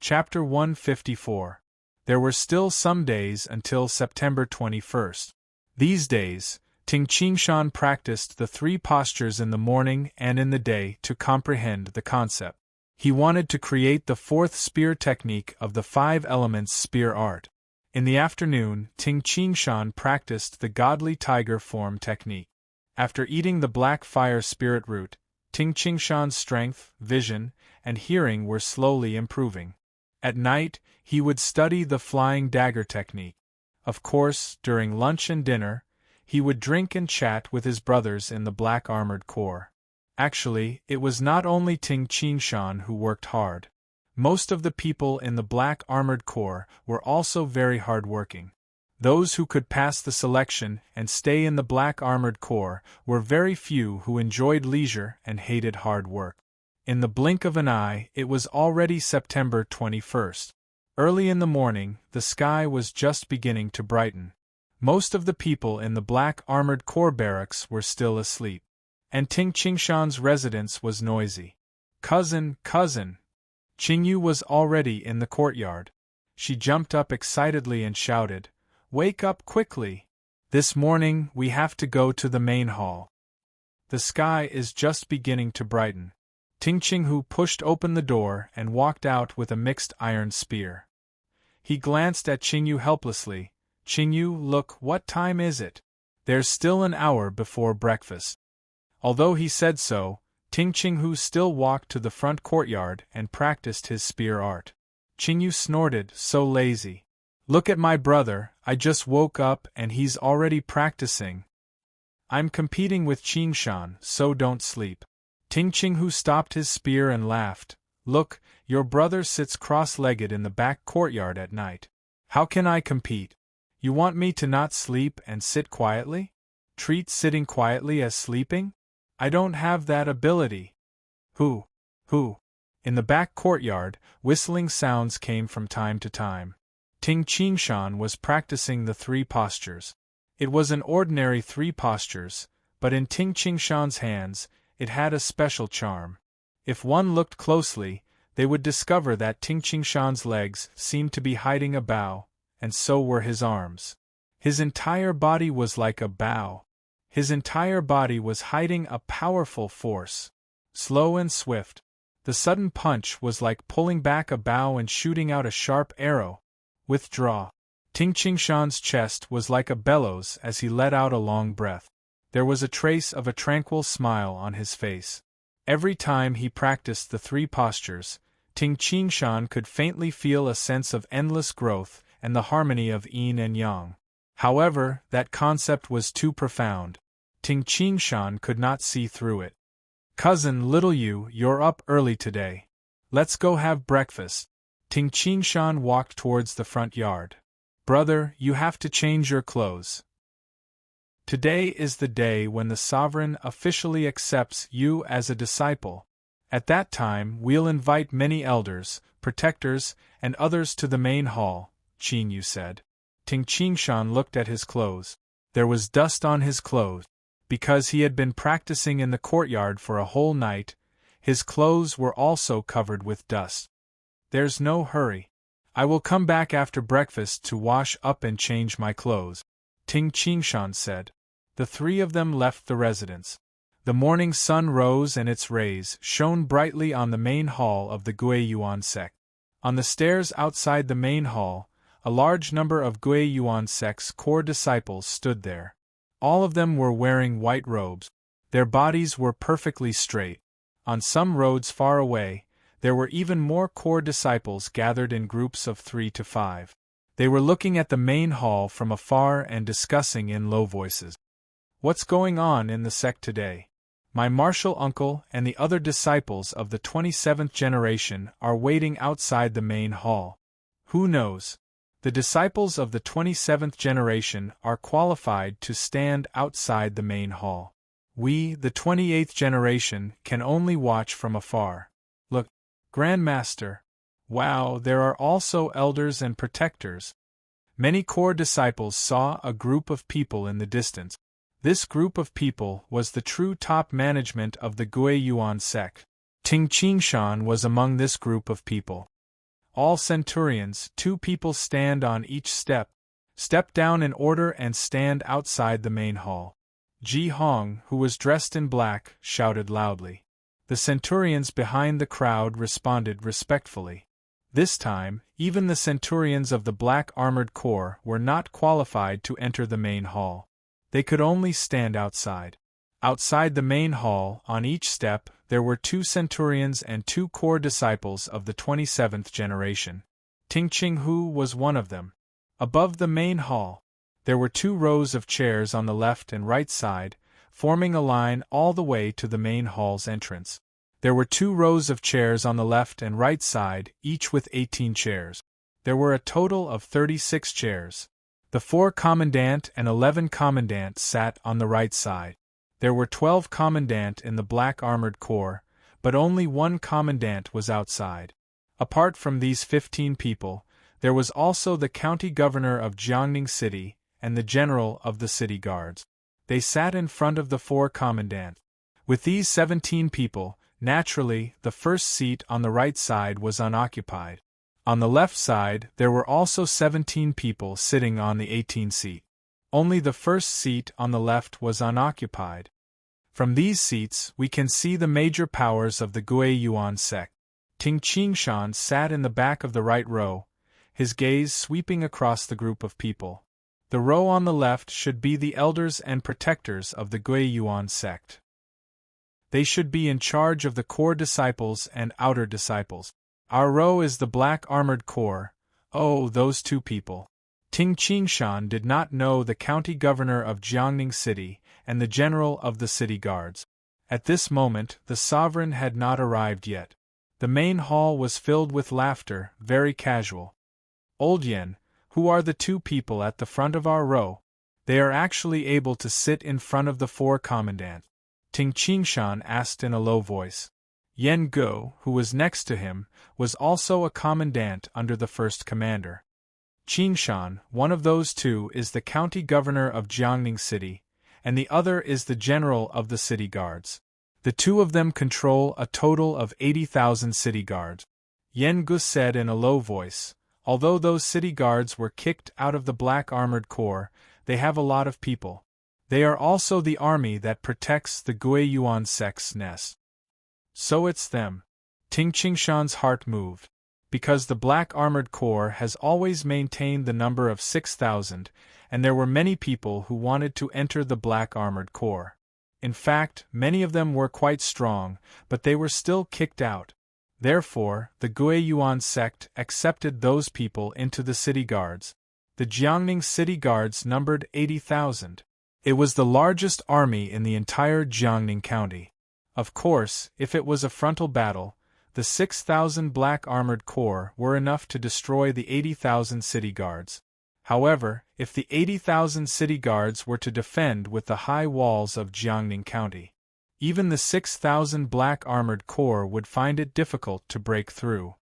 Chapter 154. There were still some days until September 21st. These days, Ting Qingshan practiced the 3 postures in the morning and in the day to comprehend the concept. He wanted to create the 4th spear technique of the 5 elements spear art. In the afternoon, Ting Qingshan practiced the godly tiger form technique. After eating the black fire spirit root, Ting Qingshan's strength, vision, and hearing were slowly improving. At night, he would study the flying dagger technique. Of course, during lunch and dinner, he would drink and chat with his brothers in the black armored corps. Actually, it was not only Ting Qingshan who worked hard. Most of the people in the black armored corps were also very hard-working. Those who could pass the selection and stay in the black armored corps were very few who enjoyed leisure and hated hard work. In the blink of an eye, it was already September 21st. Early in the morning, the sky was just beginning to brighten. Most of the people in the black armored corps barracks were still asleep. And Ting Qingshan's residence was noisy. Cousin! Qingyu was already in the courtyard. She jumped up excitedly and shouted, "Wake up quickly! This morning we have to go to the main hall. The sky is just beginning to brighten." Ting Qinghu pushed open the door and walked out with a mixed iron spear. He glanced at Qingyu helplessly. "Qingyu, look, what time is it? There's still an hour before breakfast." Although he said so, Ting Qinghu still walked to the front courtyard and practiced his spear art. Qingyu snorted, "So lazy. Look at my brother, I just woke up and he's already practicing. I'm competing with Qingshan, so don't sleep." Ting Qinghu stopped his spear and laughed. "Look, your brother sits cross-legged in the back courtyard at night. How can I compete? You want me to not sleep and sit quietly? Treat sitting quietly as sleeping? I don't have that ability." Who? In the back courtyard, whistling sounds came from time to time. Ting Qingshan was practicing the 3 postures. It was an ordinary 3 postures, but in Ting Qingshan's hands, it had a special charm. If one looked closely, they would discover that Ting Qingshan's legs seemed to be hiding a bow, and so were his arms. His entire body was like a bow. His entire body was hiding a powerful force. Slow and swift. The sudden punch was like pulling back a bow and shooting out a sharp arrow. Withdraw. Ting Qingshan's chest was like a bellows as he let out a long breath. There was a trace of a tranquil smile on his face. Every time he practiced the 3 postures, Ting Qingshan could faintly feel a sense of endless growth and the harmony of yin and yang. However, that concept was too profound. Ting Qingshan could not see through it. "Cousin little you're up early today. Let's go have breakfast." Ting Qingshan walked towards the front yard. "Brother, you have to change your clothes. Today is the day when the sovereign officially accepts you as a disciple. At that time we'll invite many elders, protectors, and others to the main hall," Qingyu said. Ting Qingshan looked at his clothes. There was dust on his clothes. Because he had been practicing in the courtyard for a whole night, his clothes were also covered with dust. "There's no hurry. I will come back after breakfast to wash up and change my clothes," Ting Qingshan said. The 3 of them left the residence. The morning sun rose and its rays shone brightly on the main hall of the Guiyuan sect. On the stairs outside the main hall, a large number of Guiyuan sect's core disciples stood there. All of them were wearing white robes. Their bodies were perfectly straight. On some roads far away, there were even more core disciples gathered in groups of 3 to 5. They were looking at the main hall from afar and discussing in low voices. "What's going on in the sect today? My martial uncle and the other disciples of the 27th generation are waiting outside the main hall. Who knows? The disciples of the 27th generation are qualified to stand outside the main hall. We, the 28th generation, can only watch from afar. Look, Grandmaster. Wow, there are also elders and protectors." Many core disciples saw a group of people in the distance. This group of people was the true top management of the Guiyuan sect. Ting Qingshan was among this group of people. All centurions, 2 people stand on each step. Step down in order and stand outside the main hall. Ji Hong, who was dressed in black, shouted loudly. The centurions behind the crowd responded respectfully. This time, even the centurions of the Black Armored Corps were not qualified to enter the main hall. They could only stand outside. Outside the main hall, on each step, there were 2 centurions and 2 corps disciples of the 27th generation. Ting Qinghu was one of them. Above the main hall, there were 2 rows of chairs on the left and right side, forming a line all the way to the main hall's entrance. There were 2 rows of chairs on the left and right side, each with 18 chairs. There were a total of 36 chairs. The 4 commandant and 11 commandant sat on the right side. There were 12 commandant in the Black Armored Corps, but only 1 commandant was outside. Apart from these 15 people, there was also the county governor of Jiangning City and the general of the city guards. They sat in front of the 4 commandants. With these 17 people, naturally, the first seat on the right side was unoccupied. On the left side, there were also 17 people sitting on the 18th seat. Only the first seat on the left was unoccupied. From these seats, we can see the major powers of the Gui Yuan sect. Ting Qingshan sat in the back of the right row, his gaze sweeping across the group of people. The row on the left should be the elders and protectors of the Gui Yuan sect. They should be in charge of the core disciples and outer disciples. Our row is the Black Armored Corps. Oh, those 2 people. Ting Qingshan did not know the county governor of Jiangning City and the general of the city guards. At this moment, the sovereign had not arrived yet. The main hall was filled with laughter, very casual. Old Yen, who are the 2 people at the front of our row? They are actually able to sit in front of the 4 commandants. Ting Qingshan asked in a low voice. Yen Go, who was next to him, was also a commandant under the first commander. Qingshan, one of those 2, is the county governor of Jiangning City, and the other is the general of the city guards. The 2 of them control a total of 80,000 city guards. Yen Gu said in a low voice, although those city guards were kicked out of the Black Armored Corps, they have a lot of people. They are also the army that protects the Gui Yuan sect's nest. So it's them. Ting Qingshan's heart moved. Because the Black Armored Corps has always maintained the number of 6,000, and there were many people who wanted to enter the Black Armored Corps. In fact, many of them were quite strong, but they were still kicked out. Therefore, the Gui Yuan sect accepted those people into the city guards. The Jiangning city guards numbered 80,000. It was the largest army in the entire Jiangning county. Of course, if it was a frontal battle, the 6,000 Black Armored Corps were enough to destroy the 80,000 city guards. However, if the 80,000 city guards were to defend with the high walls of Jiangning County, even the 6,000 Black Armored Corps would find it difficult to break through.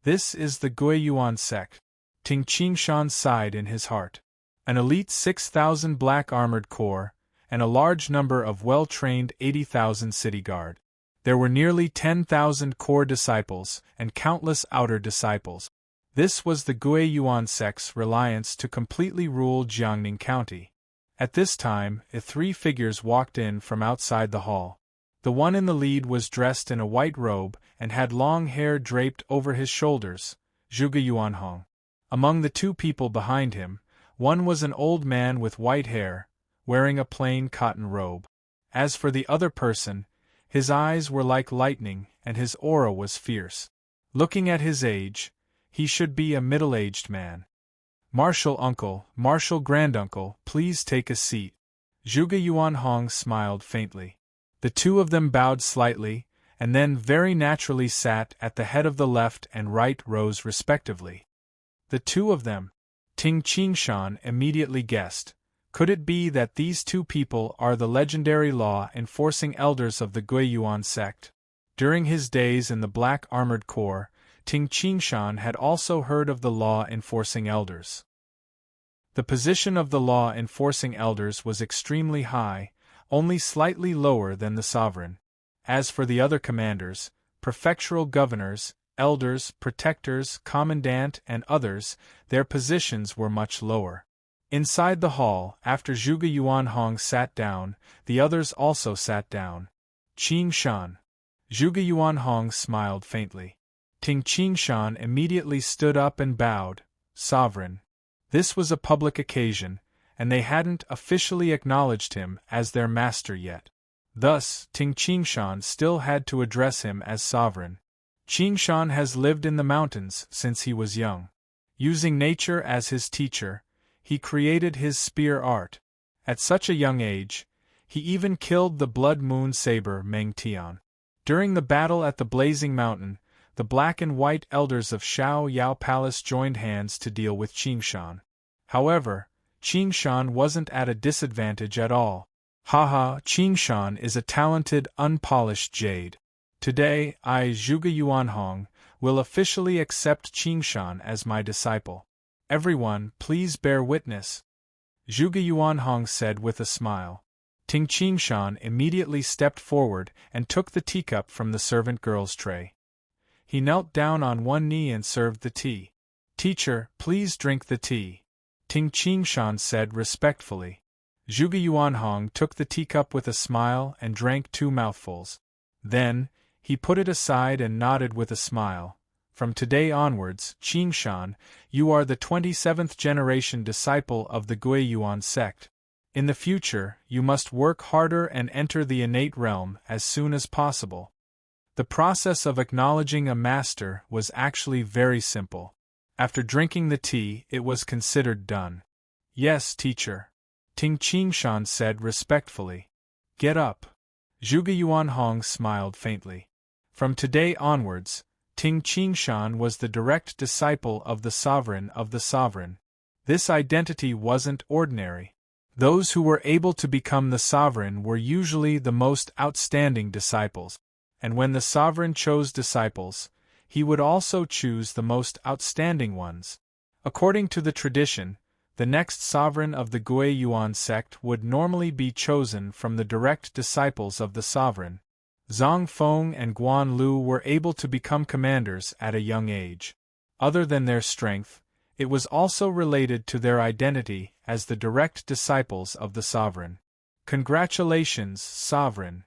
This is the Gui Yuan sect. Ting Qingshan sighed in his heart. An elite 6,000 Black Armored Corps, and a large number of well-trained 80,000 city guard. There were nearly 10,000 core disciples and countless outer disciples. This was the Gui Yuan sect's reliance to completely rule Jiangning County. At this time, 3 figures walked in from outside the hall. The one in the lead was dressed in a white robe and had long hair draped over his shoulders, Zhuge Yuanhong. Among the 2 people behind him, one was an old man with white hair, wearing a plain cotton robe. As for the other person, his eyes were like lightning and his aura was fierce. Looking at his age, he should be a middle-aged man. Martial uncle, martial granduncle, please take a seat. Zhuge Yuanhong smiled faintly. The 2 of them bowed slightly, and then very naturally sat at the head of the left and right rows respectively. The 2 of them. Ting Qingshan immediately guessed. Could it be that these 2 people are the legendary law-enforcing elders of the Gui Yuan sect? During his days in the Black Armored Corps, Ting Qingshan had also heard of the law-enforcing elders. The position of the law-enforcing elders was extremely high, only slightly lower than the sovereign. As for the other commanders, prefectural governors, elders, protectors, commandant, and others, their positions were much lower. Inside the hall, after Zhuge Yuanhong sat down, the others also sat down. Qing Shan. Zhuge Yuanhong smiled faintly. Ting Qingshan immediately stood up and bowed. Sovereign. This was a public occasion, and they hadn't officially acknowledged him as their master yet. Thus, Ting Qingshan still had to address him as sovereign. Qingshan has lived in the mountains since he was young. Using nature as his teacher, he created his spear art. At such a young age, he even killed the Blood Moon Saber Meng Tian. During the battle at the Blazing Mountain, the black and white elders of Shao Yao Palace joined hands to deal with Qingshan. However, Qingshan wasn't at a disadvantage at all. Haha, Qingshan is a talented, unpolished jade. Today, I, Zhuge Yuanhong, will officially accept Qingshan as my disciple. Everyone, please bear witness. Zhuge Yuanhong said with a smile. Ting Qingshan immediately stepped forward and took the teacup from the servant girl's tray. He knelt down on one knee and served the tea. Teacher, please drink the tea. Ting Qingshan said respectfully. Zhuge Yuanhong took the teacup with a smile and drank 2 mouthfuls. Then, he put it aside and nodded with a smile. From today onwards, Qingshan, you are the 27th generation disciple of the Guiyuan sect. In the future, you must work harder and enter the innate realm as soon as possible. The process of acknowledging a master was actually very simple. After drinking the tea, it was considered done. Yes, teacher. Ting Qingshan said respectfully. Get up. Zhuge Yuanhong smiled faintly. From today onwards, Ting Qingshan was the direct disciple of the sovereign of the sovereign. This identity wasn't ordinary. Those who were able to become the sovereign were usually the most outstanding disciples. And when the sovereign chose disciples, he would also choose the most outstanding ones. According to the tradition, the next sovereign of the Guiyuan sect would normally be chosen from the direct disciples of the sovereign. Zhang Feng and Guan Lu were able to become commanders at a young age. Other than their strength, it was also related to their identity as the direct disciples of the sovereign. Congratulations, sovereign!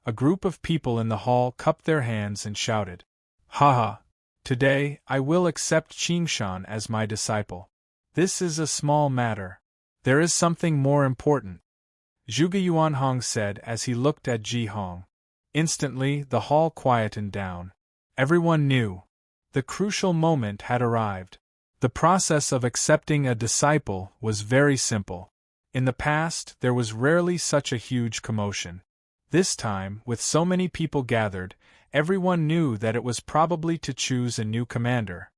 A group of people in the hall cupped their hands and shouted. Haha! Today, I will accept Qingshan as my disciple. This is a small matter. There is something more important. Zhuge Yuanhong said as he looked at Ji Hong. Instantly, the hall quietened down. Everyone knew. The crucial moment had arrived. The process of accepting a disciple was very simple. In the past, there was rarely such a huge commotion. This time, with so many people gathered, everyone knew that it was probably to choose a new commander.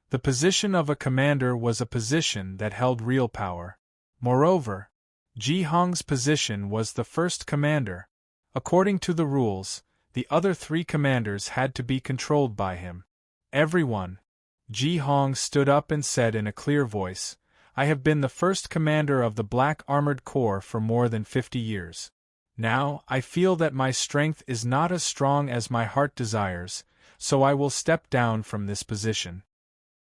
The position of a commander was a position that held real power. Moreover, Ji Hong's position was the first commander. According to the rules, the other 3 commanders had to be controlled by him. Everyone. Ji Hong stood up and said in a clear voice, I have been the first commander of the Black Armored Corps for more than 50 years. Now, I feel that my strength is not as strong as my heart desires, so I will step down from this position.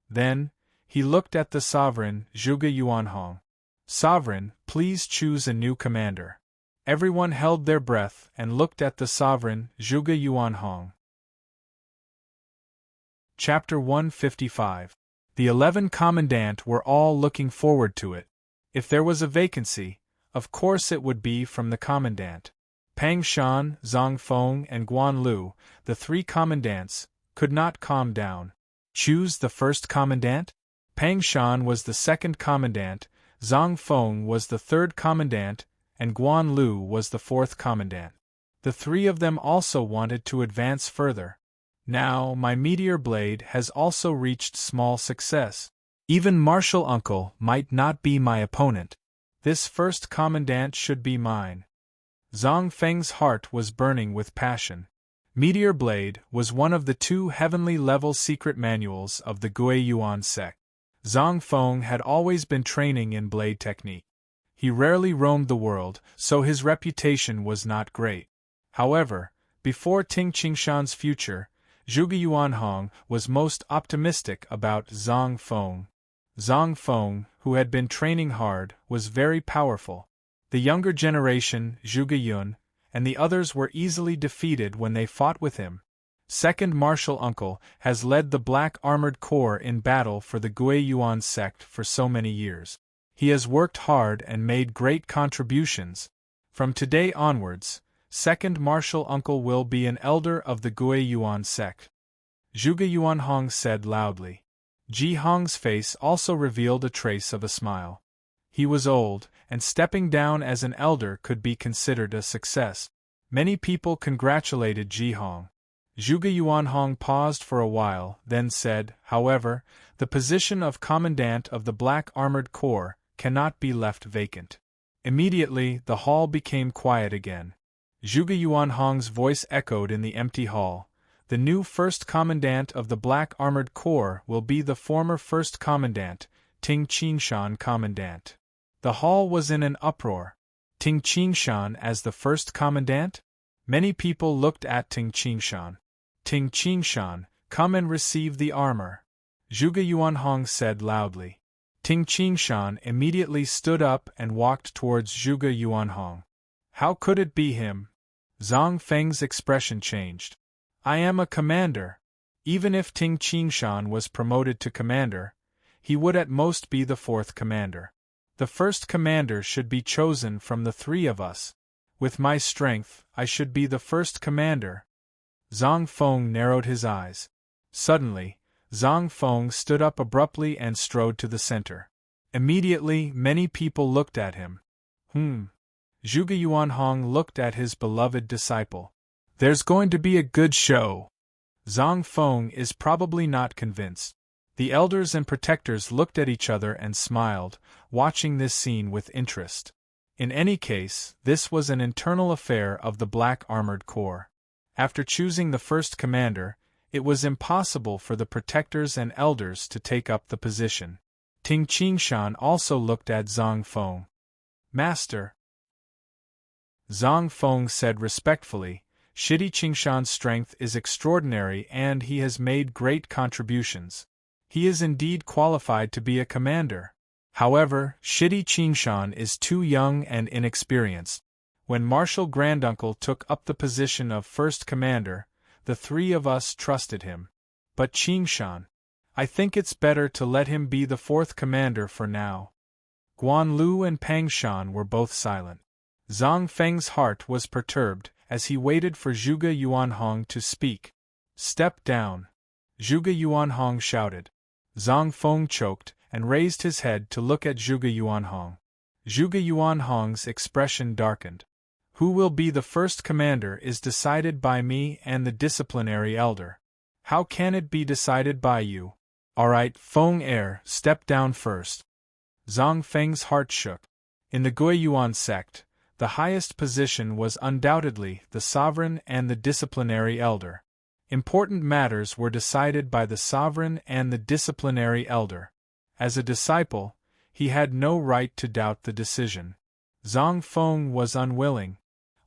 Then, he looked at the sovereign, Zhuge Yuanhong. Sovereign, please choose a new commander. Everyone held their breath and looked at the sovereign, Zhuge Yuanhong. Chapter 155. The 11 commandant were all looking forward to it. If there was a vacancy, of course it would be from the commandant. Pang Shan, Zhang Feng, and Guan Lu, the 3 commandants, could not calm down. Choose the first commandant? Pang Shan was the second commandant, Zhang Feng was the third commandant, and Guan Lu was the 4th commandant. The 3 of them also wanted to advance further. Now, my meteor blade has also reached small success. Even Martial Uncle might not be my opponent. This first commandant should be mine. Zhang Feng's heart was burning with passion. Meteor Blade was one of the 2 heavenly-level secret manuals of the Guiyuan sect. Zhang Feng had always been training in blade technique. He rarely roamed the world, so his reputation was not great. However, before Ting Qingshan's future, Zhuge Yuanhong was most optimistic about Zhang Feng. Zhang Feng, who had been training hard, was very powerful. The younger generation, Zhuge Yun, and the others were easily defeated when they fought with him. Second Martial Uncle has led the Black Armored Corps in battle for the Gui Yuan sect for so many years. He has worked hard and made great contributions. From today onwards, Second Martial Uncle will be an elder of the Gui Yuan sect. Zhuge Yuanhong said loudly. Ji Hong's face also revealed a trace of a smile. He was old, and stepping down as an elder could be considered a success. Many people congratulated Ji Hong. Zhuge Yuanhong paused for a while, then said, however, the position of Commandant of the Black Armored Corps cannot be left vacant. Immediately, the hall became quiet again. Zhuge Yuanhong's voice echoed in the empty hall. The new first Commandant of the Black Armored Corps will be the former first Commandant, Ting Qingshan Commandant. The hall was in an uproar. Ting Qingshan as the first Commandant? Many people looked at Ting Qingshan. Ting Qingshan, come and receive the armor. Zhuge Yuanhong said loudly. Ting Qingshan immediately stood up and walked towards Zhuge Yuanhong. How could it be him? Zhang Feng's expression changed. I am a commander. Even if Ting Qingshan was promoted to commander, he would at most be the fourth commander. The first commander should be chosen from the three of us. With my strength, I should be the first commander. Zhang Feng narrowed his eyes. Suddenly, Zhang Feng stood up abruptly and strode to the center. Immediately, many people looked at him. Zhuge Yuanhong looked at his beloved disciple. There's going to be a good show. Zhang Feng is probably not convinced. The elders and protectors looked at each other and smiled, watching this scene with interest. In any case, this was an internal affair of the Black Armored Corps. After choosing the first commander, it was impossible for the protectors and elders to take up the position. Ting Qingshan also looked at Zhang Feng. Master. Zhang Feng said respectfully, Shidi Qingshan's strength is extraordinary and he has made great contributions. He is indeed qualified to be a commander. However, Shidi Qingshan is too young and inexperienced. When Martial Granduncle took up the position of first commander, the three of us trusted him. But Qingshan, I think it's better to let him be the fourth commander for now. Guan Lu and Pang Shan were both silent. Zhang Feng's heart was perturbed as he waited for Zhuge Yuanhong to speak. Step down. Zhuge Yuanhong shouted. Zhang Feng choked and raised his head to look at Zhuge Yuanhong. Zhuge Yuanhong's expression darkened. Who will be the first commander is decided by me and the disciplinary elder. How can it be decided by you? Alright, Feng Er, step down first. Zhang Feng's heart shook. In the Gui Yuan sect, the highest position was undoubtedly the sovereign and the disciplinary elder. Important matters were decided by the sovereign and the disciplinary elder. As a disciple, he had no right to doubt the decision. Zhang Feng was unwilling.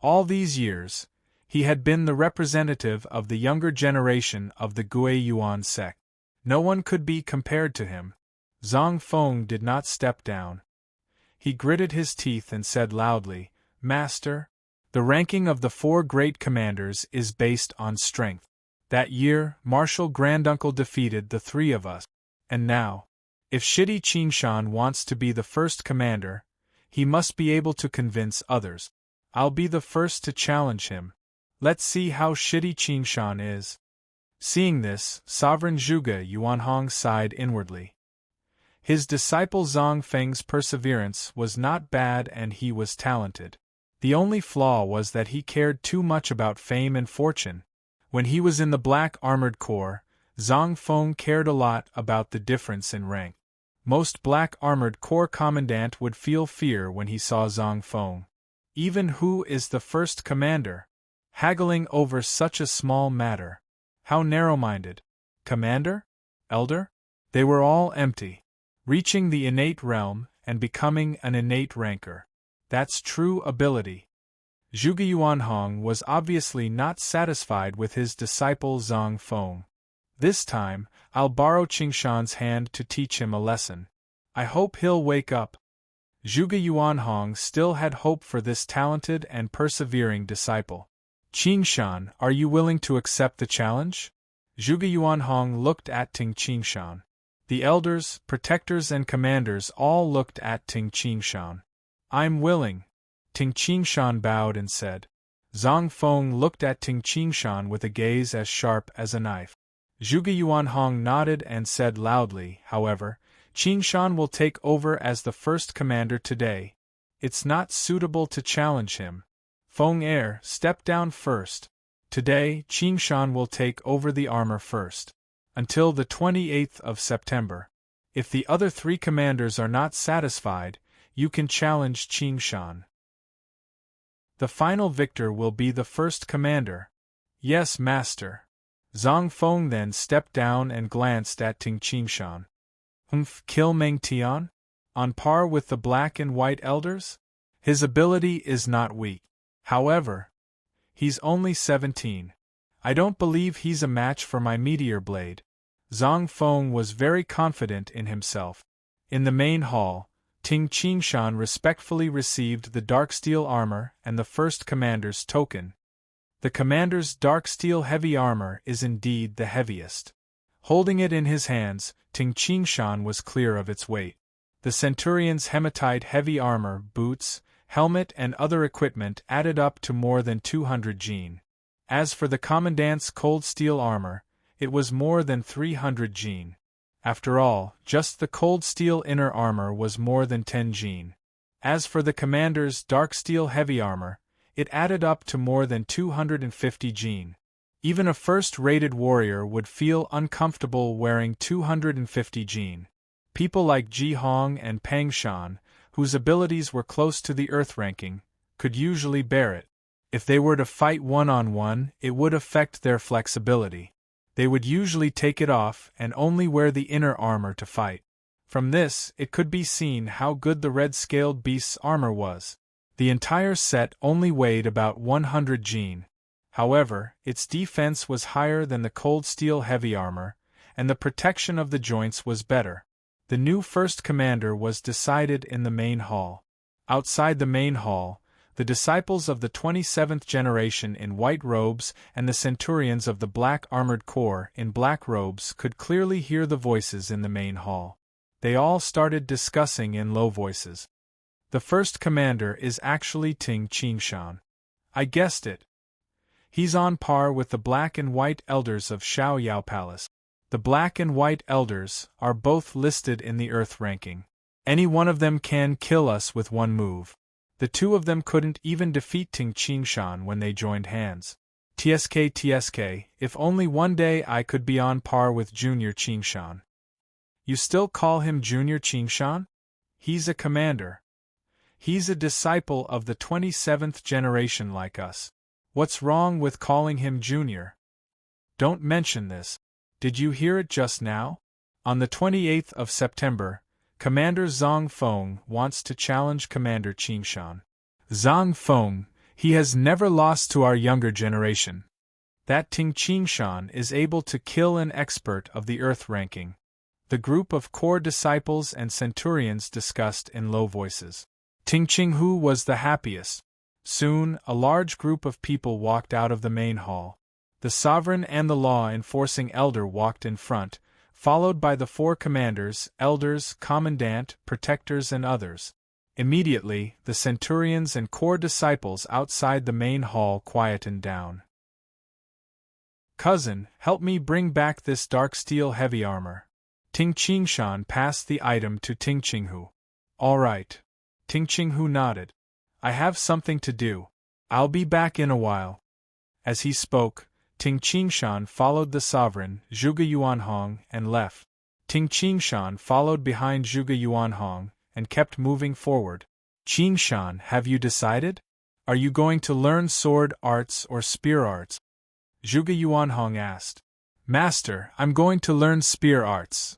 All these years, he had been the representative of the younger generation of the Gui Yuan sect. No one could be compared to him. Zhang Feng did not step down. He gritted his teeth and said loudly, Master, the ranking of the four great commanders is based on strength. That year, Martial Granduncle defeated the three of us. And now, if Shidi Qingshan wants to be the first commander, he must be able to convince others. I'll be the first to challenge him. Let's see how Shidi Qingshan is. Seeing this, Sovereign Zhuge Yuanhong sighed inwardly. His disciple Zhang Feng's perseverance was not bad and he was talented. The only flaw was that he cared too much about fame and fortune. When he was in the Black Armored Corps, Zhang Feng cared a lot about the difference in rank. Most Black Armored Corps commandant would feel fear when he saw Zhang Feng. Even who is the first commander? Haggling over such a small matter. How narrow-minded. Commander? Elder? They were all empty. Reaching the innate realm and becoming an innate ranker. That's true ability. Zhuge Yuanhong was obviously not satisfied with his disciple Zhang Feng. This time, I'll borrow Qingshan's hand to teach him a lesson. I hope he'll wake up. Zhuge Yuanhong still had hope for this talented and persevering disciple. Qingshan, are you willing to accept the challenge? Zhuge Yuanhong looked at Ting Qingshan. The elders, protectors and commanders all looked at Ting Qingshan. I'm willing. Ting Qingshan bowed and said. Zhang Feng looked at Ting Qingshan with a gaze as sharp as a knife. Zhuge Yuanhong nodded and said loudly, however, Qingshan will take over as the first commander today. It's not suitable to challenge him. Feng Er, step down first. Today, Qingshan will take over the armor first. Until the 28th of September. If the other three commanders are not satisfied, you can challenge Qingshan. The final victor will be the first commander. Yes, master. Zhang Feng then stepped down and glanced at Ting Qingshan. Kill Meng Tian? On par with the black and white elders? His ability is not weak. However, he's only 17. I don't believe he's a match for my meteor blade. Zhang Feng was very confident in himself. In the main hall, Ting Qingshan respectfully received the dark steel armor and the first commander's token. The commander's dark steel heavy armor is indeed the heaviest. Holding it in his hands, Ting Qingshan was clear of its weight. The centurion's hematite heavy armor, boots, helmet and other equipment added up to more than 200 jin. As for the commandant's cold steel armor, it was more than 300 jin. After all, just the cold steel inner armor was more than 10 jin. As for the commander's dark steel heavy armor, it added up to more than 250 jin. Even a first-rated warrior would feel uncomfortable wearing 250 jin. People like Ji Hong and Pang Shan, whose abilities were close to the earth ranking, could usually bear it. If they were to fight one-on-one, it would affect their flexibility. They would usually take it off and only wear the inner armor to fight. From this, it could be seen how good the red-scaled beast's armor was. The entire set only weighed about 100 jin. However, its defense was higher than the cold steel heavy armor, and the protection of the joints was better. The new first commander was decided in the main hall. Outside the main hall, the disciples of the 27th generation in white robes and the centurions of the black armored corps in black robes could clearly hear the voices in the main hall. They all started discussing in low voices. The first commander is actually Ting Qingshan. I guessed it. He's on par with the black and white elders of Xiaoyao Palace. The black and white elders are both listed in the earth ranking. Any one of them can kill us with one move. The two of them couldn't even defeat Ting Qingshan when they joined hands. TSK, if only one day I could be on par with Junior Qingshan. You still call him Junior Qingshan? He's a commander. He's a disciple of the 27th generation like us. What's wrong with calling him Junior? Don't mention this. Did you hear it just now? On the 28th of September, Commander Zhang Feng wants to challenge Commander Qingshan. Zhang Feng, he has never lost to our younger generation. That Ting Qingshan is able to kill an expert of the earth ranking. The group of core disciples and centurions discussed in low voices. Ting Qinghu was the happiest. Soon, a large group of people walked out of the main hall. The sovereign and the law-enforcing elder walked in front, followed by the four commanders, elders, commandant, protectors and others. Immediately, the centurions and core disciples outside the main hall quietened down. Cousin, help me bring back this dark steel heavy armor. Ting Qingshan passed the item to Ting Qinghu. All right. Ting Qinghu nodded. I have something to do. I'll be back in a while. As he spoke, Ting Qingshan followed the sovereign, Zhuge Yuanhong, and left. Ting Qingshan followed behind Zhuge Yuanhong, and kept moving forward. Qingshan, have you decided? Are you going to learn sword arts or spear arts? Zhuge Yuanhong asked. Master, I'm going to learn spear arts.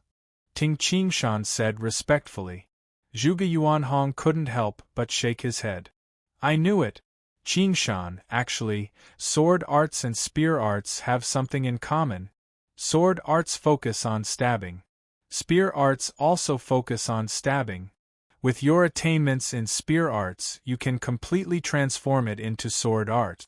Ting Qingshan said respectfully. Zhuge Yuanhong couldn't help but shake his head. I knew it. Qingshan, actually, sword arts and spear arts have something in common. Sword arts focus on stabbing. Spear arts also focus on stabbing. With your attainments in spear arts, you can completely transform it into sword art.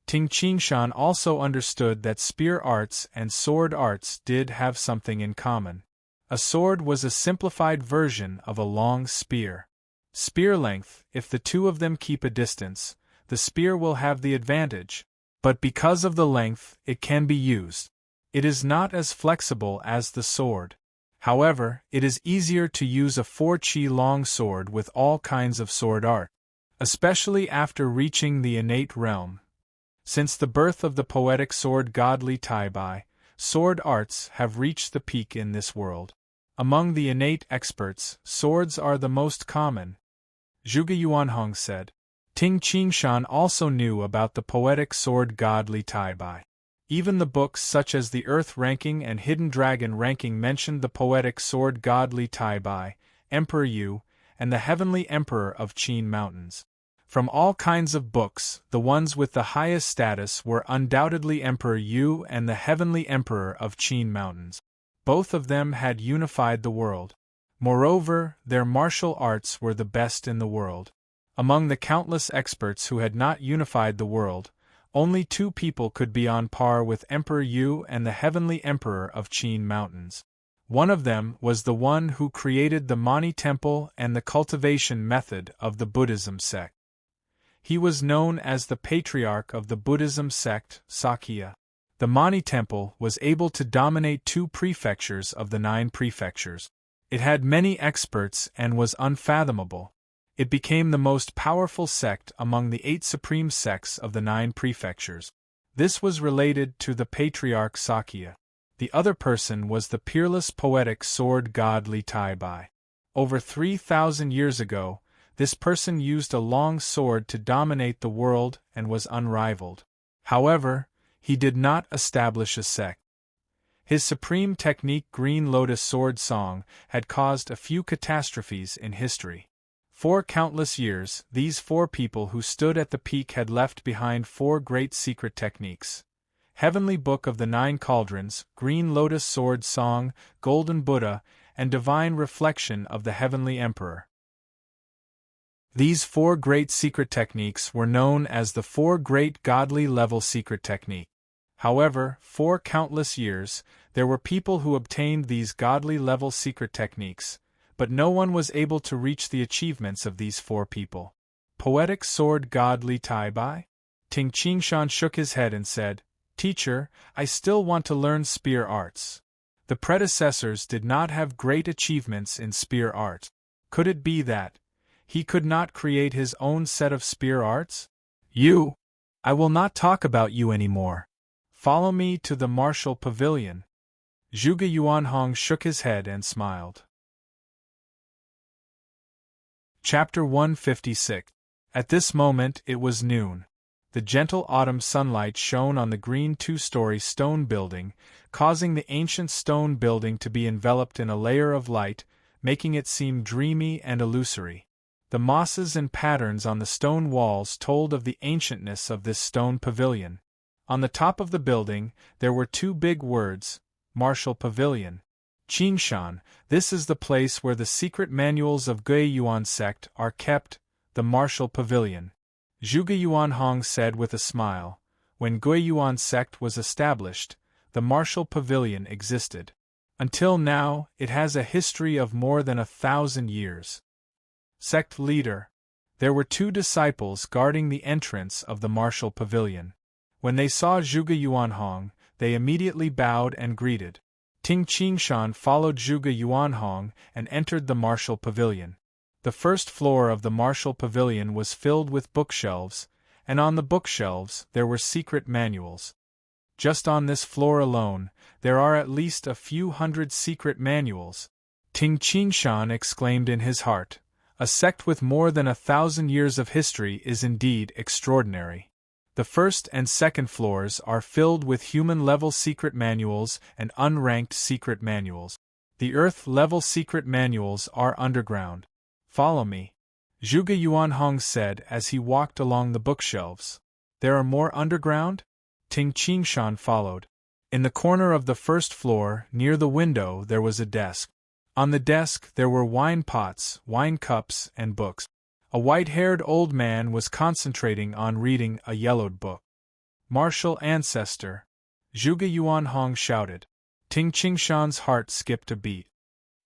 Ting Qingshan also understood that spear arts and sword arts did have something in common. A sword was a simplified version of a long spear. Spear length, if the two of them keep a distance, the spear will have the advantage, but because of the length, it can be used. It is not as flexible as the sword. However, it is easier to use a 4-chi long sword with all kinds of sword art, especially after reaching the innate realm. Since the birth of the poetic sword god Li Tai Bai, sword arts have reached the peak in this world. Among the innate experts, swords are the most common. Zhuge Yuanhong said. Ting Qingshan also knew about the poetic sword god Li Tai Bai. Even the books such as the Earth Ranking and Hidden Dragon Ranking mentioned the poetic sword god Li Tai Bai, Emperor Yu, and the Heavenly Emperor of Qin Mountains. From all kinds of books, the ones with the highest status were undoubtedly Emperor Yu and the Heavenly Emperor of Qin Mountains. Both of them had unified the world. Moreover, their martial arts were the best in the world. Among the countless experts who had not unified the world, only 2 people could be on par with Emperor Yu and the Heavenly Emperor of Qin Mountains. One of them was the one who created the Mani Temple and the cultivation method of the Buddhism sect. He was known as the patriarch of the Buddhism sect, Sakya. The Mani Temple was able to dominate 2 prefectures of the 9 prefectures. It had many experts and was unfathomable. It became the most powerful sect among the 8 supreme sects of the 9 prefectures. This was related to the patriarch Sakya. The other person was the peerless poetic sword god Li Tai Bai. Over 3,000 years ago, this person used a long sword to dominate the world and was unrivaled. However, he did not establish a sect. His supreme technique Green Lotus Sword Song had caused a few catastrophes in history. For countless years, these 4 people who stood at the peak had left behind 4 great secret techniques: Heavenly Book of the 9 Cauldrons, Green Lotus Sword Song, Golden Buddha, and Divine Reflection of the Heavenly Emperor. These 4 great secret techniques were known as the 4 great godly level secret technique. However, for countless years, there were people who obtained these godly level secret techniques, but no one was able to reach the achievements of these 4 people. Poetic sword god Li Tai Bai? Ting Qingshan shook his head and said, "Teacher, I still want to learn spear arts. The predecessors did not have great achievements in spear art. Could it be that he could not create his own set of spear arts? You! I will not talk about you anymore. Follow me to the martial pavilion." Zhuge Yuanhong shook his head and smiled. Chapter 156. At this moment it was noon. The gentle autumn sunlight shone on the green 2-story stone building, causing the ancient stone building to be enveloped in a layer of light, making it seem dreamy and illusory. The mosses and patterns on the stone walls told of the ancientness of this stone pavilion. On the top of the building, there were 2 big words, Martial Pavilion. Qingshan, this is the place where the secret manuals of Gui Yuan sect are kept, the Martial Pavilion. Zhuge Yuanhong said with a smile. When Gui Yuan sect was established, the Martial Pavilion existed. Until now, it has a history of more than 1,000 years. Sect leader. There were 2 disciples guarding the entrance of the Martial Pavilion. When they saw Zhuge Yuanhong, they immediately bowed and greeted. Ting Qingshan followed Zhuge Yuanhong and entered the Martial Pavilion. The first floor of the Martial Pavilion was filled with bookshelves, and on the bookshelves there were secret manuals. Just on this floor alone, there are at least a few hundred secret manuals. Ting Qingshan exclaimed in his heart, "A sect with more than 1,000 years of history is indeed extraordinary." The first and second floors are filled with human-level secret manuals and unranked secret manuals. The Earth-level secret manuals are underground. Follow me. Zhuge Yuanhong said as he walked along the bookshelves. There are more underground? Ting Qingshan followed. In the corner of the first floor, near the window, there was a desk. On the desk there were wine pots, wine cups, and books. A white-haired old man was concentrating on reading a yellowed book. Martial ancestor! Zhuge Yuanhong shouted. Ting Qingshan's heart skipped a beat.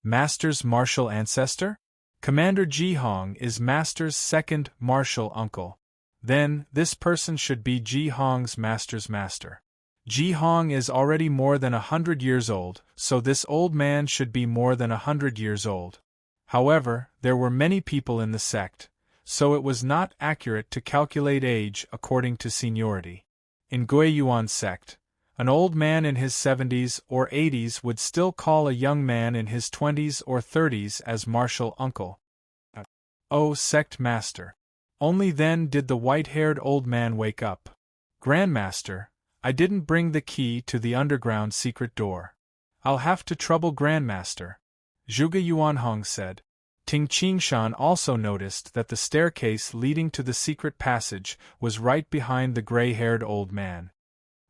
Master's martial ancestor? Commander Jihong is Master's second martial uncle. Then, this person should be Jihong's master's master. Jihong is already more than 100 years old, so this old man should be more than 100 years old. However, there were many people in the sect, so it was not accurate to calculate age according to seniority. In Guiyuan sect, an old man in his 70s or 80s would still call a young man in his 20s or 30s as martial uncle. Oh, sect master! Only then did the white-haired old man wake up. Grandmaster, I didn't bring the key to the underground secret door. I'll have to trouble Grandmaster, Zhuge Yuanhong said. Ting Qingshan also noticed that the staircase leading to the secret passage was right behind the gray-haired old man.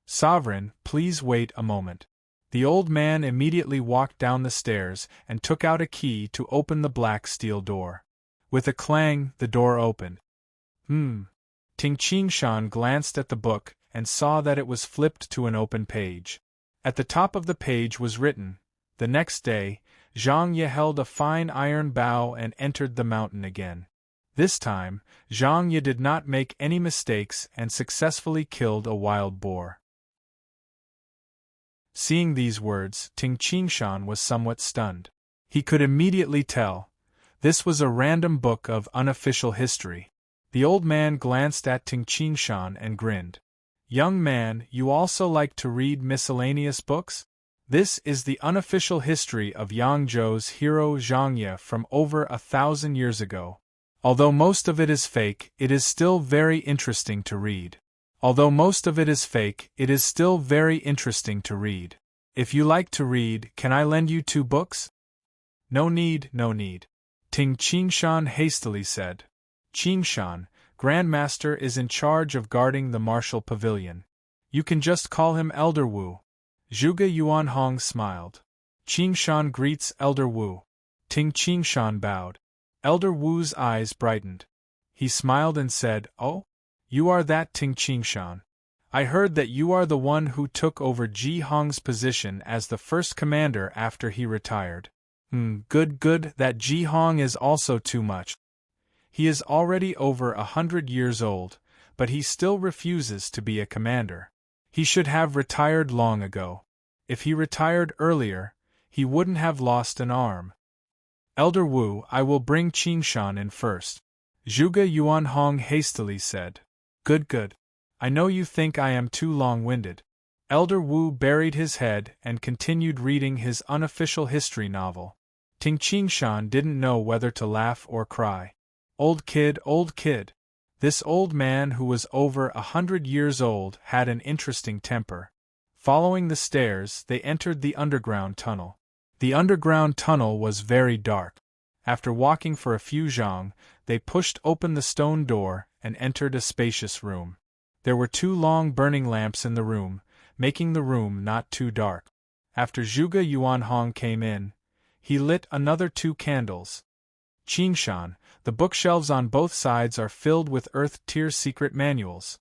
Sovereign, please wait a moment. The old man immediately walked down the stairs and took out a key to open the black steel door. With a clang, the door opened. Ting Qingshan glanced at the book and saw that it was flipped to an open page. At the top of the page was written, "The next day, Zhang Ye held a fine iron bow and entered the mountain again. This time, Zhang Ye did not make any mistakes and successfully killed a wild boar." Seeing these words, Ting Qingshan was somewhat stunned. He could immediately tell. This was a random book of unofficial history. The old man glanced at Ting Qingshan and grinned. "Young man, you also like to read miscellaneous books? This is the unofficial history of Yangzhou's hero Zhang Ye from over 1,000 years ago. Although most of it is fake, it is still very interesting to read. If you like to read, can I lend you 2 books? No need. Ting Qingshan hastily said. Qingshan, Grandmaster is in charge of guarding the martial pavilion. You can just call him Elder Wu. Zhuge Yuanhong smiled. Qingshan greets Elder Wu. Ting Qingshan bowed. Elder Wu's eyes brightened. He smiled and said, "Oh? You are that Ting Qingshan. I heard that you are the one who took over Jihong's position as the first commander after he retired. Good, that Jihong is also too much. He is already over 100 years old, but he still refuses to be a commander. He should have retired long ago. If he retired earlier, he wouldn't have lost an arm." "Elder Wu, I will bring Qingshan in first," Zhuge Yuanhong hastily said. Good. I know you think I am too long-winded." Elder Wu buried his head and continued reading his unofficial history novel. Ting Qingshan didn't know whether to laugh or cry. Old kid. This old man who was over 100 years old had an interesting temper. Following the stairs, they entered the underground tunnel. The underground tunnel was very dark. After walking for a few zhang, they pushed open the stone door and entered a spacious room. There were 2 long burning lamps in the room, making the room not too dark. After Zhuge Yuanhong came in, he lit another 2 candles. "Qingshan, the bookshelves on both sides are filled with Earth-tier secret manuals,"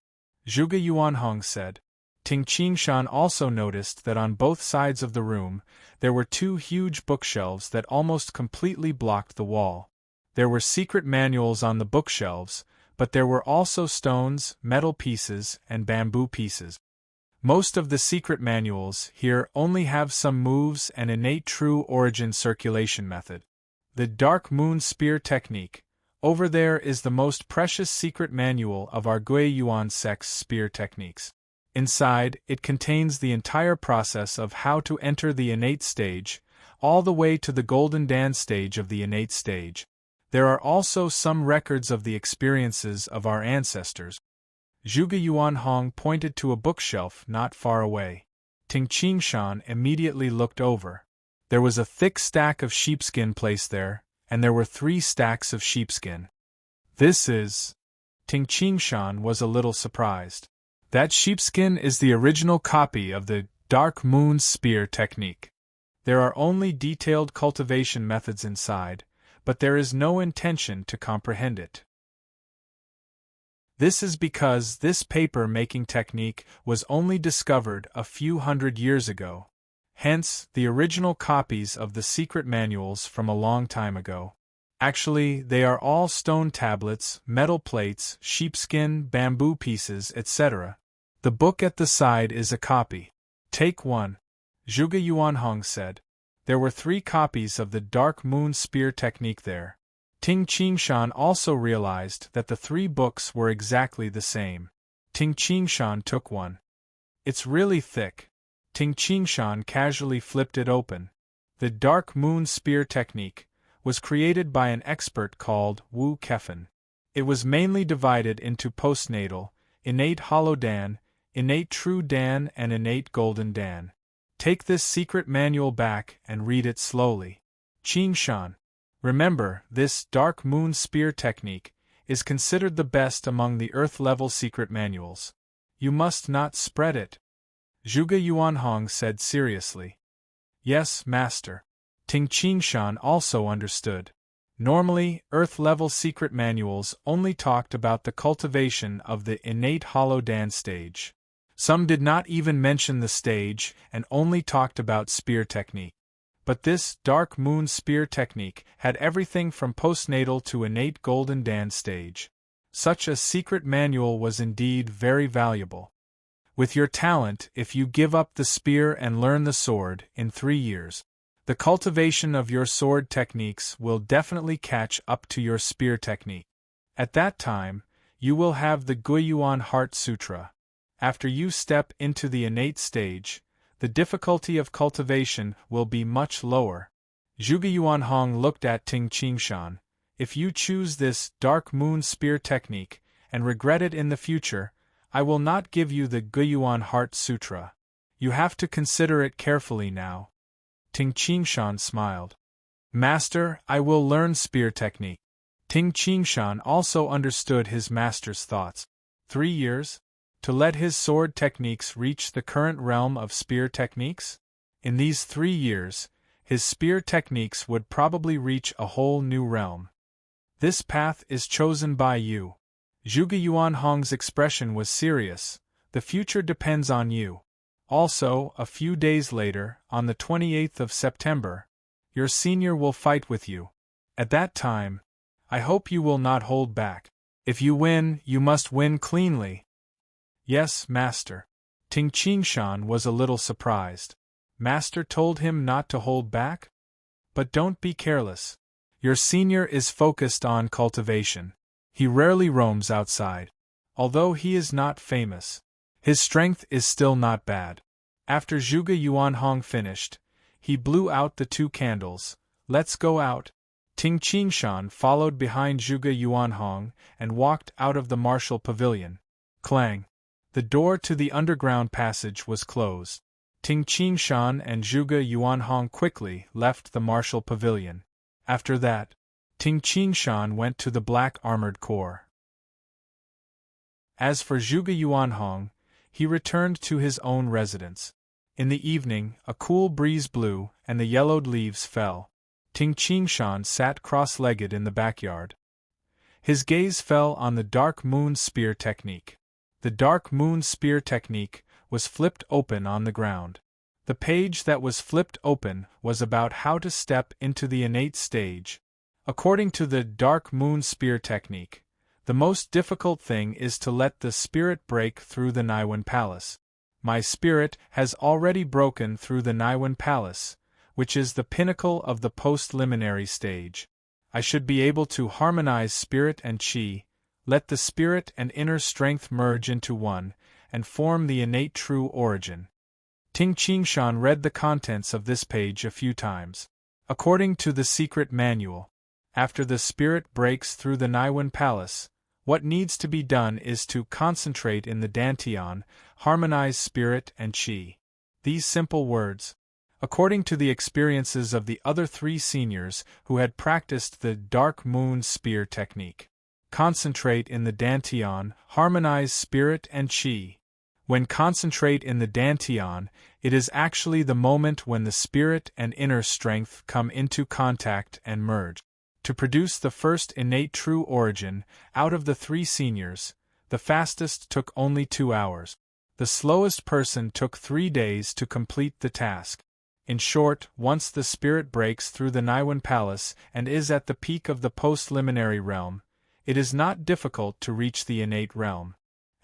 Zhuge Yuanhong said. Ting Qingshan also noticed that on both sides of the room, there were 2 huge bookshelves that almost completely blocked the wall. There were secret manuals on the bookshelves, but there were also stones, metal pieces, and bamboo pieces. Most of the secret manuals here only have some moves and innate true origin circulation method. The Dark Moon Spear Technique. Over there is the most precious secret manual of our Guiyuan sect's spear techniques. Inside, it contains the entire process of how to enter the innate stage, all the way to the Golden Dance stage of the innate stage. There are also some records of the experiences of our ancestors. Zhuge Yuanhong pointed to a bookshelf not far away. Ting Qingshan immediately looked over. There was a thick stack of sheepskin placed there, and there were 3 stacks of sheepskin. This is. Ting Qingshan was a little surprised. That sheepskin is the original copy of the Dark Moon Spear technique. There are only detailed cultivation methods inside, but there is no intention to comprehend it. This is because this paper-making technique was only discovered a few hundred years ago. Hence, the original copies of the secret manuals from a long time ago. Actually, they are all stone tablets, metal plates, sheepskin, bamboo pieces, etc. The book at the side is a copy. Take one. Zhuge Yuanhong said. There were 3 copies of the Dark Moon Spear technique there. Ting Qingshan also realized that the 3 books were exactly the same. Ting Qingshan took one. It's really thick. Ting Qingshan casually flipped it open. The Dark Moon Spear technique was created by an expert called Wu Kefen. It was mainly divided into postnatal, innate hollow Dan, innate true Dan and innate golden Dan. Take this secret manual back and read it slowly. Qingshan. Remember, this Dark Moon Spear technique is considered the best among the Earth-level secret manuals. You must not spread it. Zhuge Yuanhong said seriously. Yes, master. Ting Qingshan also understood. Normally, Earth-level secret manuals only talked about the cultivation of the innate hollow Dan stage. Some did not even mention the stage and only talked about spear technique. But this Dark Moon Spear technique had everything from postnatal to innate golden Dan stage. Such a secret manual was indeed very valuable. With your talent, if you give up the spear and learn the sword in 3 years, the cultivation of your sword techniques will definitely catch up to your spear technique. At that time, you will have the Guiyuan Heart Sutra. After you step into the innate stage, the difficulty of cultivation will be much lower. Zhuge Yuanhong looked at Ting Qingshan. If you choose this Dark Moon Spear technique and regret it in the future, I will not give you the Guiyuan Heart Sutra. You have to consider it carefully now. Ting Qingshan smiled. Master, I will learn spear technique. Ting Qingshan also understood his master's thoughts. 3 years? To let his sword techniques reach the current realm of spear techniques? In these 3 years, his spear techniques would probably reach a whole new realm. This path is chosen by you. Zhuge Yuanhong's expression was serious. The future depends on you. Also, a few days later, on the 28th of September, your senior will fight with you. At that time, I hope you will not hold back. If you win, you must win cleanly. Yes, master. Ting Qingshan was a little surprised. Master told him not to hold back? But don't be careless. Your senior is focused on cultivation. He rarely roams outside. Although he is not famous, his strength is still not bad. After Zhuge Yuanhong finished, he blew out the 2 candles. Let's go out. Ting Qingshan followed behind Zhuge Yuanhong and walked out of the martial pavilion. Clang. The door to the underground passage was closed. Ting Qingshan and Zhuge Yuanhong quickly left the martial pavilion. After that, Ting Qingshan went to the black armored corps. As for Zhuge Yuanhong, he returned to his own residence. In the evening, a cool breeze blew, and the yellowed leaves fell. Ting Qingshan sat cross-legged in the backyard. His gaze fell on the Dark Moon Spear technique. The Dark Moon Spear technique was flipped open on the ground. The page that was flipped open was about how to step into the innate stage. According to the Dark Moon Spear technique, the most difficult thing is to let the spirit break through the Naiwan Palace. My spirit has already broken through the Naiwan Palace, which is the pinnacle of the post-liminary stage. I should be able to harmonize spirit and qi, let the spirit and inner strength merge into one, and form the innate true origin. Ting Qingshan read the contents of this page a few times. According to the secret manual, after the spirit breaks through the Naiwan Palace, what needs to be done is to concentrate in the dantian, harmonize spirit and qi. These simple words, according to the experiences of the other 3 seniors who had practiced the Dark Moon Spear technique, Concentrate in the dantian, harmonize spirit and qi. When concentrate in the dantian, it is actually the moment when the spirit and inner strength come into contact and merge. To produce the first innate true origin, out of the 3 seniors, the fastest took only 2 hours. The slowest person took 3 days to complete the task. In short, once the spirit breaks through the Niwen Palace and is at the peak of the post-liminary realm, it is not difficult to reach the innate realm.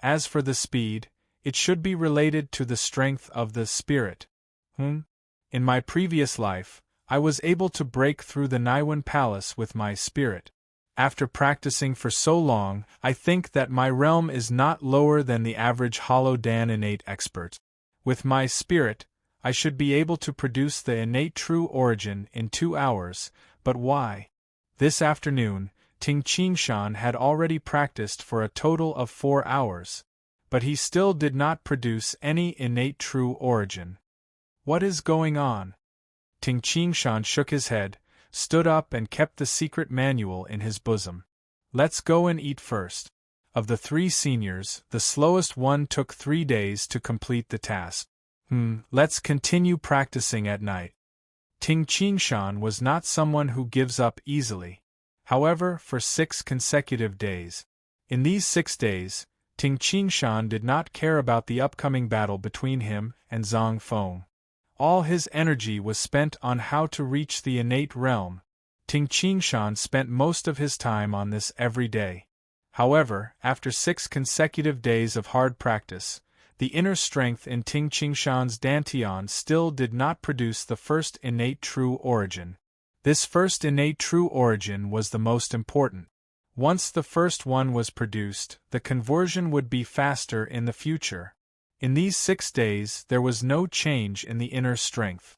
As for the speed, it should be related to the strength of the spirit. In my previous life, I was able to break through the Niwen Palace with my spirit. After practicing for so long, I think that my realm is not lower than the average Hollow Dan innate expert. With my spirit, I should be able to produce the innate true origin in 2 hours, but why? This afternoon, Ting Qingshan had already practiced for a total of 4 hours, but he still did not produce any innate true origin. What is going on? Ting Qingshan shook his head, stood up and kept the secret manual in his bosom. Let's go and eat first. Of the 3 seniors, the slowest one took 3 days to complete the task. Let's continue practicing at night. Ting Qingshan was not someone who gives up easily. However, for 6 consecutive days. In these 6 days, Ting Qingshan did not care about the upcoming battle between him and Zhang Feng. All his energy was spent on how to reach the innate realm. Ting Qingshan spent most of his time on this every day. However, after 6 consecutive days of hard practice, the inner strength in Ting Qingshan's dantian still did not produce the first innate true origin. This first innate true origin was the most important. Once the first one was produced, the conversion would be faster in the future. In these 6 days there was no change in the inner strength.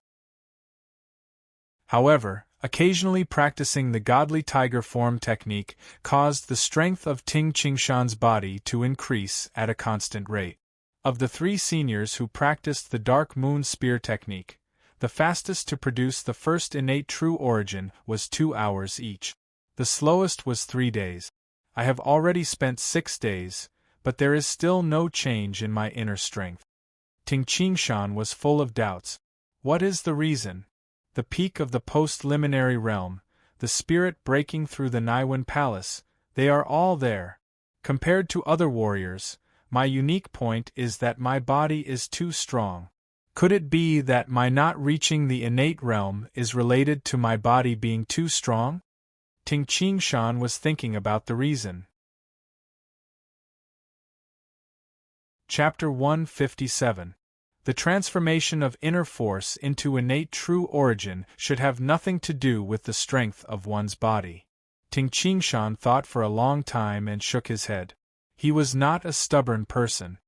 However, occasionally practicing the godly tiger form technique caused the strength of Ting Qingshan's body to increase at a constant rate. Of the 3 seniors who practiced the dark moon spear technique, the fastest to produce the first innate true origin was 2 hours each. The slowest was 3 days. I have already spent 6 days, but there is still no change in my inner strength. Ting Qingshan was full of doubts. What is the reason? The peak of the post-liminary realm, the spirit breaking through the Niwen Palace, they are all there. Compared to other warriors, my unique point is that my body is too strong. Could it be that my not reaching the innate realm is related to my body being too strong? Ting Qingshan was thinking about the reason. Chapter 157. The transformation of inner force into innate true origin should have nothing to do with the strength of one's body. Ting Qingshan thought for a long time and shook his head. He was not a stubborn person.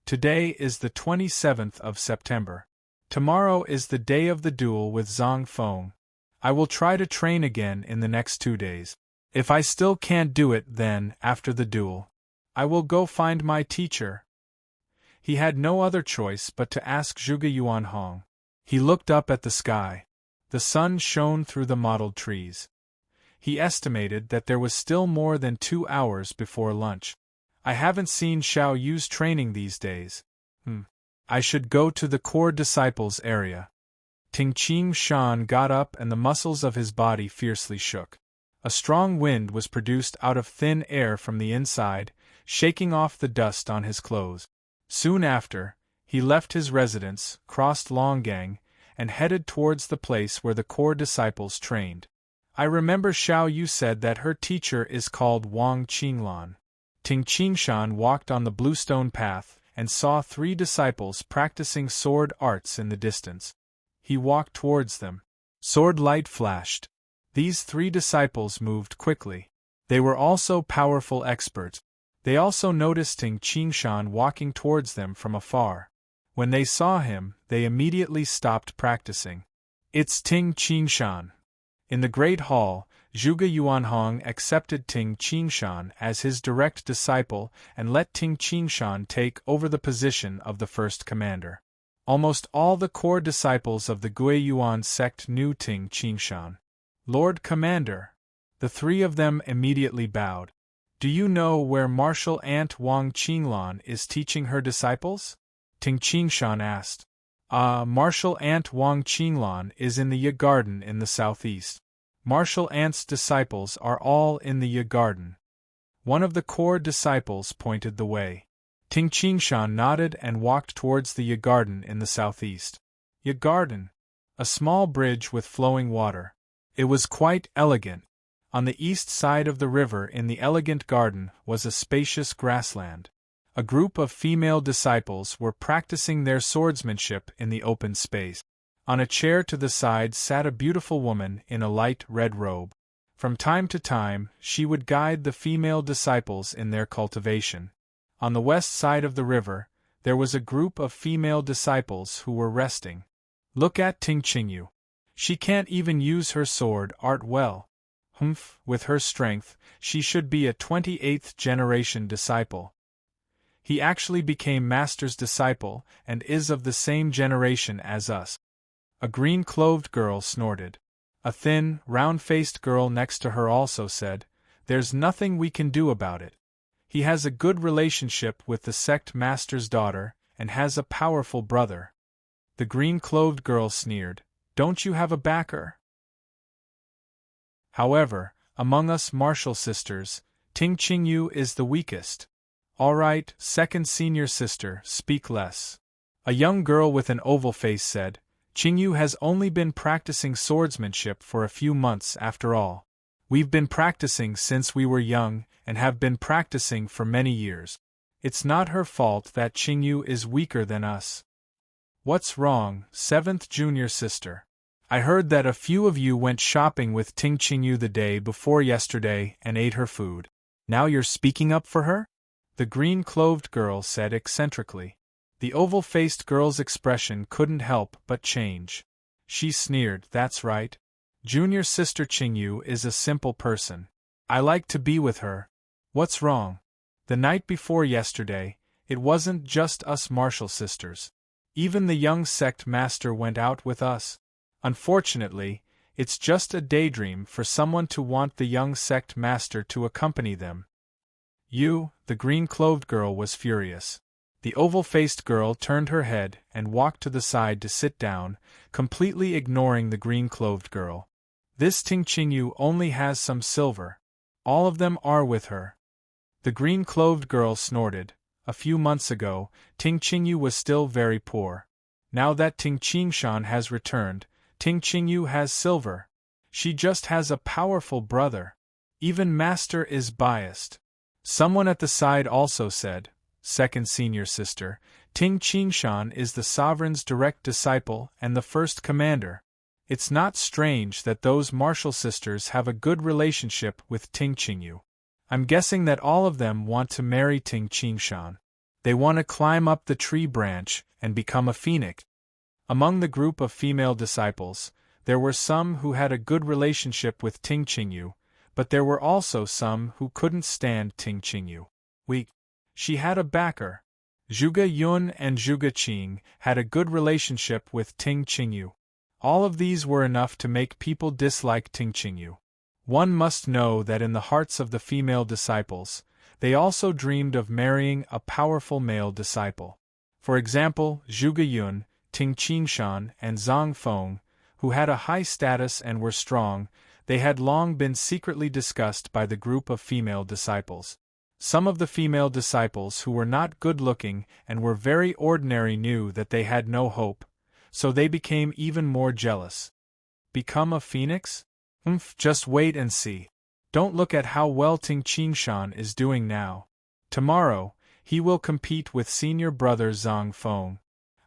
Today is the 27th of September. Tomorrow is the day of the duel with Zhang Feng. I will try to train again in the next 2 days. If I still can't do it, then, after the duel, I will go find my teacher. He had no other choice but to ask Zhuge Yuanhong. He looked up at the sky. The sun shone through the mottled trees. He estimated that there was still more than 2 hours before lunch. I haven't seen Xiao Yu's training these days. I should go to the core disciples area. Ting Qingshan got up and the muscles of his body fiercely shook. A strong wind was produced out of thin air from the inside, shaking off the dust on his clothes. Soon after, he left his residence, crossed Longgang, and headed towards the place where the core disciples trained. I remember Xiao Yu said that her teacher is called Wang Qinglan. Ting Qingshan walked on the bluestone path and saw 3 disciples practicing sword arts in the distance. He walked towards them. Sword light flashed. These 3 disciples moved quickly. They were also powerful experts. They also noticed Ting Qingshan walking towards them from afar. When they saw him, they immediately stopped practicing. It's Ting Qingshan. In the Great Hall, Zhuge Yuanhong accepted Ting Qingshan as his direct disciple and let Ting Qingshan take over the position of the first commander. Almost all the core disciples of the Guiyuan sect knew Ting Qingshan. Lord Commander. The three of them immediately bowed. Do you know where Martial Aunt Wang Qinglan is teaching her disciples? Ting Qingshan asked. Martial Aunt Wang Qinglan is in the Yi Garden in the southeast. Martial Aunt's disciples are all in the Yi Garden. One of the core disciples pointed the way. Ting Qingshan nodded and walked towards the Yi Garden in the southeast. Yi Garden. A small bridge with flowing water. It was quite elegant. On the east side of the river in the elegant garden was a spacious grassland. A group of female disciples were practicing their swordsmanship in the open space. On a chair to the side sat a beautiful woman in a light red robe. From time to time, she would guide the female disciples in their cultivation. On the west side of the river, there was a group of female disciples who were resting. Look at Ting Qingyu. She can't even use her sword art well. Humph, with her strength, she should be a 28th generation disciple. He actually became Master's disciple and is of the same generation as us. A green-clothed girl snorted. A thin, round-faced girl next to her also said, There's nothing we can do about it. He has a good relationship with the sect master's daughter and has a powerful brother. The green-clothed girl sneered, Don't you have a backer? However, among us martial sisters, Ting Qingyu is the weakest. All right, second senior sister, speak less. A young girl with an oval face said, Qingyu has only been practicing swordsmanship for a few months after all. We've been practicing since we were young and have been practicing for many years. It's not her fault that Qingyu is weaker than us. What's wrong, seventh junior sister? I heard that a few of you went shopping with Ting Qingyu the day before yesterday and ate her food. Now you're speaking up for her? The green-clothed girl said eccentrically. The oval-faced girl's expression couldn't help but change. She sneered, That's right. Junior sister Qingyu is a simple person. I like to be with her. What's wrong? The night before yesterday, it wasn't just us martial sisters. Even the young sect master went out with us. Unfortunately, it's just a daydream for someone to want the young sect master to accompany them. You, the green-clothed girl was furious. The oval-faced girl turned her head and walked to the side to sit down, completely ignoring the green-clothed girl. This Ting Qingyu only has some silver. All of them are with her. The green-clothed girl snorted. A few months ago, Ting Qingyu was still very poor. Now that Ting Qingshan has returned, Ting Qingyu has silver. She just has a powerful brother. Even Master is biased. Someone at the side also said, Second senior sister, Ting Qingshan is the sovereign's direct disciple and the first commander. It's not strange that those martial sisters have a good relationship with Ting Qingyu. I'm guessing that all of them want to marry Ting Qingshan. They want to climb up the tree branch and become a phoenix. Among the group of female disciples, there were some who had a good relationship with Ting Qingyu, but there were also some who couldn't stand Ting Qingyu. She had a backer. Zhuge Yun and Zhuge Qing had a good relationship with Ting Qingyu. All of these were enough to make people dislike Ting Qingyu. One must know that in the hearts of the female disciples, they also dreamed of marrying a powerful male disciple. For example, Zhuge Yun, Ting Qingshan, and Zhang Feng, who had a high status and were strong, they had long been secretly discussed by the group of female disciples. Some of the female disciples who were not good-looking and were very ordinary knew that they had no hope, so they became even more jealous. Become a phoenix? Just wait and see. Don't look at how well Ting Qingshan is doing now. Tomorrow, he will compete with senior brother Zhang Feng.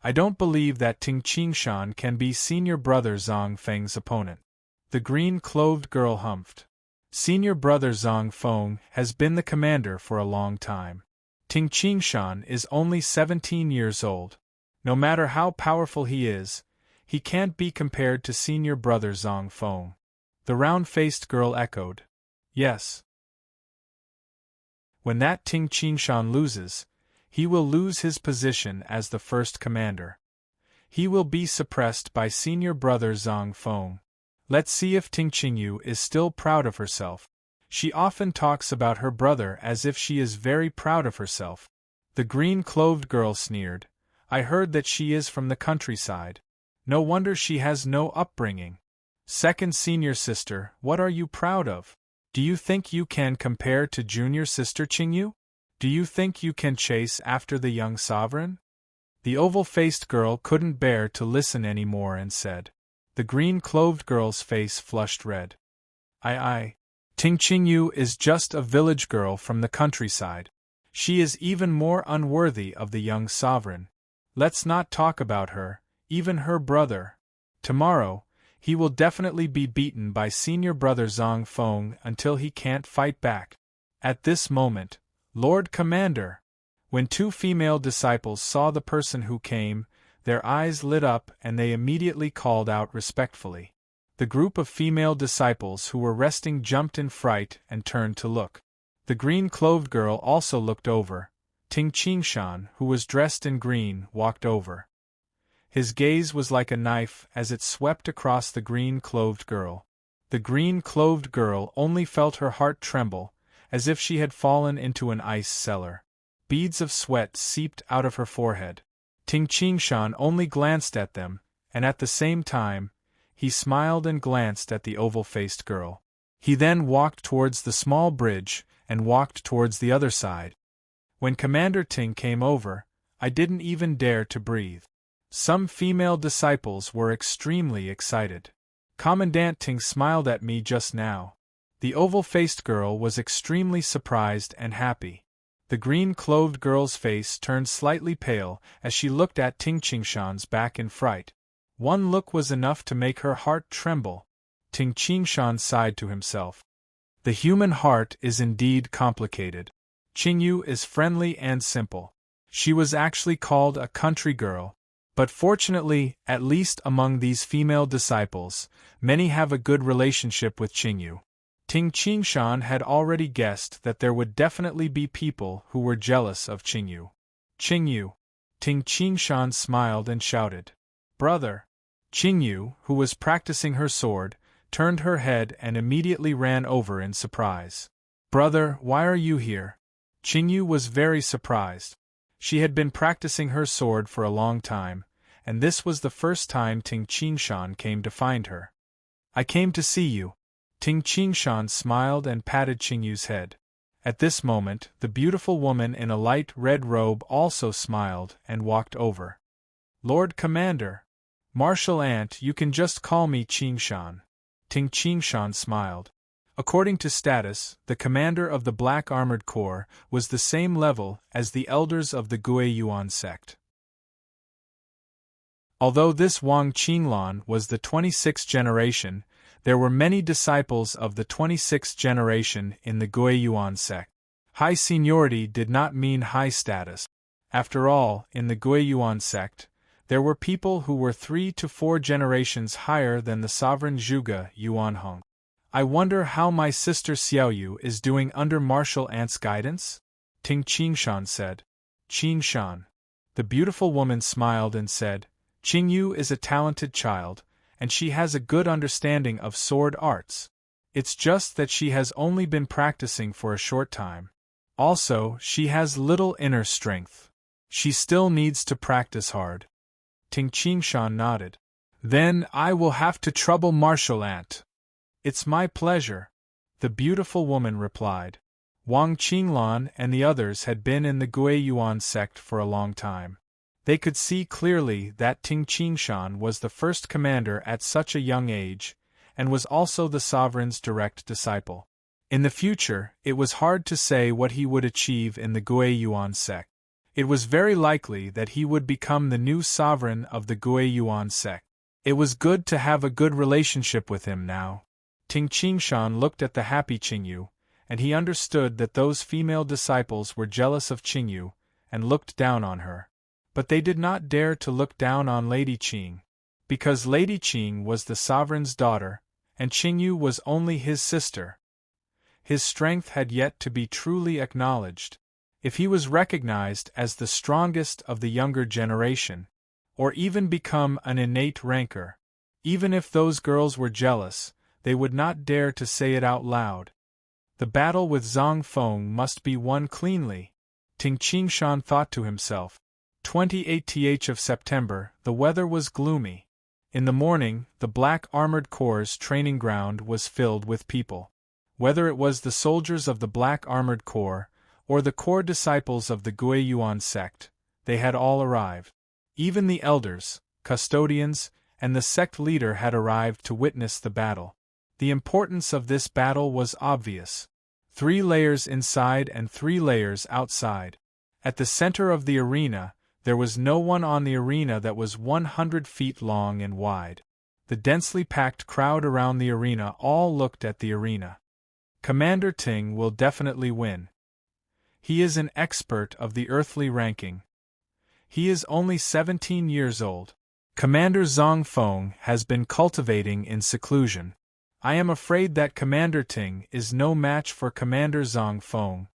I don't believe that Ting Qingshan can be senior brother Zhang Feng's opponent. The green-clothed girl humphed. Senior brother Zhang Feng has been the commander for a long time. Ting Qingshan is only 17 years old. No matter how powerful he is, he can't be compared to senior brother Zhang Feng. The round-faced girl echoed. Yes. When that Ting Qingshan loses, he will lose his position as the first commander. He will be suppressed by senior brother Zhang Feng. Let's see if Ting Qingyu is still proud of herself. She often talks about her brother as if she is very proud of herself. The green-clothed girl sneered. I heard that she is from the countryside. No wonder she has no upbringing. Second senior sister, what are you proud of? Do you think you can compare to junior sister Qingyu? Do you think you can chase after the young sovereign? The oval-faced girl couldn't bear to listen any more and said. The green-clothed girl's face flushed red. Ting Qingyu is just a village girl from the countryside. She is even more unworthy of the young sovereign. Let's not talk about her, even her brother. Tomorrow, he will definitely be beaten by senior brother Zhang Feng until he can't fight back. At this moment, Lord Commander! When two female disciples saw the person who came, their eyes lit up and they immediately called out respectfully. The group of female disciples who were resting jumped in fright and turned to look. The green-clothed girl also looked over. Ting Qingshan, who was dressed in green, walked over. His gaze was like a knife as it swept across the green-clothed girl. The green-clothed girl only felt her heart tremble, as if she had fallen into an ice cellar. Beads of sweat seeped out of her forehead. Ting Qingshan only glanced at them, and at the same time, he smiled and glanced at the oval-faced girl. He then walked towards the small bridge and walked towards the other side. When Commander Ting came over, I didn't even dare to breathe. Some female disciples were extremely excited. Commandant Ting smiled at me just now. The oval-faced girl was extremely surprised and happy. The green-clothed girl's face turned slightly pale as she looked at Ting Qingshan's back in fright. One look was enough to make her heart tremble. Ting Qingshan sighed to himself. The human heart is indeed complicated. Qingyu is friendly and simple. She was actually called a country girl, but fortunately, at least among these female disciples, many have a good relationship with Qingyu. Ting Qingshan had already guessed that there would definitely be people who were jealous of Qingyu. Qingyu! Ting Qingshan smiled and shouted. Brother! Qingyu, who was practicing her sword, turned her head and immediately ran over in surprise. Brother, why are you here? Qingyu was very surprised. She had been practicing her sword for a long time, and this was the first time Ting Qingshan came to find her. I came to see you. Ting Qingshan smiled and patted Qingyu's head. At this moment, the beautiful woman in a light red robe also smiled and walked over. Lord Commander! Martial Ant, you can just call me Qingshan. Ting Qingshan smiled. According to status, the commander of the Black Armored Corps was the same level as the elders of the Gui Yuan sect. Although this Wang Qinglan was the 26th generation, there were many disciples of the 26th generation in the Gui Yuan sect. High seniority did not mean high status. After all, in the Gui Yuan sect, there were people who were 3 to 4 generations higher than the sovereign Zhuge Yuanhong. I wonder how my sister Xiaoyu is doing under Martial Ant's guidance? Ting Qingshan said. Qingshan. The beautiful woman smiled and said, Qingyu is a talented child, and she has a good understanding of sword arts. It's just that she has only been practicing for a short time. Also, she has little inner strength. She still needs to practice hard. Ting Qingshan nodded. Then I will have to trouble Martial Ant. It's my pleasure, the beautiful woman replied. Wang Qinglan and the others had been in the Gui Yuan sect for a long time. They could see clearly that Ting Qingshan was the first commander at such a young age, and was also the sovereign's direct disciple. In the future, it was hard to say what he would achieve in the Gui Yuan sect. It was very likely that he would become the new sovereign of the Gui Yuan sect. It was good to have a good relationship with him now. Ting Qingshan looked at the happy Qingyu, and he understood that those female disciples were jealous of Qingyu, and looked down on her. But they did not dare to look down on Lady Qing, because Lady Qing was the sovereign's daughter, and Qingyu was only his sister. His strength had yet to be truly acknowledged. If he was recognized as the strongest of the younger generation, or even become an innate ranker, Even if those girls were jealous, they would not dare to say it out loud. The battle with Zhang Feng must be won cleanly, Ting Qingshan thought to himself. 28th of September, the weather was gloomy. In the morning, the Black Armored Corps' training ground was filled with people. Whether it was the soldiers of the Black Armored Corps, or the core disciples of the Guiyuan sect, they had all arrived. Even the elders, custodians, and the sect leader had arrived to witness the battle. The importance of this battle was obvious. 3 layers inside and 3 layers outside. At the center of the arena, there was no one on the arena that was 100 feet long and wide. The densely packed crowd around the arena all looked at the arena. Commander Ting will definitely win. He is an expert of the earthly ranking. He is only 17 years old. Commander Zhang Feng has been cultivating in seclusion. I am afraid that Commander Ting is no match for Commander Zhang Feng.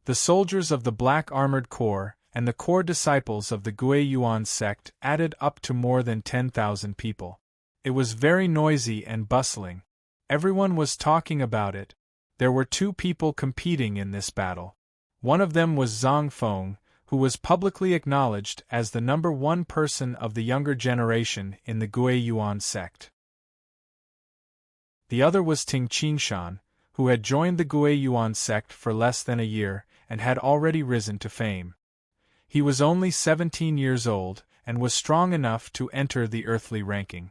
The soldiers of the Black Armored Corps and the core disciples of the Guiyuan sect added up to more than 10,000 people. It was very noisy and bustling. Everyone was talking about it. There were 2 people competing in this battle. One of them was Zhang Feng, who was publicly acknowledged as the #1 person of the younger generation in the Guiyuan sect. The other was Ting Qingshan, who had joined the Guiyuan sect for less than a year and had already risen to fame. He was only 17 years old and was strong enough to enter the earthly ranking.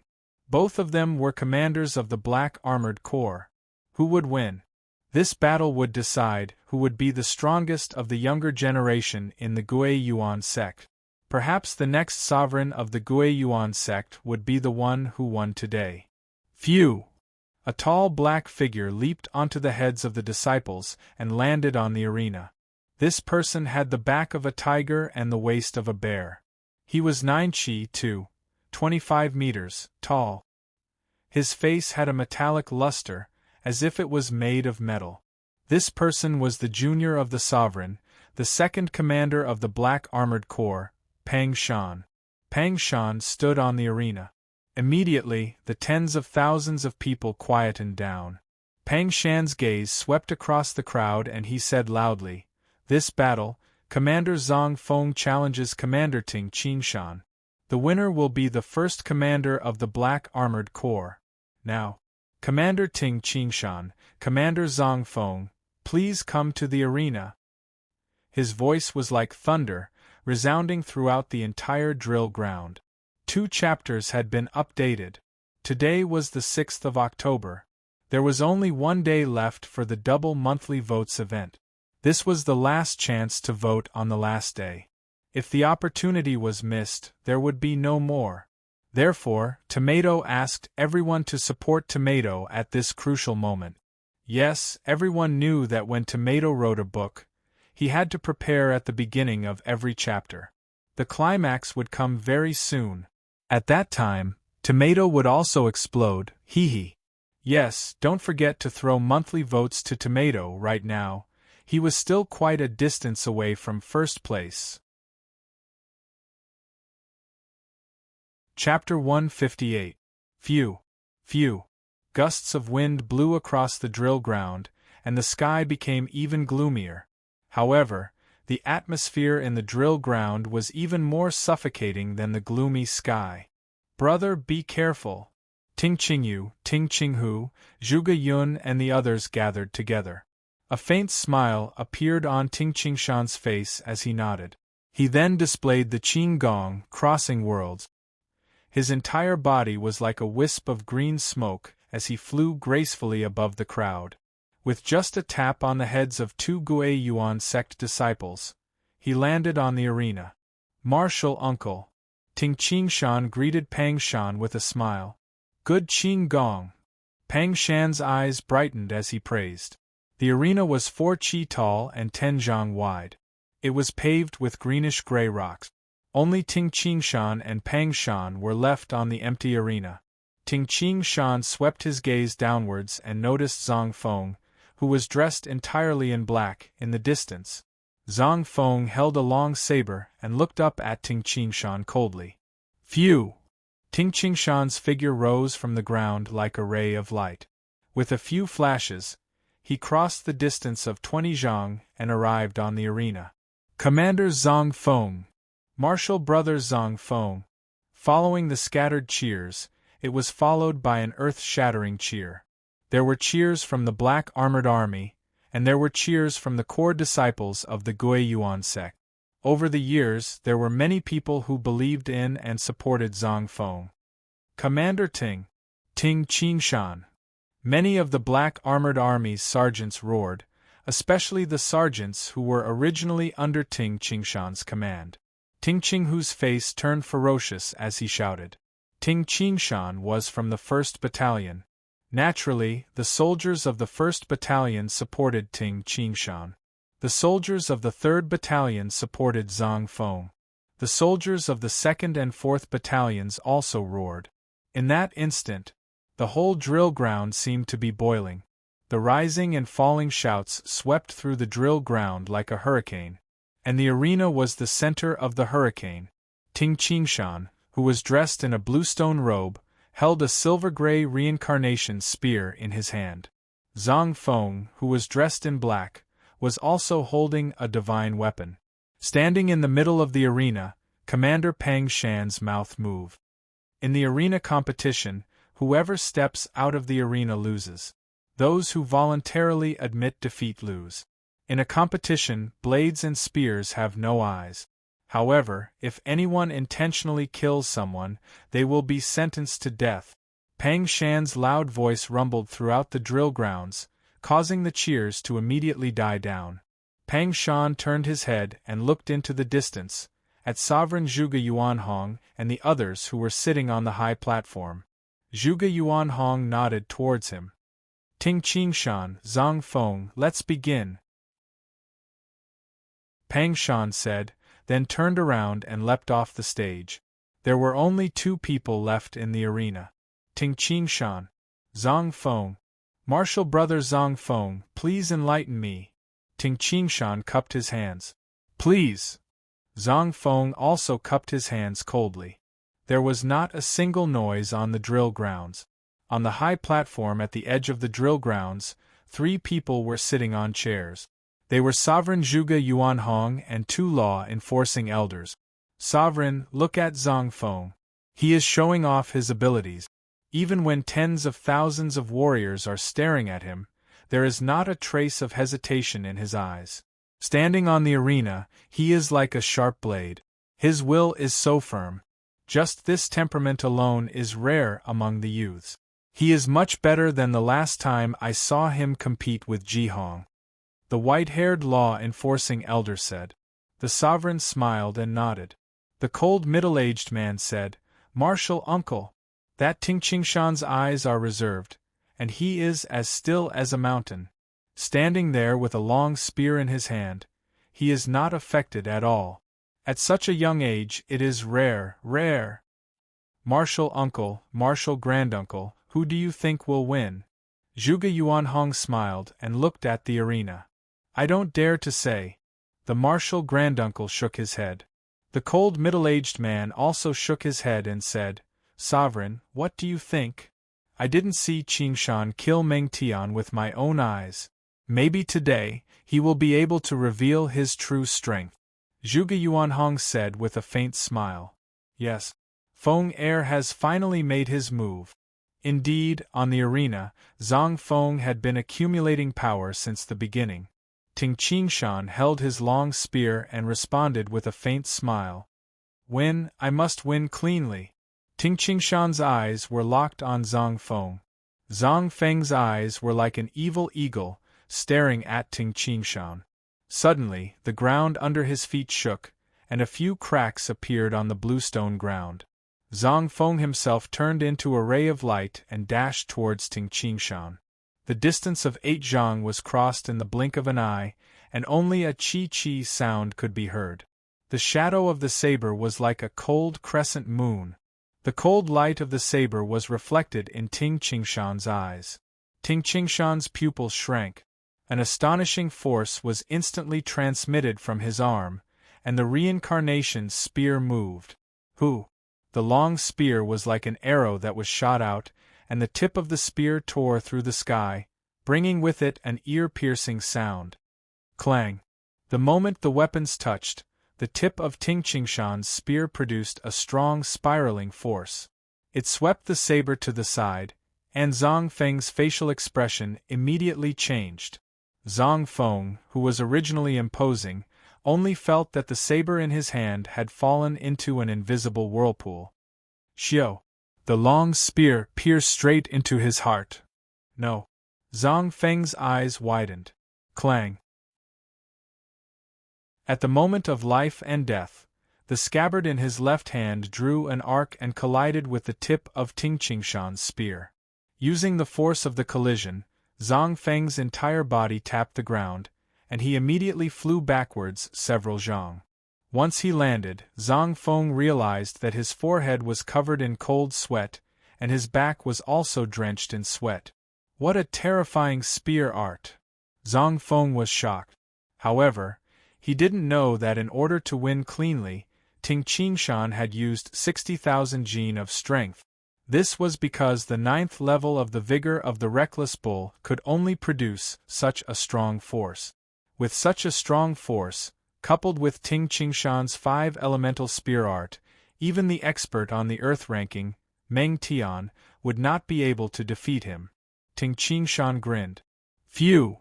Both of them were commanders of the Black Armored Corps. Who would win? This battle would decide who would be the strongest of the younger generation in the Guiyuan sect. Perhaps the next sovereign of the Guiyuan sect would be the one who won today. Phew! A tall black figure leaped onto the heads of the disciples and landed on the arena. This person had the back of a tiger and the waist of a bear. He was 9 chi 2, 25 meters, tall. His face had a metallic luster, as if it was made of metal. This person was the junior of the sovereign, the second commander of the Black Armored Corps, Pang Shan. Pang Shan stood on the arena. Immediately, the tens of thousands of people quietened down. Pang Shan's gaze swept across the crowd and he said loudly, "This battle, Commander Zhang Feng challenges Commander Ting Qingshan. The winner will be the first commander of the Black Armored Corps. Now, Commander Ting Qingshan, Commander Zhang Feng, please come to the arena." His voice was like thunder, resounding throughout the entire drill ground. 2 chapters had been updated. Today was the 6th of October. There was only 1 day left for the double monthly votes event. This was the last chance to vote on the last day. If the opportunity was missed, there would be no more. Therefore, Tomato asked everyone to support Tomato at this crucial moment. Yes, everyone knew that when Tomato wrote a book, he had to prepare at the beginning of every chapter. The climax would come very soon. At that time, Tomato would also explode, hee. Yes, don't forget to throw monthly votes to Tomato right now. He was still quite a distance away from first place. Chapter 158. Phew. Phew. Gusts of wind blew across the drill ground, and the sky became even gloomier. However, the atmosphere in the drill ground was even more suffocating than the gloomy sky. "Brother, be careful." Ting Qingyu, Ting Qinghu, Zhuge Yun and the others gathered together. A faint smile appeared on Ting Qingshan's face as he nodded. He then displayed the Qing Gong, crossing worlds. His entire body was like a wisp of green smoke as he flew gracefully above the crowd. With just a tap on the heads of 2 Guiyuan sect disciples, he landed on the arena. "Martial uncle." Ting Qingshan greeted Pang Shan with a smile. "Good Qing Gong." Pang Shan's eyes brightened as he praised. The arena was 4 chi tall and 10 zhang wide. It was paved with greenish-gray rocks. Only Ting Qingshan and Pang Shan were left on the empty arena. Ting Qingshan swept his gaze downwards and noticed Zhang Feng, who was dressed entirely in black, in the distance. Zhang Feng held a long saber and looked up at Ting Qingshan coldly. "Phew! Ting Qingshan's figure rose from the ground like a ray of light. With a few flashes, he crossed the distance of 20 zhang and arrived on the arena. Commander Zhang Feng, Martial Brother Zhang Feng. Following the scattered cheers, it was followed by an earth-shattering cheer. There were cheers from the Black Armored Army, and there were cheers from the core disciples of the Gui Yuan sect. Over the years, there were many people who believed in and supported Zhang Feng. Commander Ting Qingshan. Many of the Black Armored Army's sergeants roared, especially the sergeants who were originally under Ting Qingshan's command. Ting Qinghu's face turned ferocious as he shouted. Ting Qingshan was from the 1st Battalion. Naturally, the soldiers of the 1st Battalion supported Ting Qingshan. The soldiers of the 3rd Battalion supported Zhang Feng. The soldiers of the 2nd and 4th Battalions also roared. In that instant, the whole drill ground seemed to be boiling. The rising and falling shouts swept through the drill ground like a hurricane, and the arena was the center of the hurricane. Ting Qingshan, who was dressed in a bluestone robe, held a silver-gray reincarnation spear in his hand. Zhang Feng, who was dressed in black, was also holding a divine weapon. Standing in the middle of the arena, Commander Pang Shan's mouth moved. In the arena competition, whoever steps out of the arena loses. Those who voluntarily admit defeat lose. In a competition, blades and spears have no eyes. However, if anyone intentionally kills someone, they will be sentenced to death. Pang Shan's loud voice rumbled throughout the drill grounds, causing the cheers to immediately die down. Pang Shan turned his head and looked into the distance, at Sovereign Zhuge Yuanhong and the others who were sitting on the high platform. Zhuge Yuanhong nodded towards him. Ting Qingshan, Zhang Feng, let's begin. Pang Shan said, then turned around and leapt off the stage. There were only 2 people left in the arena. Ting Qingshan, Zhang Feng. Martial Brother Zhang Feng, please enlighten me. Ting Qingshan cupped his hands. Please. Zhang Feng also cupped his hands coldly. There was not a single noise on the drill grounds. On the high platform at the edge of the drill grounds, 3 people were sitting on chairs. They were Sovereign Zhuge Yuanhong and 2 law-enforcing elders. Sovereign, look at Zhang Feng. He is showing off his abilities. Even when tens of thousands of warriors are staring at him, there is not a trace of hesitation in his eyes. Standing on the arena, he is like a sharp blade. His will is so firm. Just this temperament alone is rare among the youths. He is much better than the last time I saw him compete with Jihong. The white-haired law-enforcing elder said. The sovereign smiled and nodded. The cold middle-aged man said, Martial uncle. That Ting Qingshan's eyes are reserved, and he is as still as a mountain. Standing there with a long spear in his hand, he is not affected at all. At such a young age it is rare. Martial uncle, martial granduncle, who do you think will win? Zhuge Yuanhong smiled and looked at the arena. I don't dare to say. The martial granduncle shook his head. The cold middle-aged man also shook his head and said, Sovereign, what do you think? I didn't see Qingshan kill Meng Tian with my own eyes. Maybe today, he will be able to reveal his true strength. Zhuge Yuanhong said with a faint smile. Yes. Feng Er has finally made his move. Indeed, on the arena, Zhang Feng had been accumulating power since the beginning. Ting Qingshan held his long spear and responded with a faint smile. Win, I must win cleanly. Ting Qingshan's eyes were locked on Zhang Feng. Zhang Feng's eyes were like an evil eagle, staring at Ting Qingshan. Suddenly, the ground under his feet shook, and a few cracks appeared on the bluestone ground. Zhang Feng himself turned into a ray of light and dashed towards Ting Qingshan. The distance of 8 zhang was crossed in the blink of an eye, and only a chi-chi sound could be heard. The shadow of the saber was like a cold crescent moon. The cold light of the saber was reflected in Ting Qingshan's eyes. Ting Qingshan's pupils shrank. An astonishing force was instantly transmitted from his arm, and the reincarnation spear moved. Who? The long spear was like an arrow that was shot out, and the tip of the spear tore through the sky, bringing with it an ear-piercing sound. Clang! The moment the weapons touched, the tip of Ting Qingshan's spear produced a strong spiraling force. It swept the saber to the side, and Zhang Feng's facial expression immediately changed. Zhang Feng, who was originally imposing, only felt that the saber in his hand had fallen into an invisible whirlpool. Xiao! The long spear pierced straight into his heart. No. Zhang Feng's eyes widened. Clang! At the moment of life and death, the scabbard in his left hand drew an arc and collided with the tip of Ting Qingshan's spear. Using the force of the collision, Zhang Feng's entire body tapped the ground, and he immediately flew backwards several zhang. Once he landed, Zhang Feng realized that his forehead was covered in cold sweat, and his back was also drenched in sweat. What a terrifying spear art! Zhang Feng was shocked. However, he didn't know that in order to win cleanly, Ting Qingshan had used 60,000 jin of strength. This was because the 9th level of the vigor of the Reckless Bull could only produce such a strong force. With such a strong force, coupled with Ting Qingshan's 5 elemental spear art, even the expert on the earth ranking, Meng Tian, would not be able to defeat him. Ting Qingshan grinned. Phew!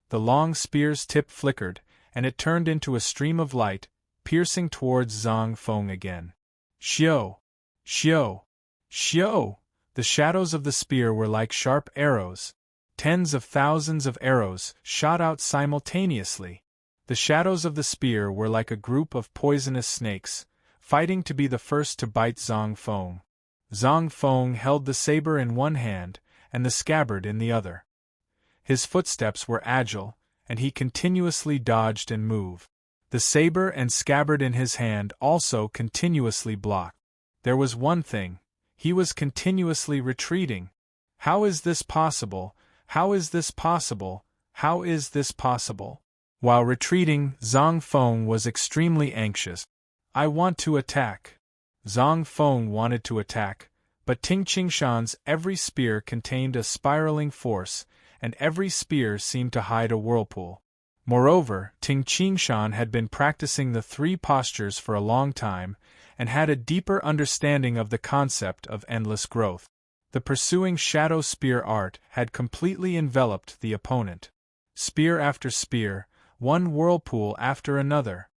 The long spear's tip flickered, and it turned into a stream of light, piercing towards Zhang Feng again. Xiao! Xiao! Xiao! The shadows of the spear were like sharp arrows. Tens of thousands of arrows shot out simultaneously. The shadows of the spear were like a group of poisonous snakes, fighting to be the first to bite Zhang Feng. Zhang Feng held the saber in one hand, and the scabbard in the other. His footsteps were agile, and he continuously dodged and moved. The saber and scabbard in his hand also continuously blocked. There was one thing: he was continuously retreating. How is this possible? How is this possible? How is this possible? While retreating, Zhang Feng was extremely anxious. I want to attack. Zhang Feng wanted to attack, but Ting Qingshan's every spear contained a spiraling force, and every spear seemed to hide a whirlpool. Moreover, Ting Qingshan had been practicing the 3 postures for a long time, and had a deeper understanding of the concept of endless growth. The pursuing shadow spear art had completely enveloped the opponent. Spear after spear, one whirlpool after another.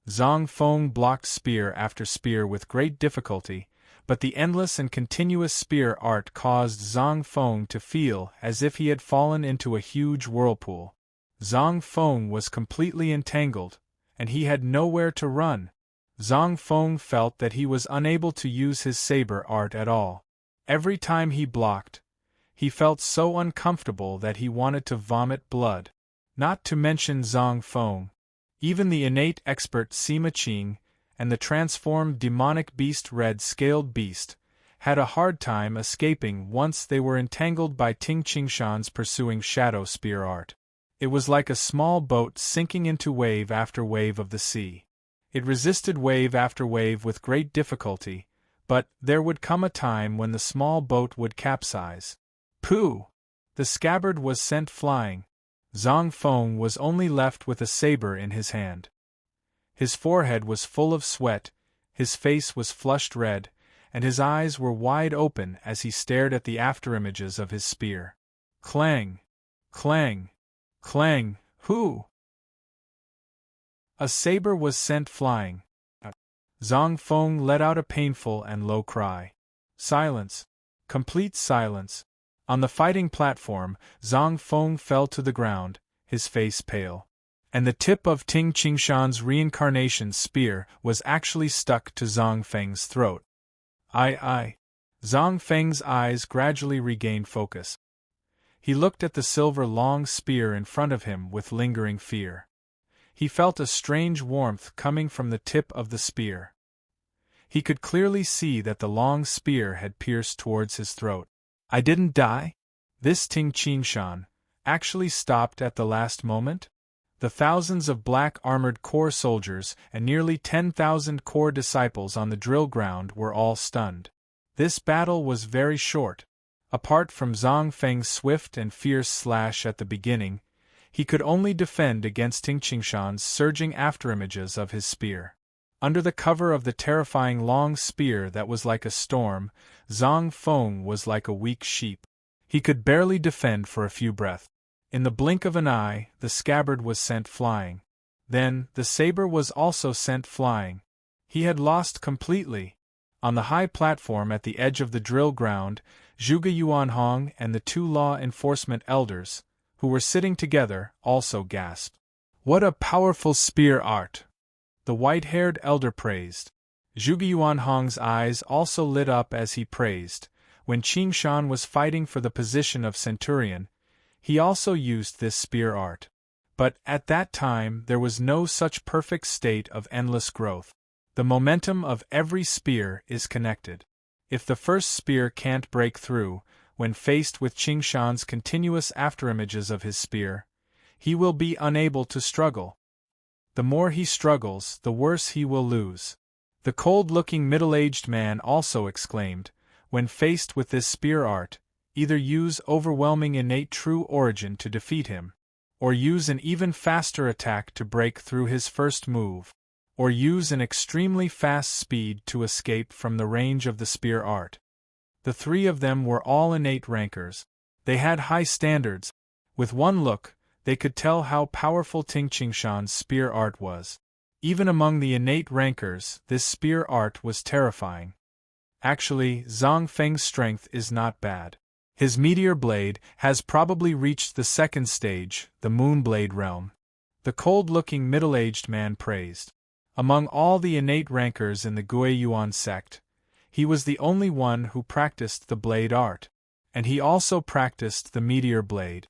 Zhang Feng blocked spear after spear with great difficulty, but the endless and continuous spear art caused Zhang Feng to feel as if he had fallen into a huge whirlpool. Zhang Feng was completely entangled, and he had nowhere to run. Zhang Feng felt that he was unable to use his saber art at all. Every time he blocked, he felt so uncomfortable that he wanted to vomit blood. Not to mention Zhang Feng. Even the innate expert Sima Qing, and the transformed demonic beast red-scaled beast, had a hard time escaping once they were entangled by Ting Qingshan's pursuing shadow spear art. It was like a small boat sinking into wave after wave of the sea. It resisted wave after wave with great difficulty, but there would come a time when the small boat would capsize. Pooh! The scabbard was sent flying. Zhang Feng was only left with a saber in his hand. His forehead was full of sweat, his face was flushed red, and his eyes were wide open as he stared at the afterimages of his spear. Clang! Clang! Clang! Who? A saber was sent flying. Zhang Feng let out a painful and low cry. Silence. Complete silence. On the fighting platform, Zhang Feng fell to the ground, his face pale. And the tip of Ting Qingshan's reincarnation spear was actually stuck to Zhang Feng's throat. I. Zhang Feng's eyes gradually regained focus. He looked at the silver long spear in front of him with lingering fear. He felt a strange warmth coming from the tip of the spear. He could clearly see that the long spear had pierced towards his throat. I didn't die? This Ting Qingshan actually stopped at the last moment? The thousands of black-armored corps soldiers and nearly 10,000 corps disciples on the drill ground were all stunned. This battle was very short. Apart from Zhang Feng's swift and fierce slash at the beginning, he could only defend against Ting Qingshan's surging afterimages of his spear. Under the cover of the terrifying long spear that was like a storm, Zhang Feng was like a weak sheep. He could barely defend for a few breaths. In the blink of an eye, the scabbard was sent flying. Then, the saber was also sent flying. He had lost completely. On the high platform at the edge of the drill ground, Zhuge Yuanhong and the two law enforcement elders, who were sitting together, also gasped. "What a powerful spear art!" the white-haired elder praised. Zhuge Yuanhong's eyes also lit up as he praised. When Qingshan was fighting for the position of centurion, he also used this spear art. But at that time there was no such perfect state of endless growth. The momentum of every spear is connected. If the first spear can't break through, when faced with Qingshan's continuous afterimages of his spear, he will be unable to struggle. The more he struggles, the worse he will lose. The cold-looking middle-aged man also exclaimed, when faced with this spear art, either use overwhelming innate true origin to defeat him, or use an even faster attack to break through his first move, or use an extremely fast speed to escape from the range of the spear art. The three of them were all innate rankers. They had high standards. With one look, they could tell how powerful Ting Qingshan's spear art was. Even among the innate rankers, this spear art was terrifying. Actually, Zhang Feng's strength is not bad. His meteor blade has probably reached the second stage, the Moonblade realm. The cold-looking middle-aged man praised. Among all the innate rankers in the Guiyuan sect, he was the only one who practiced the blade art, and he also practiced the meteor blade.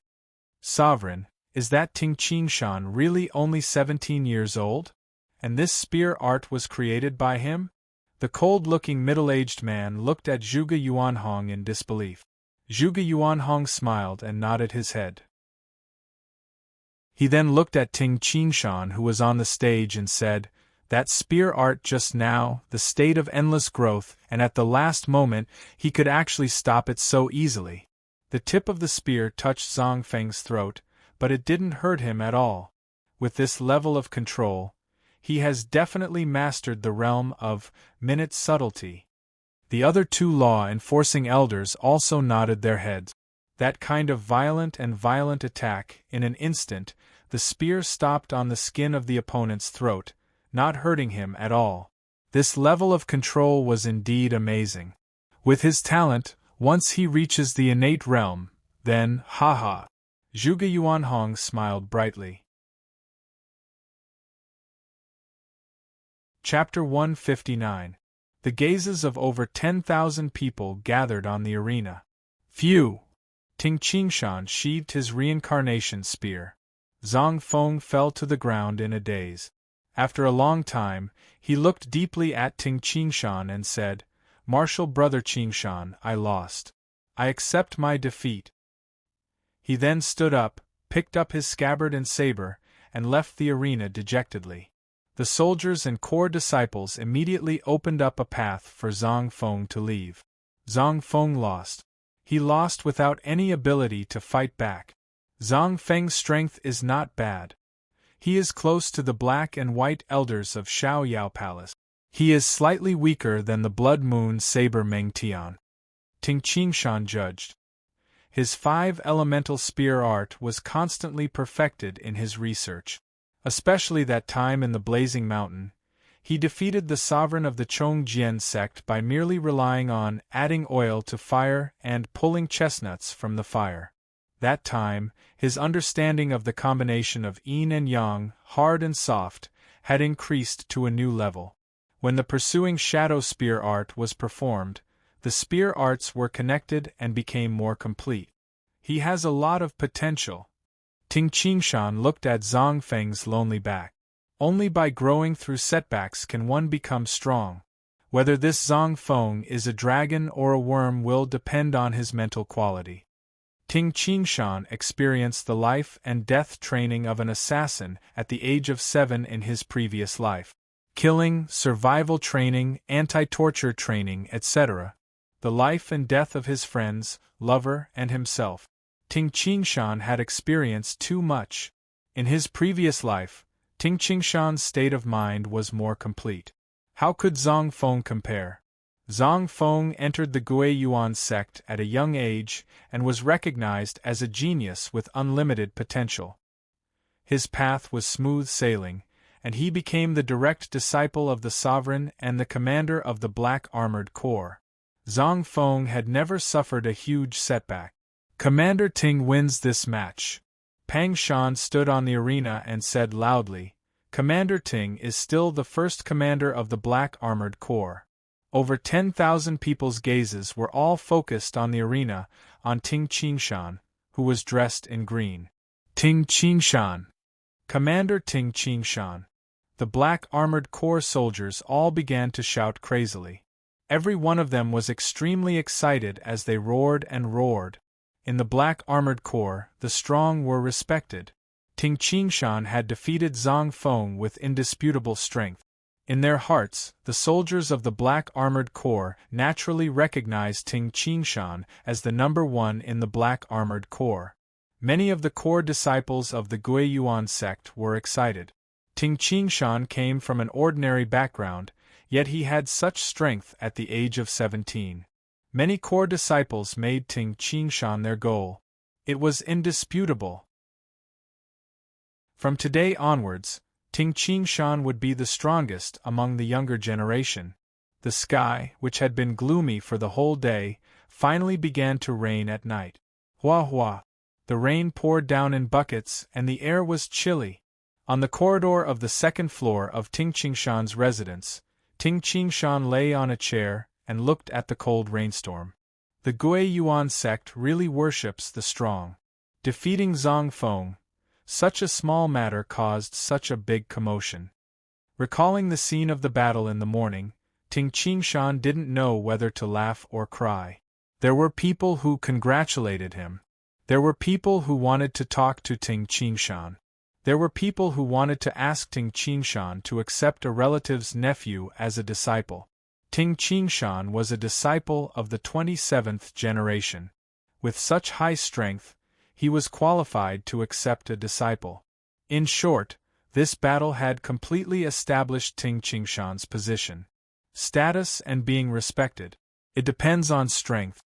Sovereign, is that Ting Qingshan really only 17 years old? And this spear art was created by him? The cold-looking middle-aged man looked at Zhuge Yuanhong in disbelief. Zhuge Yuanhong smiled and nodded his head. He then looked at Ting Qingshan, who was on the stage, and said, "That spear art just now, the state of endless growth, and at the last moment, he could actually stop it so easily." The tip of the spear touched Zhang Feng's throat, but it didn't hurt him at all. With this level of control, he has definitely mastered the realm of minute subtlety. The other two law-enforcing elders also nodded their heads. That kind of violent attack, in an instant, the spear stopped on the skin of the opponent's throat, not hurting him at all. This level of control was indeed amazing. With his talent, once he reaches the innate realm, then, haha. Zhuge Yuanhong smiled brightly. Chapter 159. The gazes of over 10,000 people gathered on the arena. Phew! Ting Qingshan sheathed his reincarnation spear. Zhang Feng fell to the ground in a daze. After a long time, he looked deeply at Ting Qingshan and said, "Martial brother Qingshan, I lost. I accept my defeat." He then stood up, picked up his scabbard and saber, and left the arena dejectedly. The soldiers and corps disciples immediately opened up a path for Zhang Feng to leave. Zhang Feng lost. He lost without any ability to fight back. Zhang Feng's strength is not bad. He is close to the black and white elders of Xiaoyao Palace. He is slightly weaker than the Blood Moon Saber Mengtian. Ting Qingshan judged. His 5 elemental spear art was constantly perfected in his research. Especially that time in the Blazing Mountain, he defeated the sovereign of the Chongjian sect by merely relying on adding oil to fire and pulling chestnuts from the fire. That time, his understanding of the combination of yin and yang, hard and soft, had increased to a new level. When the pursuing shadow spear art was performed, the spear arts were connected and became more complete. He has a lot of potential. Ting Qingshan looked at Zhang Feng's lonely back. Only by growing through setbacks can one become strong. Whether this Zhang Feng is a dragon or a worm will depend on his mental quality. Ting Qingshan experienced the life and death training of an assassin at the age of 7 in his previous life. Killing, survival training, anti-torture training, etc. The life and death of his friends, lover, and himself. Ting Qingshan had experienced too much. In his previous life, Ting Qingshan's state of mind was more complete. How could Zhang Feng compare? Zhang Feng entered the Gui Yuan sect at a young age and was recognized as a genius with unlimited potential. His path was smooth sailing, and he became the direct disciple of the sovereign and the commander of the Black Armored Corps. Zhang Feng had never suffered a huge setback. Commander Ting wins this match. Pang Shan stood on the arena and said loudly, Commander Ting is still the first commander of the Black Armored Corps. Over 10,000 people's gazes were all focused on the arena, on Ting Qingshan, who was dressed in green. Ting Qingshan! Commander Ting Qingshan! The Black Armored Corps soldiers all began to shout crazily. Every one of them was extremely excited as they roared and roared. In the Black Armored Corps, the strong were respected. Ting Qingshan had defeated Zhang Feng with indisputable strength. In their hearts, the soldiers of the Black Armored Corps naturally recognized Ting Qingshan as the #1 in the Black Armored Corps. Many of the core disciples of the Gui Yuan sect were excited. Ting Qingshan came from an ordinary background, yet he had such strength at the age of 17. Many core disciples made Ting Qingshan their goal. It was indisputable. From today onwards, Ting Qingshan would be the strongest among the younger generation. The sky, which had been gloomy for the whole day, finally began to rain at night. Hua hua! The rain poured down in buckets and the air was chilly. On the corridor of the second floor of Ting Qingshan's residence, Ting Qingshan lay on a chair and looked at the cold rainstorm. The Gui Yuan sect really worships the strong. Defeating Zhang Feng, such a small matter caused such a big commotion. Recalling the scene of the battle in the morning, Ting Qingshan didn't know whether to laugh or cry. There were people who congratulated him. There were people who wanted to talk to Ting Qingshan. There were people who wanted to ask Ting Qingshan to accept a relative's nephew as a disciple. Ting Qingshan was a disciple of the 27th generation. With such high strength, he was qualified to accept a disciple. In short, this battle had completely established Ting Qingshan's position. Status and being respected. It depends on strength.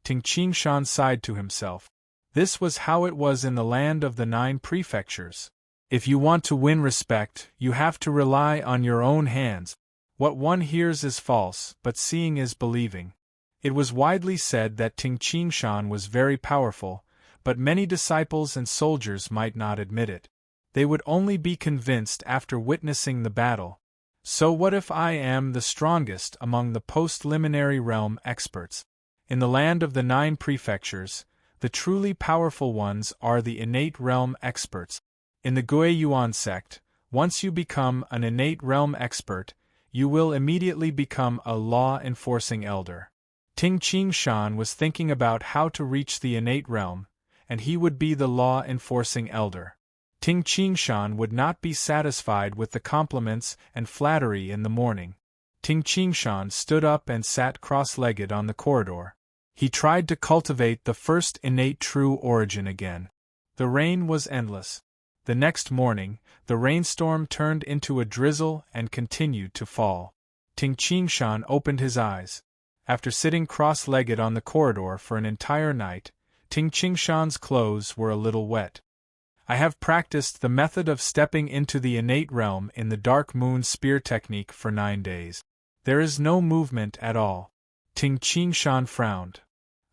Ting Qingshan sighed to himself. This was how it was in the land of the 9 prefectures. If you want to win respect, you have to rely on your own hands. What one hears is false, but seeing is believing. It was widely said that Ting Qingshan was very powerful, but many disciples and soldiers might not admit it. They would only be convinced after witnessing the battle. So what if I am the strongest among the post-liminary realm experts? In the land of the 9 prefectures, the truly powerful ones are the innate realm experts. In the Gui Yuan sect, once you become an innate realm expert, you will immediately become a law-enforcing elder. Ting Qingshan was thinking about how to reach the innate realm, and he would be the law-enforcing elder. Ting Qingshan would not be satisfied with the compliments and flattery in the morning. Ting Qingshan stood up and sat cross-legged on the corridor. He tried to cultivate the first innate true origin again. The rain was endless. The next morning, the rainstorm turned into a drizzle and continued to fall. Ting Qingshan opened his eyes. After sitting cross-legged on the corridor for an entire night, Ting Qingshan's clothes were a little wet. I have practiced the method of stepping into the innate realm in the Dark Moon Spear technique for 9 days. There is no movement at all. Ting Qingshan frowned.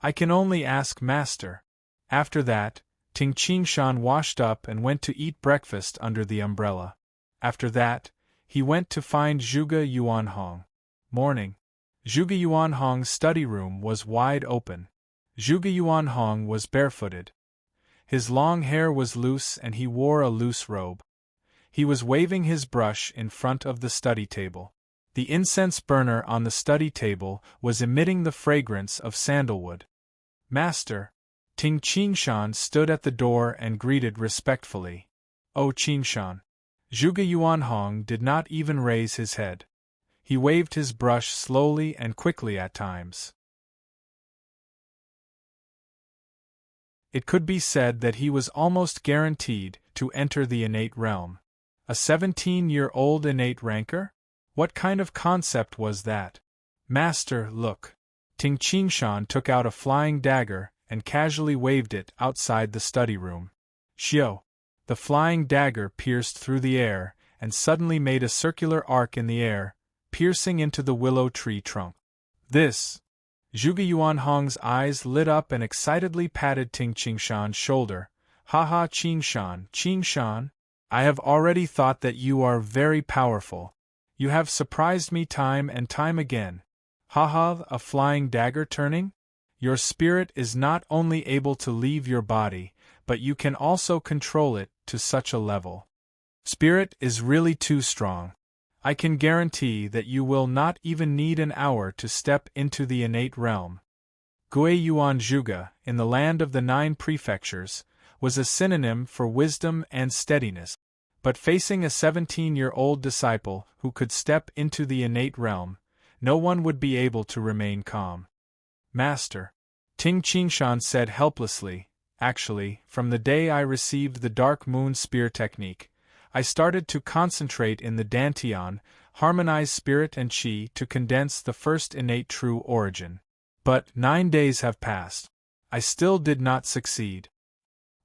I can only ask Master. After that, Ting Qingshan washed up and went to eat breakfast under the umbrella. After that, he went to find Zhuge Yuanhong. Morning. Zhuge Yuanhong's study room was wide open. Zhuge Yuanhong was barefooted. His long hair was loose and he wore a loose robe. He was waving his brush in front of the study table. The incense burner on the study table was emitting the fragrance of sandalwood. Master, Ting Qingshan stood at the door and greeted respectfully. "Oh Qingshan." Zhuge Yuanhong did not even raise his head. He waved his brush slowly and quickly at times. It could be said that he was almost guaranteed to enter the innate realm. A 17-year-old innate ranker? What kind of concept was that? "Master, look." Ting Qingshan took out a flying dagger and casually waved it outside the study room. Xiao! The flying dagger pierced through the air and suddenly made a circular arc in the air, piercing into the willow tree trunk. This! Zhuge Yuanhong's eyes lit up and excitedly patted Ting Qingshan's shoulder. "Ha, Qingshan, I have already thought that you are very powerful. You have surprised me time and time again. A flying dagger turning? Your spirit is not only able to leave your body, but you can also control it to such a level. Spirit is really too strong. I can guarantee that you will not even need an hour to step into the innate realm." Gui Yuan Zhuge, in the land of the 9 prefectures, was a synonym for wisdom and steadiness. But facing a 17-year-old disciple who could step into the innate realm, no one would be able to remain calm. "Master," Ting Qingshan said helplessly, "actually, from the day I received the Dark Moon Spear technique, I started to concentrate in the Dantian, harmonize spirit and qi to condense the first innate true origin. But 9 days have passed. I still did not succeed."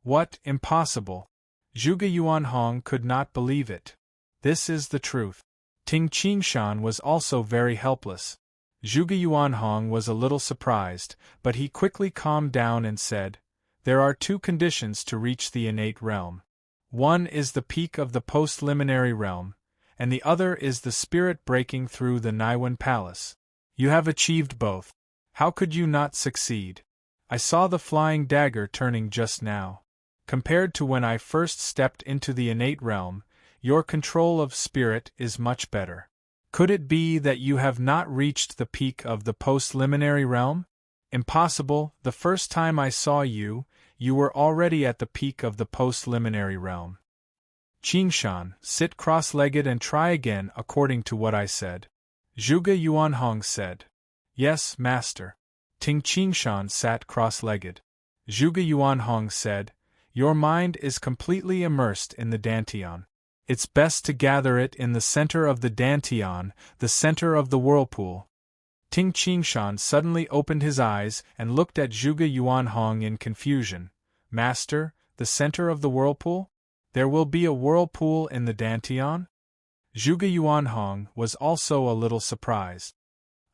"What, impossible?" Zhuge Yuanhong could not believe it. "This is the truth." Ting Qingshan was also very helpless. Zhuge Yuanhong was a little surprised, but he quickly calmed down and said, "There are 2 conditions to reach the innate realm. One is the peak of the post-liminary realm, and the other is the spirit breaking through the Naiwan Palace. You have achieved both. How could you not succeed? I saw the flying dagger turning just now. Compared to when I first stepped into the innate realm, your control of spirit is much better. Could it be that you have not reached the peak of the post-liminary realm? Impossible. The first time I saw you, you were already at the peak of the post-liminary realm. Qingshan, sit cross-legged and try again according to what I said." Zhuge Yuanhong said. "Yes, master." Ting Qingshan sat cross-legged. Zhuge Yuanhong said, "Your mind is completely immersed in the Dantian. It's best to gather it in the center of the Dantian, the center of the whirlpool." Ting Qingshan suddenly opened his eyes and looked at Zhuge Yuanhong in confusion. "Master, the center of the whirlpool? There will be a whirlpool in the Dantian?" Zhuge Yuanhong was also a little surprised.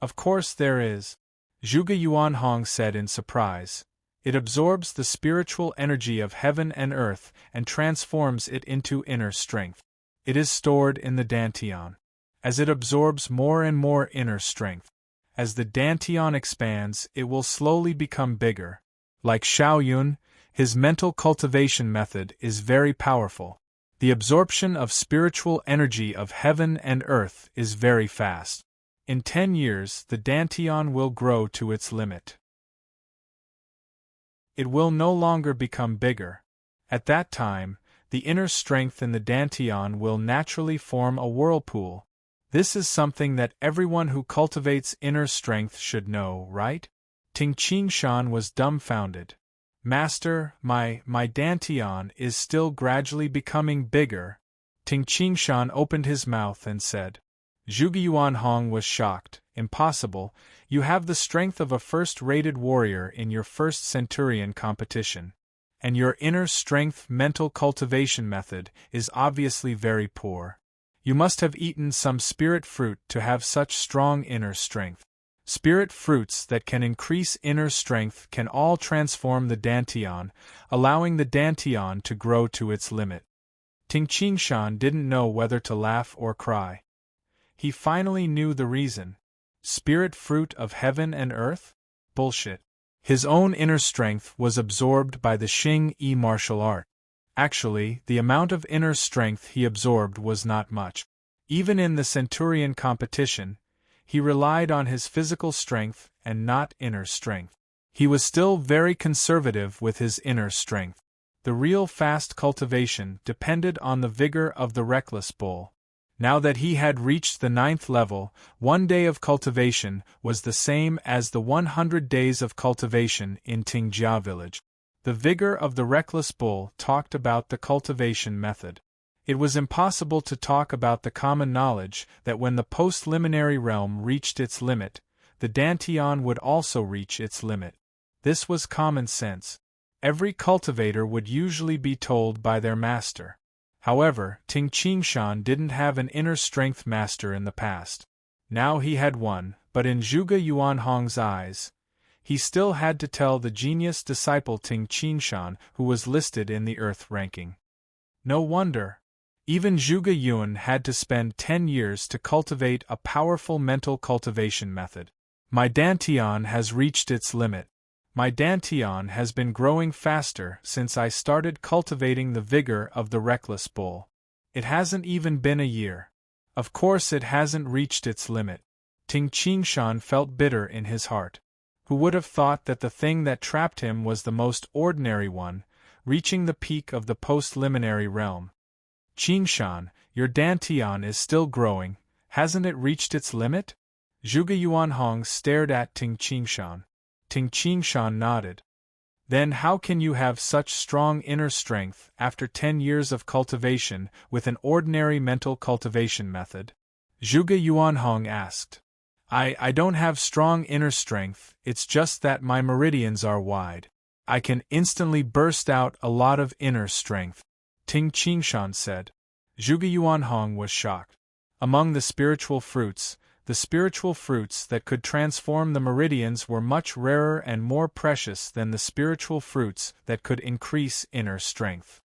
"Of course there is," Zhuge Yuanhong said in surprise. "It absorbs the spiritual energy of heaven and earth and transforms it into inner strength. It is stored in the Dantian. As it absorbs more and more inner strength, as the Dantian expands, it will slowly become bigger. Like Xiaoyun, his mental cultivation method is very powerful. The absorption of spiritual energy of heaven and earth is very fast. In 10 years, the Dantian will grow to its limit. It will no longer become bigger. At that time, the inner strength in the Dantian will naturally form a whirlpool. This is something that everyone who cultivates inner strength should know, right?" Ting Qingshan was dumbfounded. "Master, my Dantian is still gradually becoming bigger." Ting Qingshan opened his mouth and said. Zhuge Yuanhong was shocked. "Impossible, you have the strength of a first-rated warrior in your first centurion competition. And your inner strength mental cultivation method is obviously very poor. You must have eaten some spirit fruit to have such strong inner strength. Spirit fruits that can increase inner strength can all transform the Dantian, allowing the Dantian to grow to its limit." Ting Qingshan didn't know whether to laugh or cry. He finally knew the reason. Spirit fruit of heaven and earth? Bullshit. His own inner strength was absorbed by the Xing-Yi martial art. Actually, the amount of inner strength he absorbed was not much. Even in the centurion competition, he relied on his physical strength and not inner strength. He was still very conservative with his inner strength. The real fast cultivation depended on the vigor of the reckless bull. Now that he had reached the 9th level, 1 day of cultivation was the same as the 100 days of cultivation in Tingjia village. The vigor of the reckless bull talked about the cultivation method. It was impossible to talk about the common knowledge that when the post-liminary realm reached its limit, the dantian would also reach its limit. This was common sense. Every cultivator would usually be told by their master. However, Ting Qingshan didn't have an inner strength master in the past. Now he had one, but in Zhuge Yuanhong's eyes, he still had to tell the genius disciple Ting Qingshan who was listed in the earth ranking. No wonder. Even Zhuge Yuan had to spend 10 years to cultivate a powerful mental cultivation method. My dantian has reached its limit. My dantian has been growing faster since I started cultivating the vigor of the reckless bull. It hasn't even been a year. Of course it hasn't reached its limit. Ting Qingshan felt bitter in his heart. Who would have thought that the thing that trapped him was the most ordinary one, reaching the peak of the post-liminary realm? Qingshan, your dantian is still growing, hasn't it reached its limit? Zhuge Yuanhong stared at Ting Qingshan. Ting Qingshan nodded. Then how can you have such strong inner strength after 10 years of cultivation with an ordinary mental cultivation method? Zhuge Yuanhong asked. I don't have strong inner strength, it's just that my meridians are wide. I can instantly burst out a lot of inner strength, Ting Qingshan said. Zhuge Yuanhong was shocked. Among the spiritual fruits that could transform the meridians were much rarer and more precious than the spiritual fruits that could increase inner strength.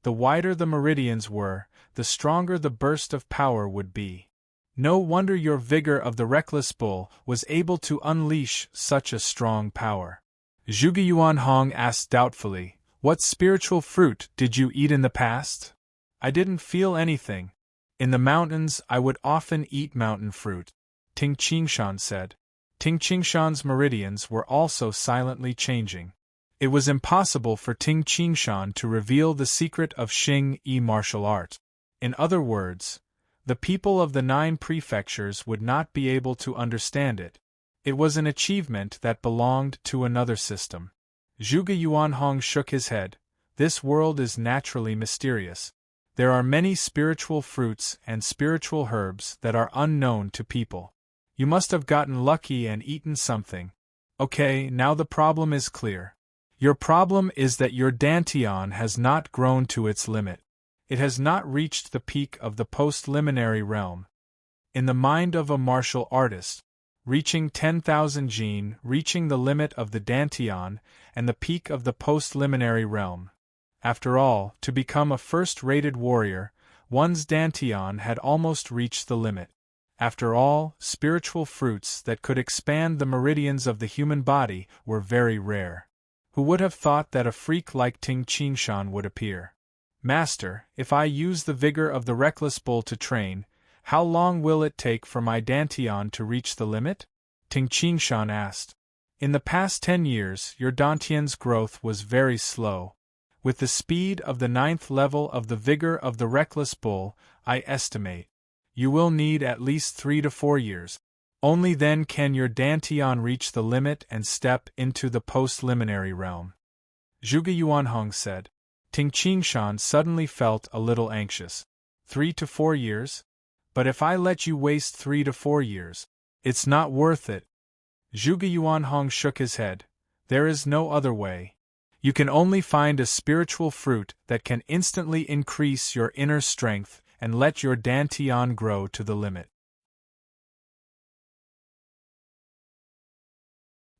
The wider the meridians were, the stronger the burst of power would be. No wonder your vigor of the reckless bull was able to unleash such a strong power. Zhuge Yuanhong asked doubtfully, what spiritual fruit did you eat in the past? I didn't feel anything. In the mountains I would often eat mountain fruit, Ting Qingshan said. Ting Qingshan's meridians were also silently changing. It was impossible for Ting Qingshan to reveal the secret of Xing-Yi martial art. In other words, the people of the 9 prefectures would not be able to understand it. It was an achievement that belonged to another system. Zhuge Yuanhong shook his head. This world is naturally mysterious. There are many spiritual fruits and spiritual herbs that are unknown to people. You must have gotten lucky and eaten something. Okay, now the problem is clear. Your problem is that your dantian has not grown to its limit. It has not reached the peak of the post-liminary realm. In the mind of a martial artist, reaching 10,000 jin, reaching the limit of the dantian, and the peak of the post-liminary realm. After all, to become a first-rated warrior, one's dantian had almost reached the limit. After all, spiritual fruits that could expand the meridians of the human body were very rare. Who would have thought that a freak like Ting Qingshan would appear? Master, if I use the vigor of the reckless bull to train, how long will it take for my dantian to reach the limit? Ting Qingshan asked. In the past 10 years, your dantian's growth was very slow. With the speed of the 9th level of the vigor of the reckless bull, I estimate, you will need at least 3 to 4 years. Only then can your dantian reach the limit and step into the post-liminary realm. Zhuge Yuanhong said. Ting Qingshan suddenly felt a little anxious. 3 to 4 years? But if I let you waste 3 to 4 years, it's not worth it. Zhuge Yuanhong shook his head. There is no other way. You can only find a spiritual fruit that can instantly increase your inner strength and let your dantian grow to the limit.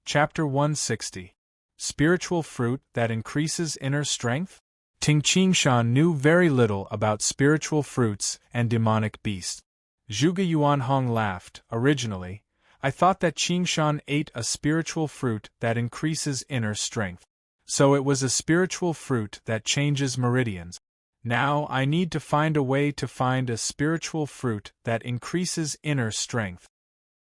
Chapter 160. Spiritual fruit that increases inner strength? Ting Qingshan knew very little about spiritual fruits and demonic beasts. Zhuge Yuanhong laughed. Originally, I thought that Qingshan ate a spiritual fruit that increases inner strength. So it was a spiritual fruit that changes meridians. Now I need to find a way to find a spiritual fruit that increases inner strength.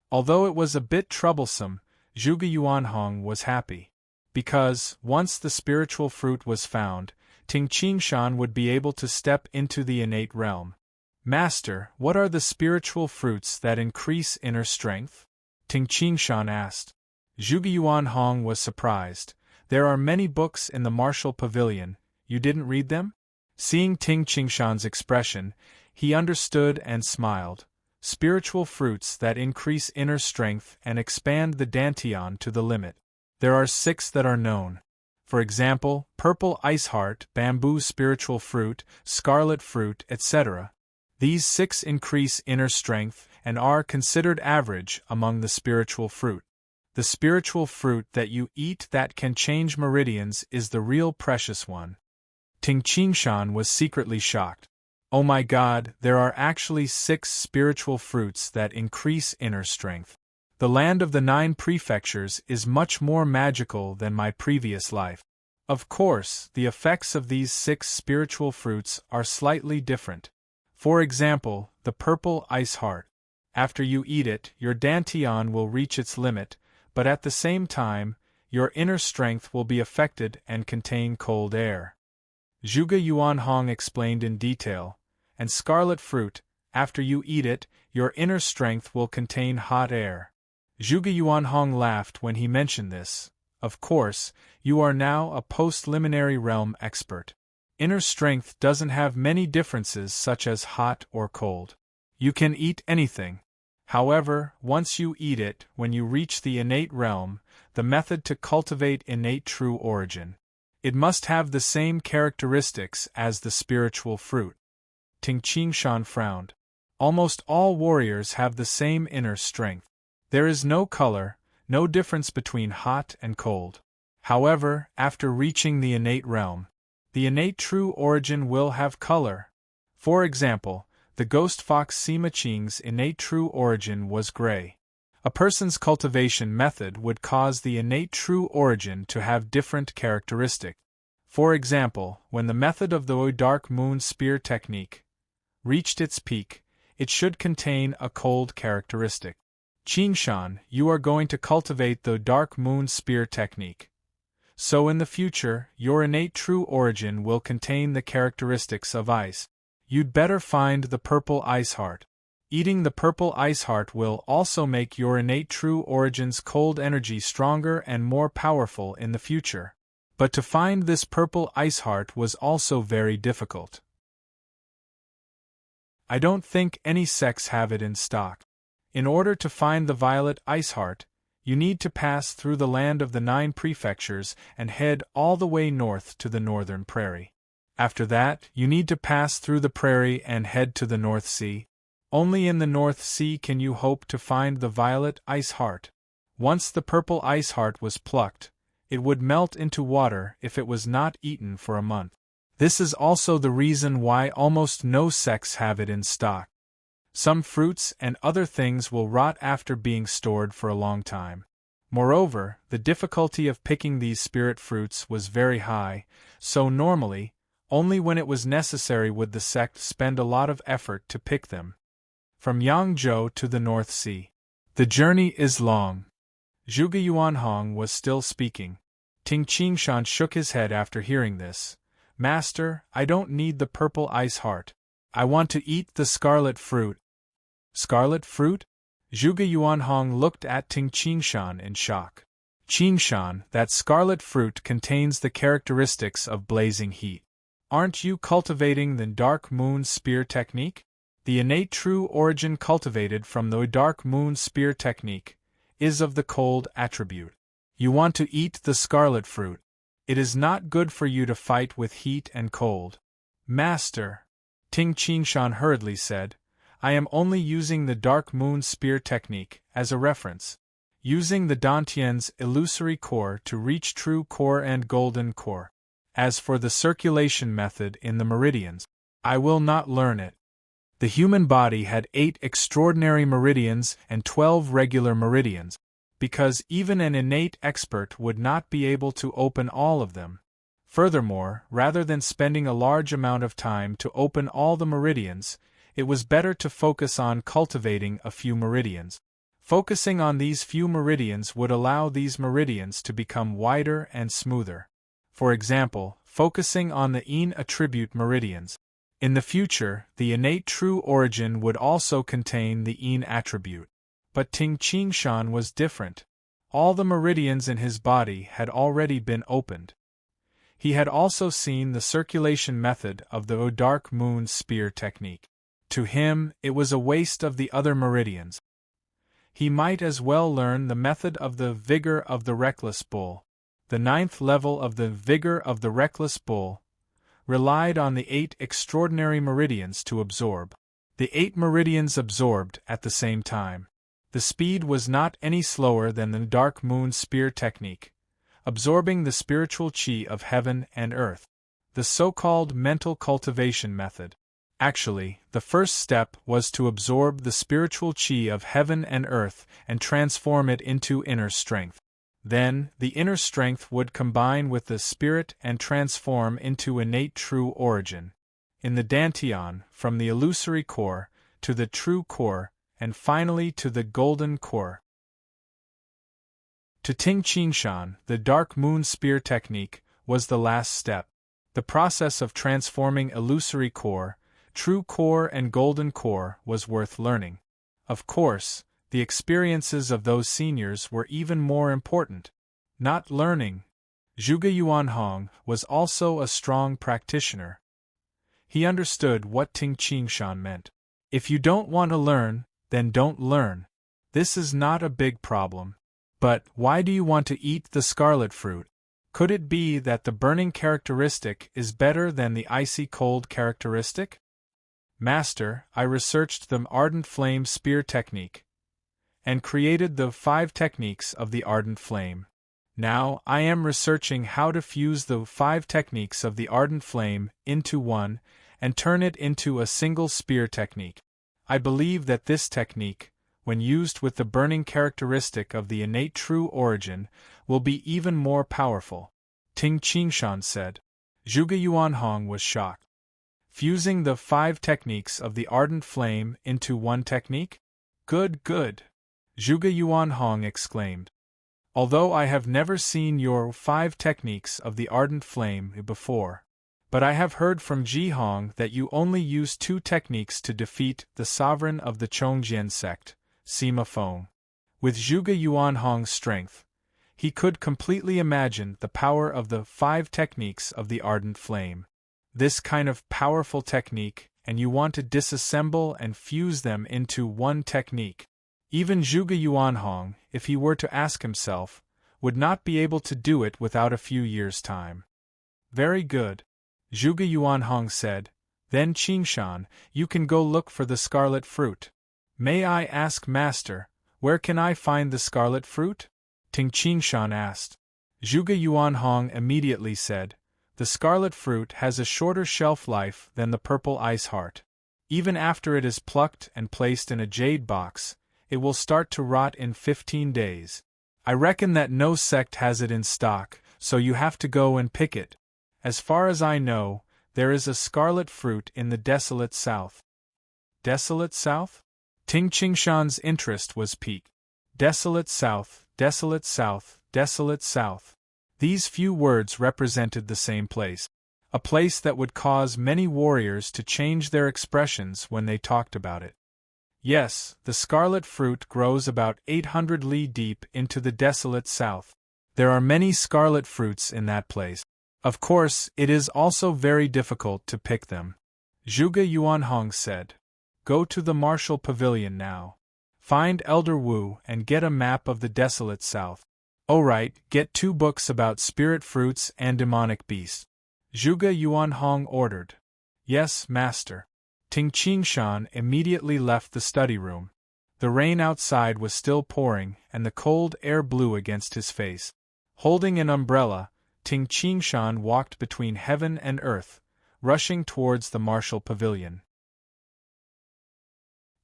Although it was a bit troublesome, Zhuge Yuanhong was happy. Because, once the spiritual fruit was found, Ting Qingshan would be able to step into the innate realm. Master, what are the spiritual fruits that increase inner strength? Ting Qingshan asked. Zhuge Yuanhong was surprised. There are many books in the martial pavilion, you didn't read them? Seeing Ting Qingshan's expression, he understood and smiled. Spiritual fruits that increase inner strength and expand the dantian to the limit. There are 6 that are known. For example, purple ice heart, bamboo spiritual fruit, scarlet fruit, etc. These 6 increase inner strength and are considered average among the spiritual fruit. The spiritual fruit that you eat that can change meridians is the real precious one. Ting Qingshan was secretly shocked. Oh my God, there are actually 6 spiritual fruits that increase inner strength. The land of the 9 prefectures is much more magical than my previous life. Of course, the effects of these 6 spiritual fruits are slightly different. For example, the purple ice heart. After you eat it, your dantian will reach its limit, but at the same time, your inner strength will be affected and contain cold air. Zhuge Yuanhong explained in detail. And scarlet fruit, after you eat it, your inner strength will contain hot air. Zhuge Yuanhong laughed when he mentioned this. Of course, you are now a post-liminary realm expert. Inner strength doesn't have many differences such as hot or cold. You can eat anything. However, once you eat it, when you reach the innate realm, the method to cultivate innate true origin. It must have the same characteristics as the spiritual fruit. Ting Qingshan frowned. Almost all warriors have the same inner strength. There is no color, no difference between hot and cold. However, after reaching the innate realm, the innate true origin will have color. For example, the ghost fox Sima Qing's innate true origin was gray. A person's cultivation method would cause the innate true origin to have different characteristics. For example, when the method of the dark moon spear technique reached its peak, it should contain a cold characteristic. Qingshan, you are going to cultivate the dark moon spear technique. So in the future, your innate true origin will contain the characteristics of ice. You'd better find the purple ice heart. Eating the purple ice heart will also make your innate true origin's cold energy stronger and more powerful in the future. But to find this purple ice heart was also very difficult. I don't think any sects have it in stock. In order to find the violet ice heart, you need to pass through the land of the 9 prefectures and head all the way north to the northern prairie. After that, you need to pass through the prairie and head to the North Sea. Only in the North Sea can you hope to find the violet ice heart. Once the purple ice heart was plucked, it would melt into water if it was not eaten for a month. This is also the reason why almost no sects have it in stock. Some fruits and other things will rot after being stored for a long time. Moreover, the difficulty of picking these spirit fruits was very high, so normally, only when it was necessary would the sect spend a lot of effort to pick them. From Yangzhou to the North Sea. The journey is long. Zhuge Yuanhong was still speaking. Ting Qingshan shook his head after hearing this. Master, I don't need the purple ice heart. I want to eat the scarlet fruit. Scarlet fruit? Zhuge Yuanhong looked at Ting Qingshan in shock. Qingshan, that scarlet fruit contains the characteristics of blazing heat. Aren't you cultivating the dark moon spear technique? The innate true origin cultivated from the dark moon spear technique is of the cold attribute. You want to eat the scarlet fruit. It is not good for you to fight with heat and cold. Master, Ting Qingshan hurriedly said, I am only using the dark moon spear technique as a reference, using the Dantian's illusory core to reach true core and golden core. As for the circulation method in the meridians, I will not learn it. The human body had 8 extraordinary meridians and 12 regular meridians, because even an innate expert would not be able to open all of them. Furthermore, rather than spending a large amount of time to open all the meridians, it was better to focus on cultivating a few meridians. Focusing on these few meridians would allow these meridians to become wider and smoother. For example, focusing on the yin attribute meridians. In the future, the innate true origin would also contain the yin attribute. But Ting Qingshan was different. All the meridians in his body had already been opened. He had also seen the circulation method of the dark moon spear technique. To him, it was a waste of the other meridians. He might as well learn the method of the vigor of the reckless bull. The 9th level of the vigor of the reckless bull relied on the 8 extraordinary meridians to absorb. The 8 meridians absorbed at the same time. The speed was not any slower than the dark moon spear technique, absorbing the spiritual qi of heaven and earth. The so-called mental cultivation method. Actually, the first step was to absorb the spiritual qi of heaven and earth and transform it into inner strength. Then, the inner strength would combine with the spirit and transform into innate true origin. In the Dantian, from the illusory core, to the true core, and finally to the golden core. To Ting Qingshan, the dark moon spear technique was the last step. The process of transforming illusory core, true core and golden core was worth learning. Of course, the experiences of those seniors were even more important. Not learning. Zhuge Yuanhong was also a strong practitioner. He understood what Ting Qingshan meant. If you don't want to learn, then don't learn. This is not a big problem. But why do you want to eat the scarlet fruit? Could it be that the burning characteristic is better than the icy cold characteristic? Master, I researched the ardent flame spear technique and created the 5 techniques of the ardent flame. Now I am researching how to fuse the 5 techniques of the ardent flame into one and turn it into a single spear technique. I believe that this technique, when used with the burning characteristic of the innate true origin, will be even more powerful, Ting Qingshan said. Zhuge Yuanhong was shocked. Fusing the 5 techniques of the ardent flame into one technique? Good, good! Zhuge Yuanhong exclaimed. Although I have never seen your 5 techniques of the ardent flame before, but I have heard from Jihong that you only use 2 techniques to defeat the sovereign of the Chongjian sect, Sima Feng. With Zhuge Yuanhong's strength, he could completely imagine the power of the 5 techniques of the ardent flame. This kind of powerful technique, and you want to disassemble and fuse them into one technique. Even Zhuge Yuanhong, if he were to ask himself, would not be able to do it without a few years' time. Very good, Zhuge Yuanhong said. Then Qingshan, you can go look for the scarlet fruit. May I ask, Master, where can I find the scarlet fruit? Ting Qingshan asked. Zhuge Yuanhong immediately said, the scarlet fruit has a shorter shelf life than the purple ice heart. Even after it is plucked and placed in a jade box, it will start to rot in 15 days. I reckon that no sect has it in stock, so you have to go and pick it. As far as I know, there is a scarlet fruit in the desolate south. Desolate south? Ting Qingshan's interest was piqued. Desolate south, desolate south, desolate south. These few words represented the same place. A place that would cause many warriors to change their expressions when they talked about it. Yes, the scarlet fruit grows about 800 li deep into the desolate south. There are many scarlet fruits in that place. Of course, it is also very difficult to pick them. Zhuge Yuanhong said. Go to the martial pavilion now. Find Elder Wu and get a map of the desolate south. Alright, get 2 books about spirit fruits and demonic beasts. Zhuge Yuanhong ordered. Yes, Master. Ting Qingshan immediately left the study room. The rain outside was still pouring, and the cold air blew against his face. Holding an umbrella, Ting Qingshan walked between heaven and earth, rushing towards the martial pavilion.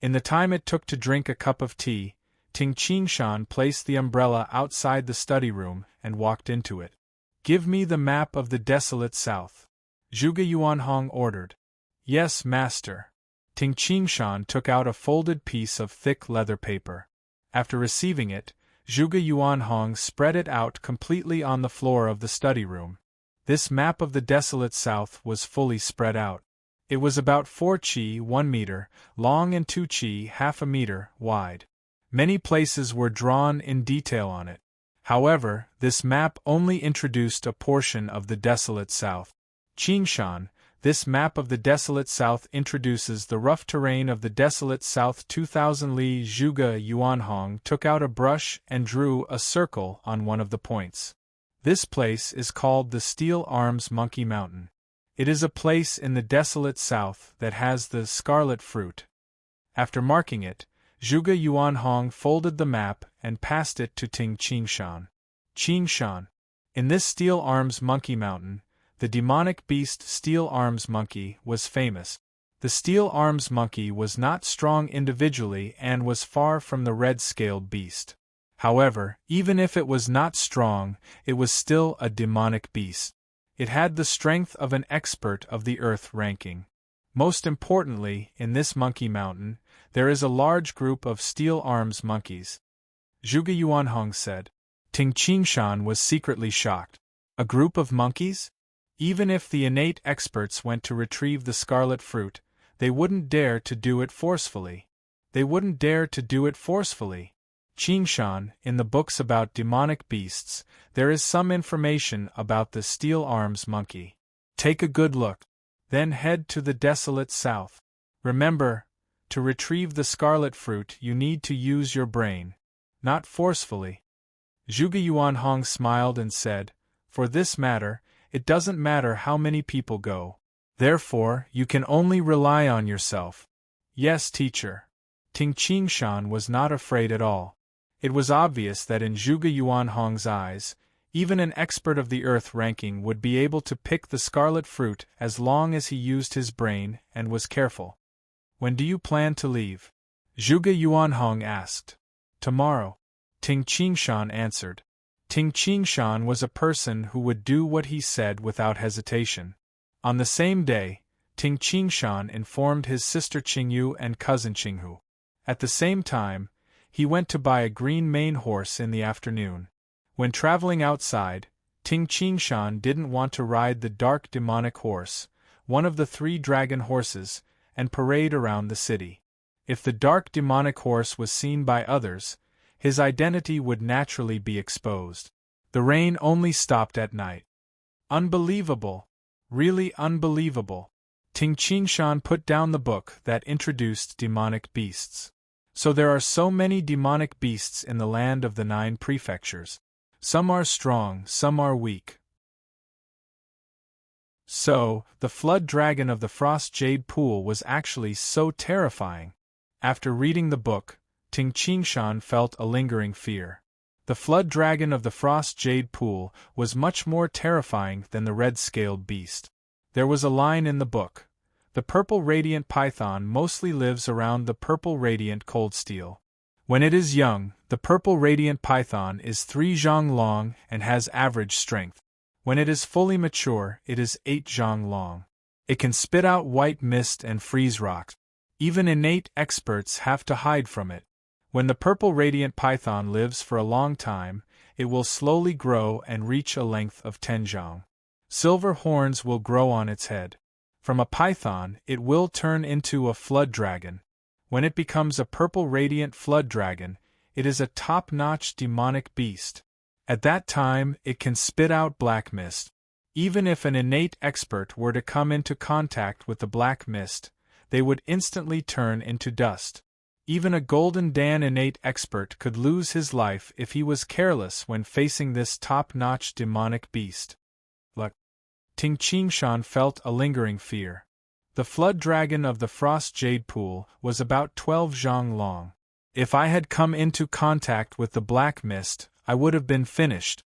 In the time it took to drink a cup of tea, Ting Qingshan placed the umbrella outside the study room and walked into it. Give me the map of the desolate south. Zhuge Yuanhong ordered. Yes, Master. Ting Qingshan took out a folded piece of thick leather paper. After receiving it, Zhuge Yuanhong spread it out completely on the floor of the study room. This map of the desolate south was fully spread out. It was about 4 qi 1 meter long and 2 qi half a meter wide. Many places were drawn in detail on it. However, this map only introduced a portion of the desolate south. Qingshan, this map of the desolate south introduces the rough terrain of the desolate south 2000 li. Zhuge Yuanhong took out a brush and drew a circle on one of the points. This place is called the Steel Arms Monkey Mountain. It is a place in the desolate south that has the scarlet fruit. After marking it, Zhuge Yuanhong folded the map and passed it to Ting Qingshan. Qingshan. In this Steel Arms Monkey Mountain, the demonic beast Steel Arms Monkey was famous. The Steel Arms Monkey was not strong individually and was far from the red-scaled beast. However, even if it was not strong, it was still a demonic beast. It had the strength of an expert of the Earth ranking. Most importantly, in this Monkey Mountain, there is a large group of Steel Arms monkeys. Zhuge Yuanhong said. Ting Qingshan was secretly shocked. A group of monkeys? Even if the innate experts went to retrieve the scarlet fruit, they wouldn't dare to do it forcefully. Qingshan, in the books about demonic beasts, there is some information about the Steel Arms Monkey. Take a good look. Then head to the desolate south. Remember, to retrieve the scarlet fruit you need to use your brain. Not forcefully. Zhuge Yuanhong smiled and said, for this matter, it doesn't matter how many people go. Therefore, you can only rely on yourself. Yes, teacher. Ting Qingshan was not afraid at all. It was obvious that in Zhuge Yuanhong's eyes, even an expert of the Earth ranking would be able to pick the scarlet fruit as long as he used his brain and was careful. When do you plan to leave? Zhuge Yuanhong asked. Tomorrow. Ting Qingshan answered. Ting Qingshan was a person who would do what he said without hesitation. On the same day, Ting Qingshan informed his sister Qingyu and cousin Qinghu. At the same time, he went to buy a green mane horse in the afternoon. When traveling outside, Ting Qingshan didn't want to ride the dark demonic horse, one of the 3 dragon horses, and parade around the city. If the dark demonic horse was seen by others, his identity would naturally be exposed. The rain only stopped at night. Unbelievable! Really unbelievable! Ting Qingshan put down the book that introduced demonic beasts. So there are so many demonic beasts in the land of the 9 prefectures. Some are strong, some are weak. So, the flood dragon of the Frost Jade Pool was actually so terrifying. After reading the book, Ting Qingshan felt a lingering fear. The flood dragon of the Frost Jade Pool was much more terrifying than the red-scaled beast. There was a line in the book. The purple radiant python mostly lives around the purple radiant cold steel. When it is young, the purple radiant python is 3 zhang long and has average strength. When it is fully mature, it is 8 zhang long. It can spit out white mist and freeze rocks. Even innate experts have to hide from it. When the purple radiant python lives for a long time, it will slowly grow and reach a length of 10 zhang. Silver horns will grow on its head. From a python, it will turn into a flood dragon. When it becomes a purple radiant flood dragon, it is a top-notch demonic beast. At that time, it can spit out black mist. Even if an innate expert were to come into contact with the black mist, they would instantly turn into dust. Even a Golden Dan innate expert could lose his life if he was careless when facing this top-notch demonic beast. Look. Ting Qingshan felt a lingering fear. The flood dragon of the Frost Jade Pool was about 12 zhang long. If I had come into contact with the black mist, I would have been finished.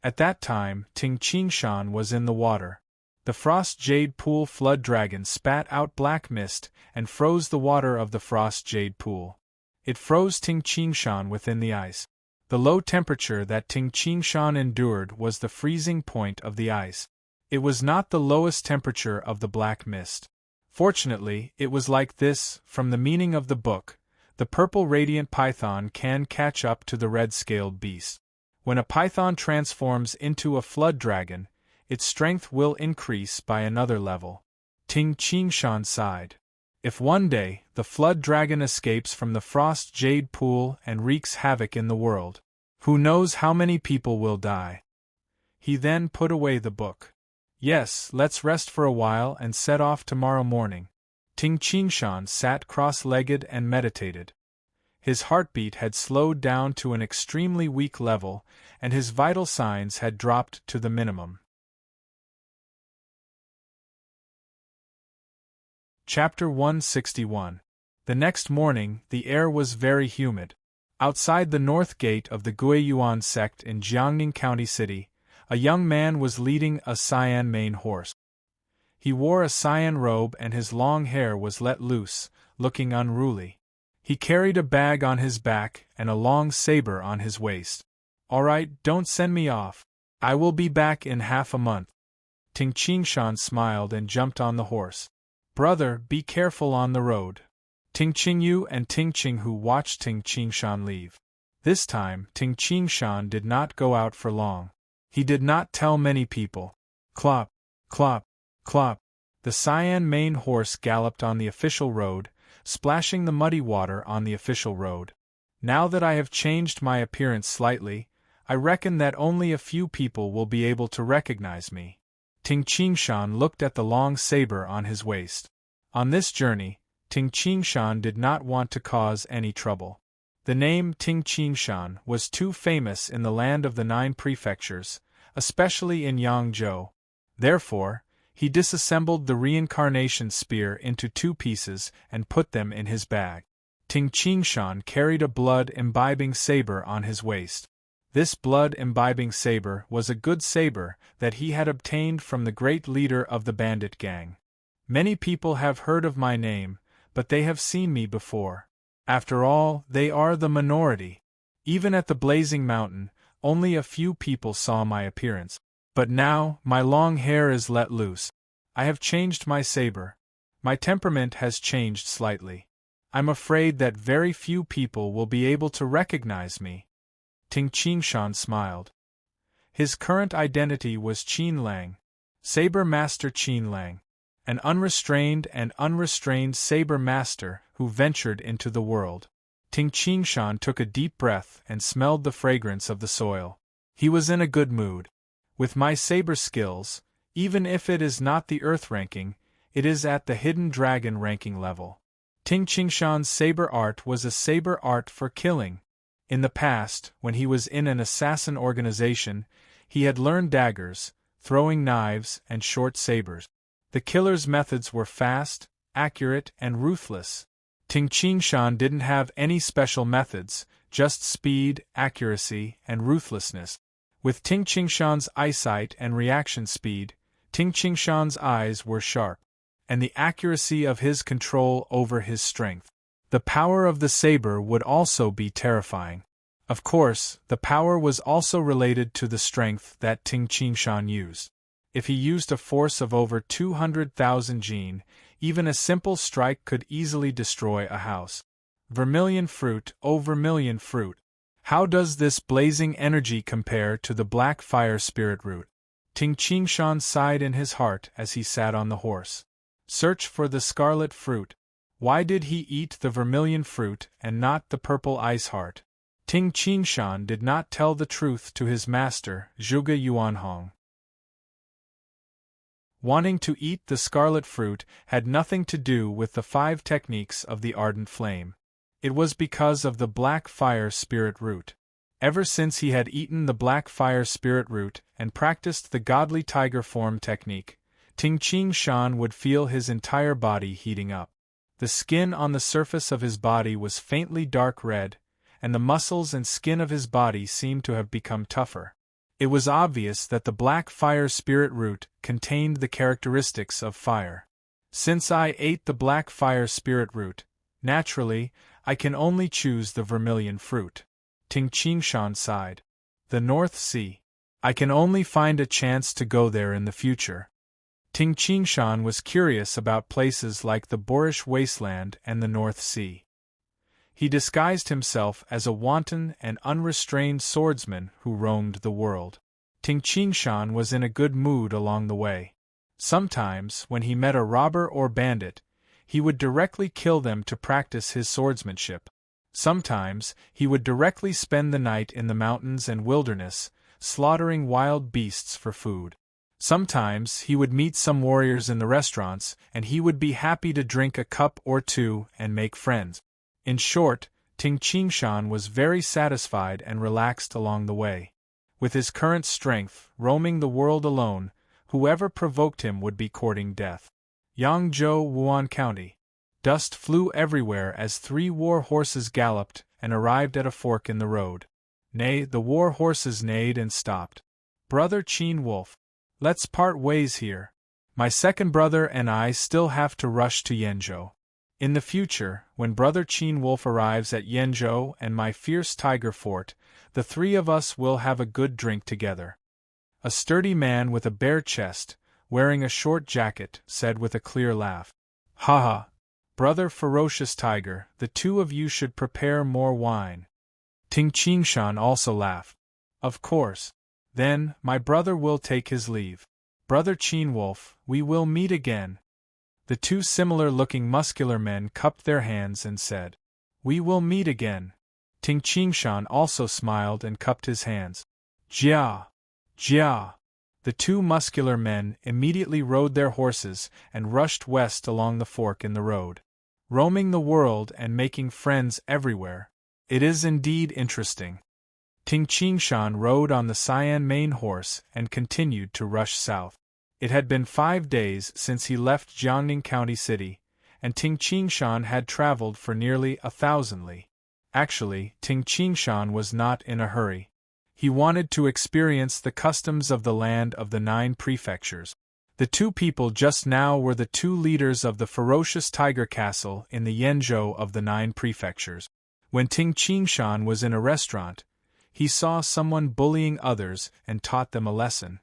At that time, Ting Qingshan was in the water. The Frost Jade Pool flood dragon spat out black mist and froze the water of the Frost Jade Pool. It froze Ting Qingshan within the ice. The low temperature that Ting Qingshan endured was the freezing point of the ice. It was not the lowest temperature of the black mist. Fortunately, it was like this, from the meaning of the book. The purple radiant python can catch up to the red-scaled beast. When a python transforms into a flood dragon, its strength will increase by another level. Ting Qingshan sighed. If one day the flood dragon escapes from the frost jade pool and wreaks havoc in the world, who knows how many people will die? He then put away the book. Yes, let's rest for a while and set off tomorrow morning. Ting Qingshan sat cross-legged and meditated. His heartbeat had slowed down to an extremely weak level, and his vital signs had dropped to the minimum. Chapter 161. The next morning, the air was very humid. Outside the north gate of the Guiyuan sect in Jiangning County City, a young man was leading a cyan mane horse. He wore a cyan robe and his long hair was let loose, looking unruly. He carried a bag on his back and a long saber on his waist. "All right, don't send me off. I will be back in half a month." Ting Qingshan smiled and jumped on the horse. "Brother, be careful on the road." Ting Qingyu and Ting Qinghu watched Ting Qingshan leave. This time, Ting Qingshan did not go out for long. He did not tell many people. Clop, clop, clop. The cyan mane horse galloped on the official road, splashing the muddy water on the official road. "Now that I have changed my appearance slightly, I reckon that only a few people will be able to recognize me." Ting Qingshan looked at the long saber on his waist. On this journey, Ting Qingshan did not want to cause any trouble. The name Ting Qingshan was too famous in the land of the 9 prefectures, especially in Yangzhou. Therefore, he disassembled the reincarnation spear into 2 pieces and put them in his bag. Ting Qingshan carried a blood-imbibing saber on his waist. This blood-imbibing saber was a good saber that he had obtained from the great leader of the bandit gang. Many people have heard of my name, but they have seen me before. After all, they are the minority. Even at the Blazing Mountain, only a few people saw my appearance. But now, my long hair is let loose. I have changed my saber. My temperament has changed slightly. I'm afraid that very few people will be able to recognize me. Ting Qingshan smiled. His current identity was Qin Lang, Saber Master Qin Lang, an unrestrained saber master who ventured into the world. Ting Qingshan took a deep breath and smelled the fragrance of the soil. He was in a good mood. With my saber skills, even if it is not the Earth ranking, it is at the Hidden Dragon ranking level. Ting Qingshan's saber art was a saber art for killing. In the past, when he was in an assassin organization, he had learned daggers, throwing knives, and short sabers. The killer's methods were fast, accurate, and ruthless. Ting Qingshan didn't have any special methods, just speed, accuracy, and ruthlessness. With Ting Qingshan's eyesight and reaction speed, Ting Qingshan's eyes were sharp, and the accuracy of his control over his strength. The power of the saber would also be terrifying. Of course, the power was also related to the strength that Ting Qingshan used. If he used a force of over 200,000 jin, even a simple strike could easily destroy a house. Vermilion fruit, oh vermilion fruit. How does this blazing energy compare to the black fire spirit root? Ting Qingshan sighed in his heart as he sat on the horse. Search for the scarlet fruit. Why did he eat the vermilion fruit and not the purple ice heart? Ting Qingshan did not tell the truth to his master, Zhuge Yuanhong. Wanting to eat the scarlet fruit had nothing to do with the 5 techniques of the ardent flame. It was because of the black fire spirit root. Ever since he had eaten the black fire spirit root and practiced the godly tiger form technique, Ting Qingshan would feel his entire body heating up. The skin on the surface of his body was faintly dark red, and the muscles and skin of his body seemed to have become tougher. It was obvious that the black fire spirit root contained the characteristics of fire. Since I ate the black fire spirit root, naturally, I can only choose the vermilion fruit. Ting Qingshan sighed. The North Sea. I can only find a chance to go there in the future. Ting Qingshan was curious about places like the Boorish Wasteland and the North Sea. He disguised himself as a wanton and unrestrained swordsman who roamed the world. Ting Qingshan was in a good mood along the way. Sometimes, when he met a robber or bandit, he would directly kill them to practice his swordsmanship. Sometimes, he would directly spend the night in the mountains and wilderness, slaughtering wild beasts for food. Sometimes, he would meet some warriors in the restaurants, and he would be happy to drink a cup or two and make friends. In short, Ting Qingshan was very satisfied and relaxed along the way. With his current strength, roaming the world alone, whoever provoked him would be courting death. Yangzhou, Wuan County. Dust flew everywhere as 3 war horses galloped and arrived at a fork in the road. Nay, the war horses neighed and stopped. "Brother Qin Wolf, let's part ways here. My second brother and I still have to rush to Yenzhou. In the future, when Brother Qin Wolf arrives at Yenzhou and my fierce tiger fort, the 3 of us will have a good drink together." A sturdy man with a bare chest, wearing a short jacket, said with a clear laugh, "Ha ha! Brother Ferocious Tiger, the 2 of you should prepare more wine." Ting Qingshan also laughed. "Of course. Then, my brother will take his leave. Brother Qin Wolf, we will meet again." The 2 similar-looking muscular men cupped their hands and said, "We will meet again." Ting Qingshan also smiled and cupped his hands. "Jia! Jia!" The 2 muscular men immediately rode their horses and rushed west along the fork in the road. Roaming the world and making friends everywhere. It is indeed interesting. Ting Qingshan rode on the cyan mane horse and continued to rush south. It had been 5 days since he left Jiangning County City, and Ting Qingshan had traveled for nearly 1,000 li. Actually, Ting Qingshan was not in a hurry. He wanted to experience the customs of the land of the 9 prefectures. The 2 people just now were the 2 leaders of the ferocious tiger castle in the Yenzhou of the 9 prefectures. When Ting Qingshan was in a restaurant, he saw someone bullying others and taught them a lesson.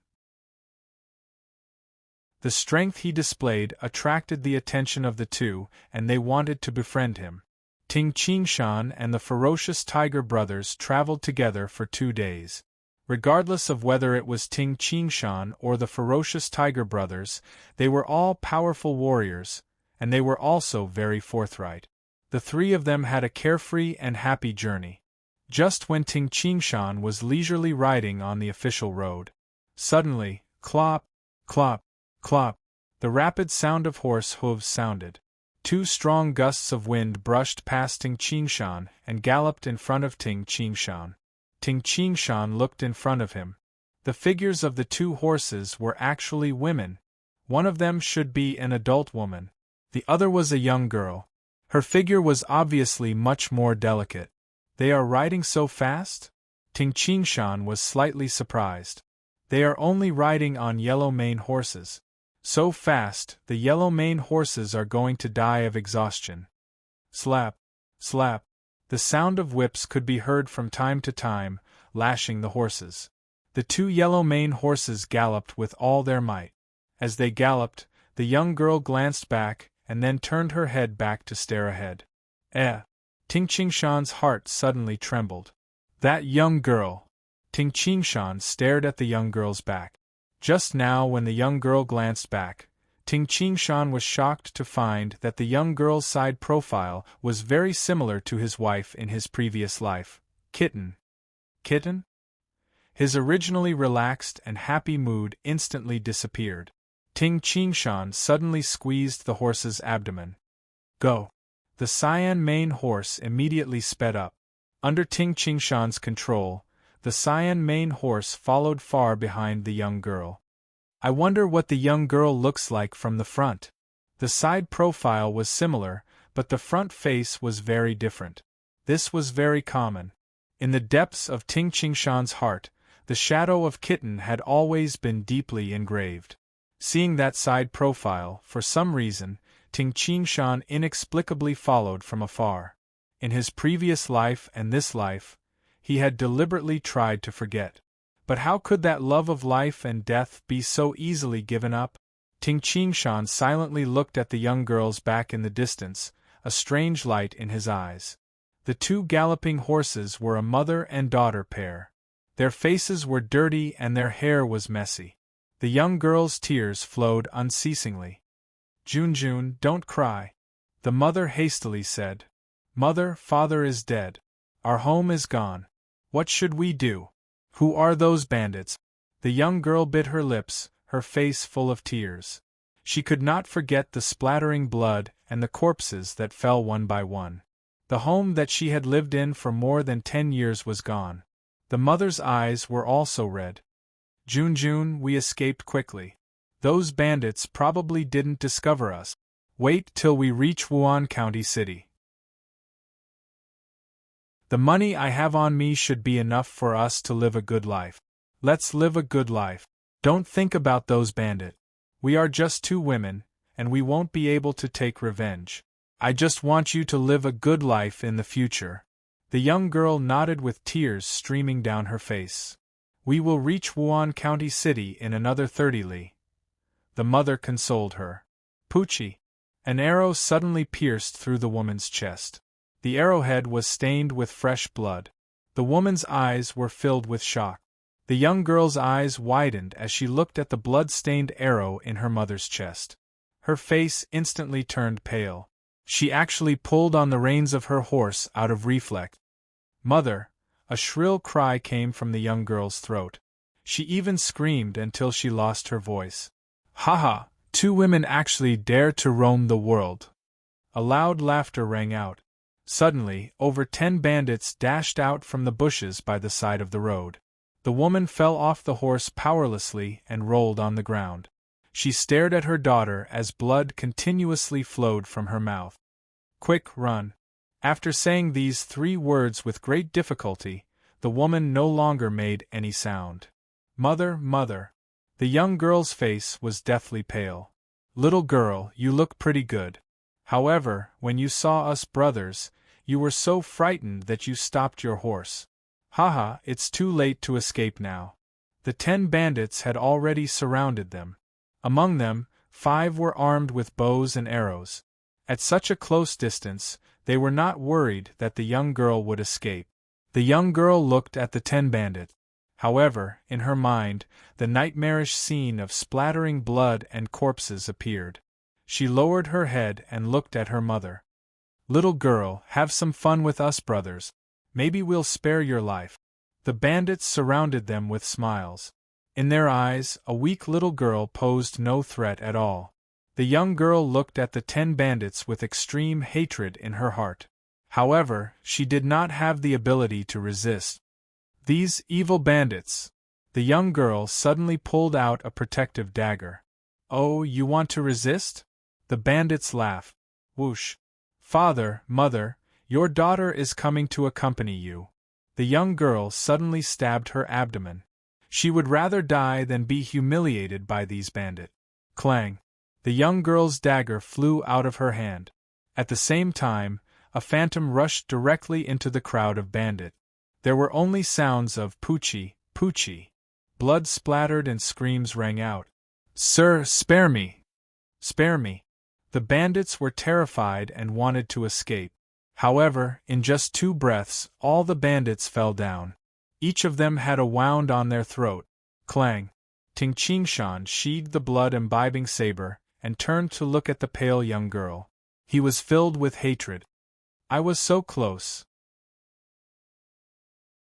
The strength he displayed attracted the attention of the 2, and they wanted to befriend him. Ting Qingshan and the ferocious tiger brothers traveled together for 2 days. Regardless of whether it was Ting Qingshan or the ferocious tiger brothers, they were all powerful warriors, and they were also very forthright. The 3 of them had a carefree and happy journey. Just when Ting Qingshan was leisurely riding on the official road, suddenly, clop, clop, clop, the rapid sound of horse hooves sounded. 2 strong gusts of wind brushed past Ting Qingshan and galloped in front of Ting Qingshan. Ting Qingshan looked in front of him. The figures of the 2 horses were actually women. One of them should be an adult woman. The other was a young girl. Her figure was obviously much more delicate. "They are riding so fast?" Ting Qingshan was slightly surprised. "They are only riding on yellow mane horses. So fast, the yellow mane horses are going to die of exhaustion." Slap, slap. The sound of whips could be heard from time to time, lashing the horses. The 2 yellow mane horses galloped with all their might. As they galloped, the young girl glanced back and then turned her head back to stare ahead. Ting Qingshan's heart suddenly trembled. That young girl! Ting Qingshan stared at the young girl's back. Just now, when the young girl glanced back, Ting Qingshan was shocked to find that the young girl's side profile was very similar to his wife in his previous life. Kitten. Kitten? His originally relaxed and happy mood instantly disappeared. Ting Qingshan suddenly squeezed the horse's abdomen. "Go!" The cyan mane horse immediately sped up. Under Ting Qingshan's control, the cyan mane horse followed far behind the young girl. I wonder what the young girl looks like from the front. The side profile was similar, but the front face was very different. This was very common. In the depths of Ting Qingshan's heart, the shadow of Kitten had always been deeply engraved. Seeing that side profile, for some reason, Ting Qingshan inexplicably followed from afar. In his previous life and this life, he had deliberately tried to forget. But how could that love of life and death be so easily given up? Ting Qingshan silently looked at the young girl's back in the distance, a strange light in his eyes. The two galloping horses were a mother and daughter pair. Their faces were dirty and their hair was messy. The young girl's tears flowed unceasingly. Junjun, don't cry. The mother hastily said. Mother, father is dead. Our home is gone. What should we do? Who are those bandits? The young girl bit her lips, her face full of tears. She could not forget the splattering blood and the corpses that fell one by one. The home that she had lived in for more than 10 years was gone. The mother's eyes were also red. Junjun, we escaped quickly. Those bandits probably didn't discover us. Wait till we reach Wuan County City. The money I have on me should be enough for us to live a good life. Let's live a good life. Don't think about those bandits. We are just two women, and we won't be able to take revenge. I just want you to live a good life in the future. The young girl nodded with tears streaming down her face. We will reach Wuan County City in another 30 li. The mother consoled her. Poochie. An arrow suddenly pierced through the woman's chest. The arrowhead was stained with fresh blood. The woman's eyes were filled with shock. The young girl's eyes widened as she looked at the blood-stained arrow in her mother's chest. Her face instantly turned pale. She actually pulled on the reins of her horse out of reflex. Mother! A shrill cry came from the young girl's throat. She even screamed until she lost her voice. Ha! Two women actually dare to roam the world. A loud laughter rang out. Suddenly, over 10 bandits dashed out from the bushes by the side of the road. The woman fell off the horse powerlessly and rolled on the ground. She stared at her daughter as blood continuously flowed from her mouth. Quick, run! After saying these 3 words with great difficulty, the woman no longer made any sound. Mother, mother! The young girl's face was deathly pale. Little girl, you look pretty good. However, when you saw us brothers, you were so frightened that you stopped your horse. Haha, it's too late to escape now. The 10 bandits had already surrounded them. Among them, 5 were armed with bows and arrows. At such a close distance, they were not worried that the young girl would escape. The young girl looked at the 10 bandits. However, in her mind, the nightmarish scene of splattering blood and corpses appeared. She lowered her head and looked at her mother. Little girl, have some fun with us brothers. Maybe we'll spare your life. The bandits surrounded them with smiles. In their eyes, a weak little girl posed no threat at all. The young girl looked at the 10 bandits with extreme hatred in her heart. However, she did not have the ability to resist. These evil bandits! The young girl suddenly pulled out a protective dagger. Oh, you want to resist? The bandits laughed. Whoosh! Father, mother, your daughter is coming to accompany you. The young girl suddenly stabbed her abdomen. She would rather die than be humiliated by these bandits. Clang! The young girl's dagger flew out of her hand. At the same time, a phantom rushed directly into the crowd of bandits. There were only sounds of Poochie, Poochie. Blood splattered and screams rang out. Sir, spare me! Spare me! The bandits were terrified and wanted to escape. However, in just 2 breaths, all the bandits fell down. Each of them had a wound on their throat. Clang! Ting Qingshan sheathed the blood-imbibing saber and turned to look at the pale young girl. He was filled with hatred. I was so close.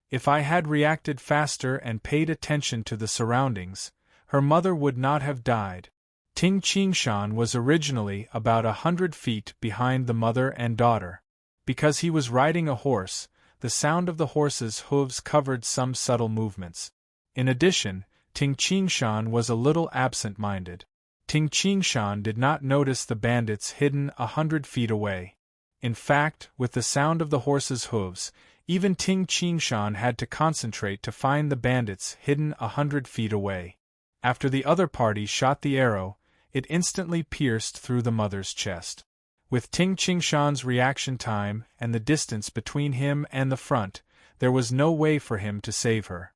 If I had reacted faster and paid attention to the surroundings, her mother would not have died. Ting Qingshan was originally about 100 feet behind the mother and daughter. Because he was riding a horse, the sound of the horse's hooves covered some subtle movements. In addition, Ting Qingshan was a little absent-minded. Ting Qingshan did not notice the bandits hidden 100 feet away. In fact, with the sound of the horse's hooves, even Ting Qingshan had to concentrate to find the bandits hidden 100 feet away. After the other party shot the arrow, it instantly pierced through the mother's chest. With Ting Qingshan's reaction time and the distance between him and the front, there was no way for him to save her.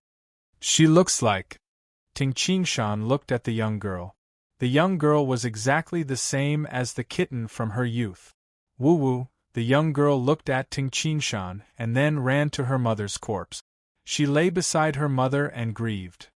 She looks like... Ting Qingshan looked at the young girl. The young girl was exactly the same as the kitten from her youth. Woo-woo, the The young girl looked at Ting Qingshan and then ran to her mother's corpse. She lay beside her mother and grieved.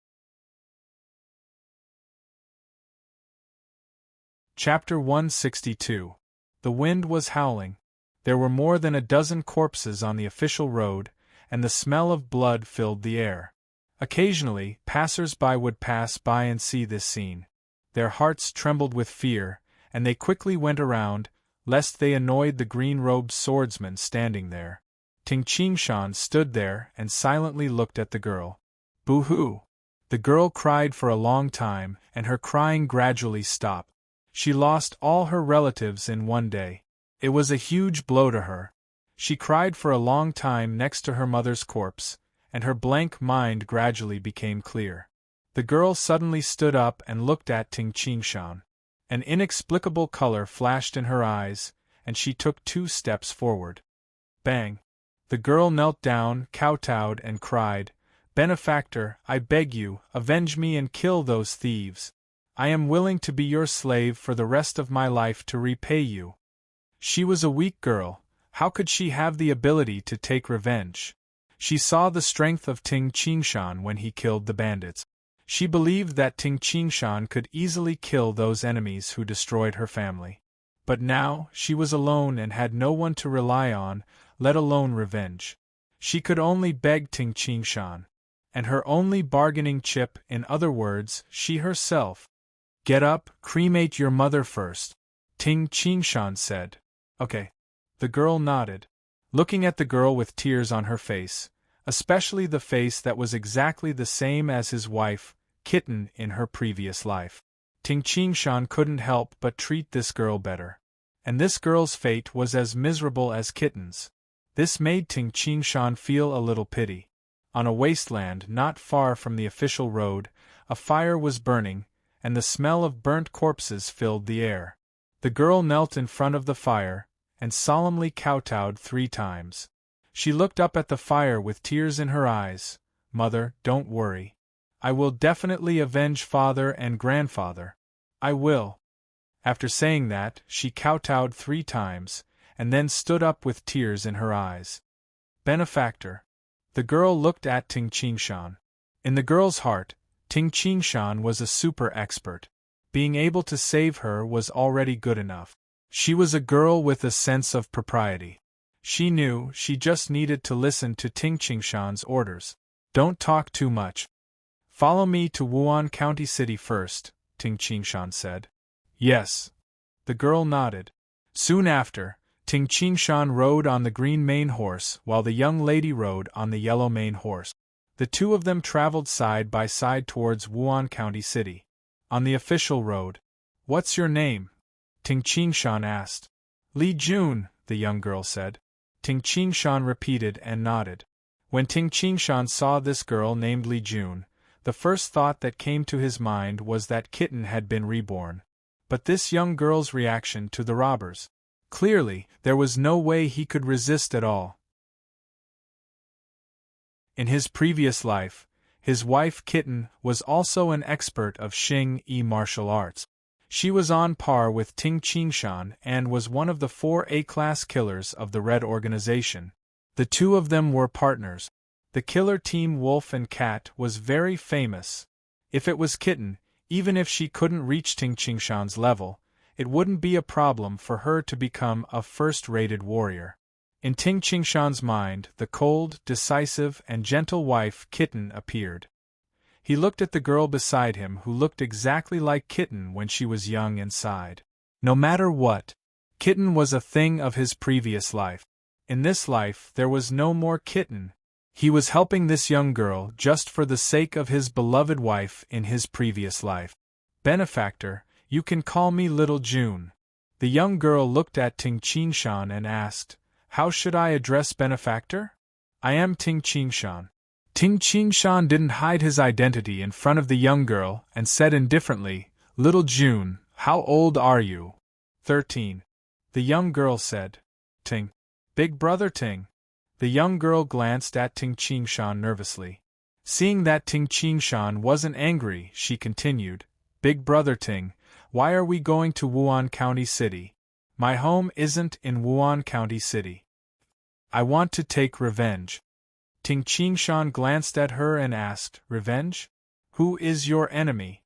Chapter 162. The wind was howling. There were more than a dozen corpses on the official road, and the smell of blood filled the air. Occasionally, passers-by would pass by and see this scene. Their hearts trembled with fear, and they quickly went around, lest they annoyed the green-robed swordsman standing there. Ting Qingshan stood there and silently looked at the girl. Boo-hoo! The girl cried for a long time, and her crying gradually stopped. She lost all her relatives in one day. It was a huge blow to her. She cried for a long time next to her mother's corpse, and her blank mind gradually became clear. The girl suddenly stood up and looked at Ting Qingshan. An inexplicable color flashed in her eyes, and she took 2 steps forward. Bang! The girl knelt down, kowtowed, and cried, "Benefactor, I beg you, avenge me and kill those thieves. I am willing to be your slave for the rest of my life to repay you." She was a weak girl. How could she have the ability to take revenge? She saw the strength of Ting Qingshan when he killed the bandits. She believed that Ting Qingshan could easily kill those enemies who destroyed her family. But now, she was alone and had no one to rely on, let alone revenge. She could only beg Ting Qingshan. And her only bargaining chip, in other words, she herself. "Get up, cremate your mother first," Ting Qingshan said. "Okay." The girl nodded. Looking at the girl with tears on her face, especially the face that was exactly the same as his wife, Kitten, in her previous life, Ting Qingshan couldn't help but treat this girl better. And this girl's fate was as miserable as Kitten's. This made Ting Qingshan feel a little pity. On a wasteland not far from the official road, a fire was burning, and the smell of burnt corpses filled the air. The girl knelt in front of the fire, and solemnly kowtowed 3 times. She looked up at the fire with tears in her eyes. "Mother, don't worry. I will definitely avenge father and grandfather. I will." After saying that, she kowtowed 3 times, and then stood up with tears in her eyes. "Benefactor." The girl looked at Ting Qingshan. In the girl's heart, Ting Qingshan was a super expert. Being able to save her was already good enough. She was a girl with a sense of propriety. She knew she just needed to listen to Ting Qingshan's orders. "Don't talk too much. Follow me to Wuan County City first," Ting Qingshan said. "Yes." The girl nodded. Soon after, Ting Qingshan rode on the green mane horse while the young lady rode on the yellow mane horse. The 2 of them traveled side by side towards Wuan County City. On the official road. "What's your name?" Ting Qingshan asked. "Li Jun," the young girl said. Ting Qingshan repeated and nodded. When Ting Qingshan saw this girl named Li Jun, the first thought that came to his mind was that Kitten had been reborn. But this young girl's reaction to the robbers. Clearly, there was no way he could resist at all. In his previous life, his wife Kitten was also an expert of Xing-Yi martial arts. She was on par with Ting Qingshan and was one of the 4 A-class killers of the Red Organization. The 2 of them were partners. The killer team Wolf and Cat was very famous. If it was Kitten, even if she couldn't reach Ting Qingshan's level, it wouldn't be a problem for her to become a first-rated warrior. In Ting Qingshan's mind, the cold, decisive, and gentle wife Kitten appeared. He looked at the girl beside him who looked exactly like Kitten when she was young and sighed. No matter what, Kitten was a thing of his previous life. In this life there was no more Kitten. He was helping this young girl just for the sake of his beloved wife in his previous life. "Benefactor, you can call me Little June." The young girl looked at Ting Qingshan and asked, "How should I address Benefactor?" "I am Ting Qingshan." Ting Qingshan didn't hide his identity in front of the young girl and said indifferently, "Little June, how old are you?" 13. The young girl said, "Ting. Big brother Ting." The young girl glanced at Ting Qingshan nervously. Seeing that Ting Qingshan wasn't angry, she continued, "Big brother Ting, why are we going to Wuan County City?" My home isn't in Wuan County City. I want to take revenge. Ting Qingshan glanced at her and asked, Revenge? Who is your enemy?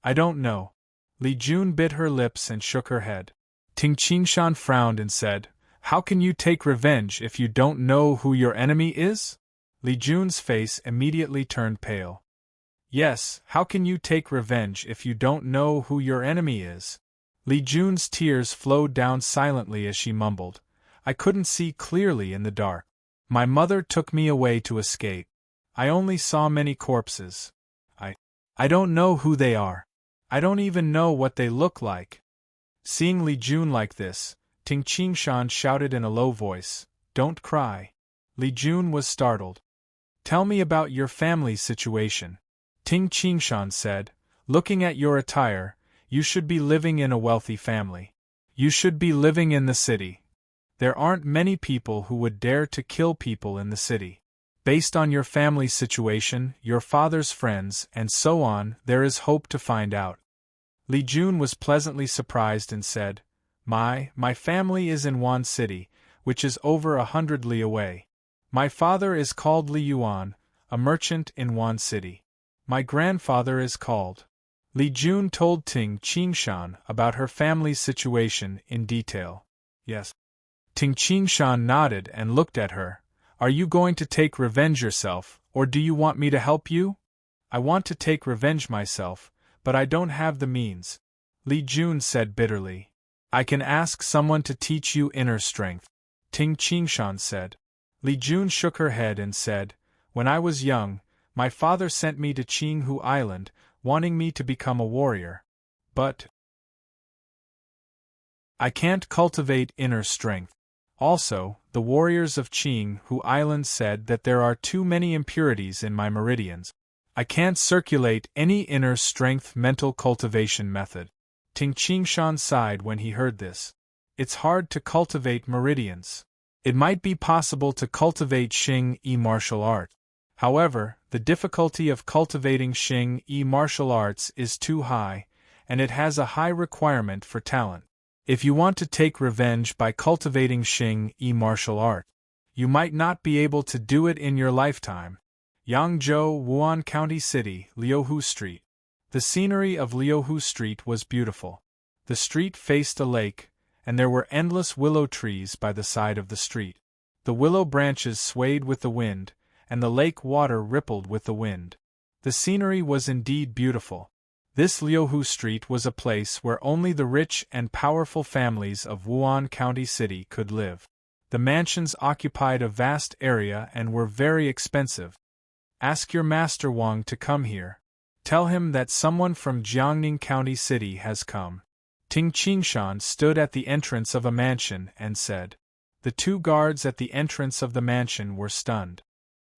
I don't know. Li Jun bit her lips and shook her head. Ting Qingshan frowned and said, How can you take revenge if you don't know who your enemy is? Li Jun's face immediately turned pale. Yes, how can you take revenge if you don't know who your enemy is? Li Jun's tears flowed down silently as she mumbled, I couldn't see clearly in the dark. My mother took me away to escape. I only saw many corpses. I don't know who they are. I don't even know what they look like. Seeing Li Jun like this, Ting Qingshan shouted in a low voice, Don't cry. Li Jun was startled. Tell me about your family's situation. Ting Qingshan said, Looking at your attire, you should be living in a wealthy family. You should be living in the city. There aren't many people who would dare to kill people in the city. Based on your family's situation, your father's friends, and so on, there is hope to find out. Li Jun was pleasantly surprised and said, My family is in Wan City, which is over 100 li away. My father is called Li Yuan, a merchant in Wan City. My grandfather is called. Li Jun told Ting Qingshan about her family's situation in detail. Yes. Ting Qingshan nodded and looked at her. Are you going to take revenge yourself, or do you want me to help you? I want to take revenge myself, but I don't have the means. Li Jun said bitterly. I can ask someone to teach you inner strength. Ting Qingshan said. Li Jun shook her head and said, When I was young, my father sent me to Qinghu Island, wanting me to become a warrior. But I can't cultivate inner strength. Also, the warriors of Qinghu Island said that there are too many impurities in my meridians. I can't circulate any inner strength mental cultivation method. Ting Qingshan sighed when he heard this. It's hard to cultivate meridians. It might be possible to cultivate Xing-yi martial art. However, the difficulty of cultivating Xing-yi martial arts is too high, and it has a high requirement for talent. If you want to take revenge by cultivating Xing-yi martial art, you might not be able to do it in your lifetime. Yangzhou, Wuan County City, Liuhu Street. The scenery of Liuhu Street was beautiful. The street faced a lake, and there were endless willow trees by the side of the street. The willow branches swayed with the wind, and the lake water rippled with the wind. The scenery was indeed beautiful. This Liuhu Street was a place where only the rich and powerful families of Wuan County City could live. The mansions occupied a vast area and were very expensive. Ask your master Wang to come here. Tell him that someone from Jiangning County City has come. Ting Qingshan stood at the entrance of a mansion and said. The two guards at the entrance of the mansion were stunned.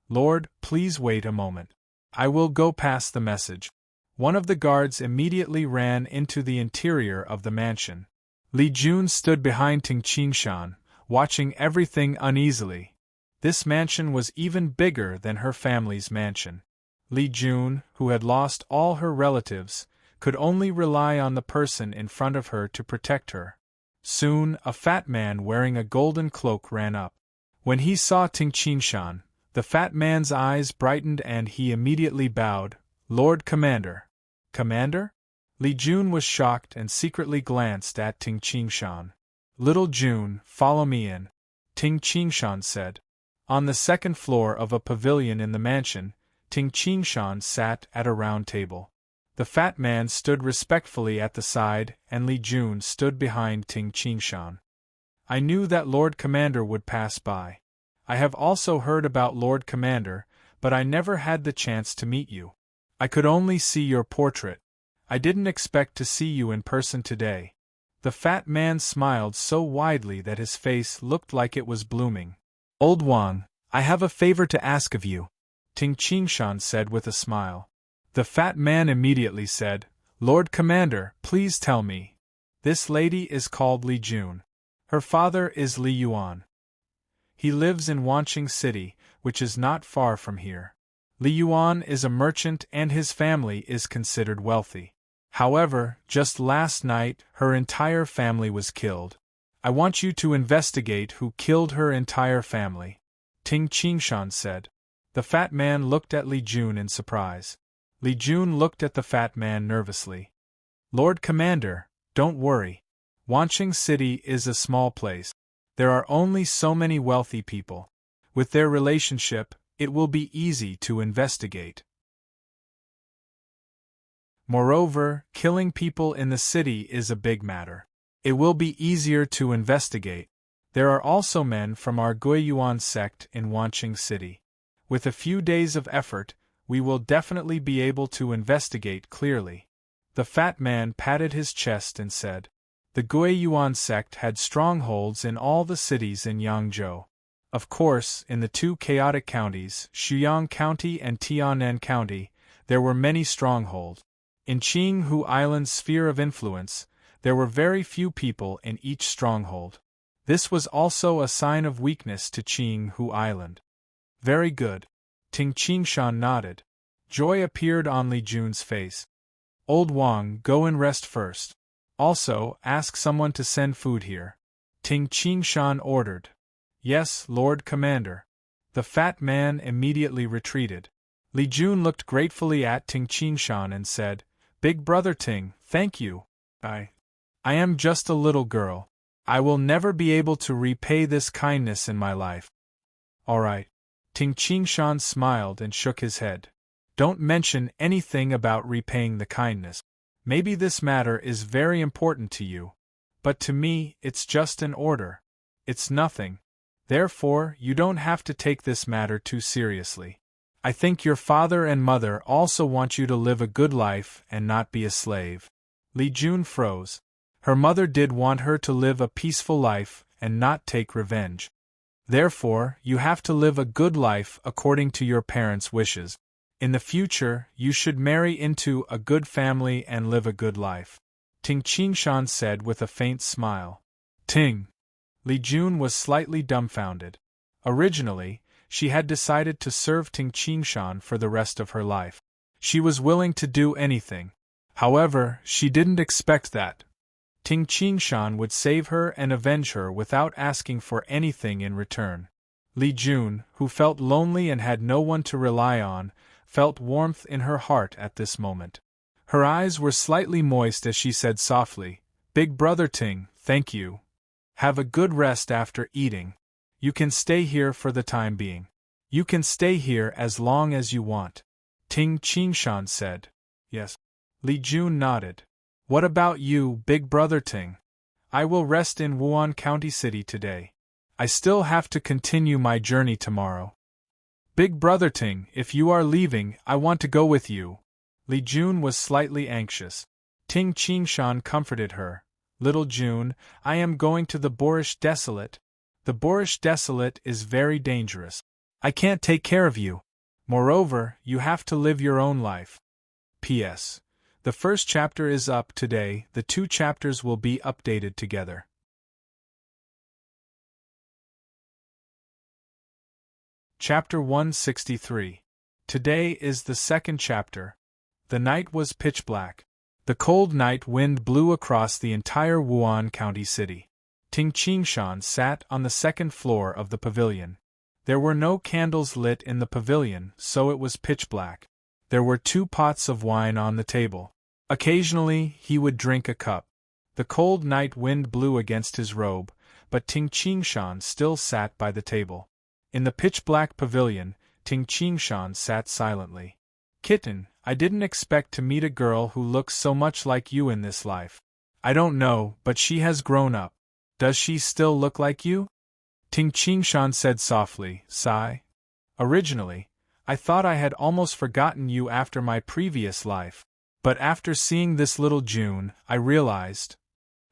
Lord, please wait a moment. I will go pass the message. One of the guards immediately ran into the interior of the mansion. Li Jun stood behind Ting Qingshan, watching everything uneasily. This mansion was even bigger than her family's mansion. Li Jun, who had lost all her relatives, could only rely on the person in front of her to protect her. Soon, a fat man wearing a golden cloak ran up. When he saw Ting Qingshan, the fat man's eyes brightened and he immediately bowed. Lord Commander. Commander? Li Jun was shocked and secretly glanced at Ting Qingshan. Little Jun, follow me in. Ting Qingshan said. On the second floor of a pavilion in the mansion, Ting Qingshan sat at a round table. The fat man stood respectfully at the side and Li Jun stood behind Ting Qingshan. I knew that Lord Commander would pass by. I have also heard about Lord Commander, but I never had the chance to meet you. I could only see your portrait. I didn't expect to see you in person today. The fat man smiled so widely that his face looked like it was blooming. Old Wang, I have a favor to ask of you, Ting Qingshan said with a smile. The fat man immediately said, Lord Commander, please tell me. This lady is called Li Jun. Her father is Li Yuan. He lives in Wanqing City, which is not far from here. Li Yuan is a merchant and his family is considered wealthy. However, just last night, her entire family was killed. I want you to investigate who killed her entire family, Ting Qingshan said. The fat man looked at Li Jun in surprise. Li Jun looked at the fat man nervously. Lord Commander, don't worry. Wanqing City is a small place. There are only so many wealthy people. With their relationship, it will be easy to investigate. Moreover, killing people in the city is a big matter. It will be easier to investigate. There are also men from our Guiyuan sect in Wanqing City. With a few days of effort, we will definitely be able to investigate clearly. The fat man patted his chest and said, the Guiyuan sect had strongholds in all the cities in Yangzhou. Of course, in the two chaotic counties, Shuyang County and Tianan County, there were many strongholds. In Qinghu Island's sphere of influence, there were very few people in each stronghold. This was also a sign of weakness to Qinghu Island. Very good. Ting Qingshan nodded. Joy appeared on Li Jun's face. Old Wang, go and rest first. Also, ask someone to send food here. Ting Qingshan ordered. Yes, Lord Commander. The fat man immediately retreated. Li Jun looked gratefully at Ting Qingshan and said, Big brother Ting, thank you. I am just a little girl. I will never be able to repay this kindness in my life. All right. Ting Qingshan smiled and shook his head. Don't mention anything about repaying the kindness. Maybe this matter is very important to you. But to me, it's just an order. It's nothing. Therefore, you don't have to take this matter too seriously. I think your father and mother also want you to live a good life and not be a slave. Li Jun froze. Her mother did want her to live a peaceful life and not take revenge. Therefore, you have to live a good life according to your parents' wishes. In the future, you should marry into a good family and live a good life. Ting Qingshan said with a faint smile. Ting. Li Jun was slightly dumbfounded. Originally, she had decided to serve Ting Qingshan for the rest of her life. She was willing to do anything. However, she didn't expect that Ting Qingshan would save her and avenge her without asking for anything in return. Li Jun, who felt lonely and had no one to rely on, felt warmth in her heart at this moment. Her eyes were slightly moist as she said softly, Big brother Ting, thank you. Have a good rest after eating. You can stay here for the time being. You can stay here as long as you want. Ting Qingshan said. Yes. Li Jun nodded. What about you, Big brother Ting? I will rest in Wuan County City today. I still have to continue my journey tomorrow. Big brother Ting, if you are leaving, I want to go with you. Li Jun was slightly anxious. Ting Qingshan comforted her. Little June, I am going to the Boorish Desolate. The Boorish Desolate is very dangerous. I can't take care of you. Moreover, you have to live your own life. P.S. The first chapter is up today, the 2 chapters will be updated together. Chapter 163. Today is the 2nd chapter. The night was pitch black. The cold night wind blew across the entire Wuan County City. Ting Qingshan sat on the 2nd floor of the pavilion. There were no candles lit in the pavilion, so it was pitch black. There were 2 pots of wine on the table. Occasionally, he would drink a cup. The cold night wind blew against his robe, but Ting Qingshan still sat by the table. In the pitch-black pavilion, Ting Qingshan sat silently. Kitten, I didn't expect to meet a girl who looks so much like you in this life. I don't know, but she has grown up. Does she still look like you? Ting Qingshan said softly, sigh. Originally, I thought I had almost forgotten you after my previous life. But after seeing this little June, I realized.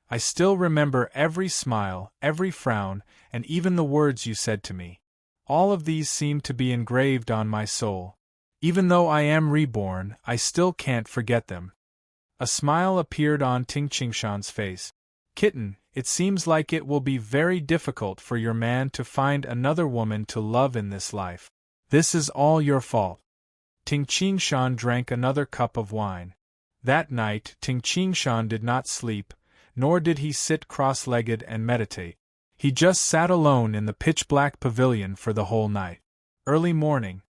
I still remember every smile, every frown, and even the words you said to me. All of these seem to be engraved on my soul. Even though I am reborn, I still can't forget them. A smile appeared on Ting Qingshan's face. Kitten, it seems like it will be very difficult for your man to find another woman to love in this life. This is all your fault. Ting Qingshan drank another cup of wine. That night Ting Qingshan did not sleep, nor did he sit cross-legged and meditate. He just sat alone in the pitch-black pavilion for the whole night. Early morning,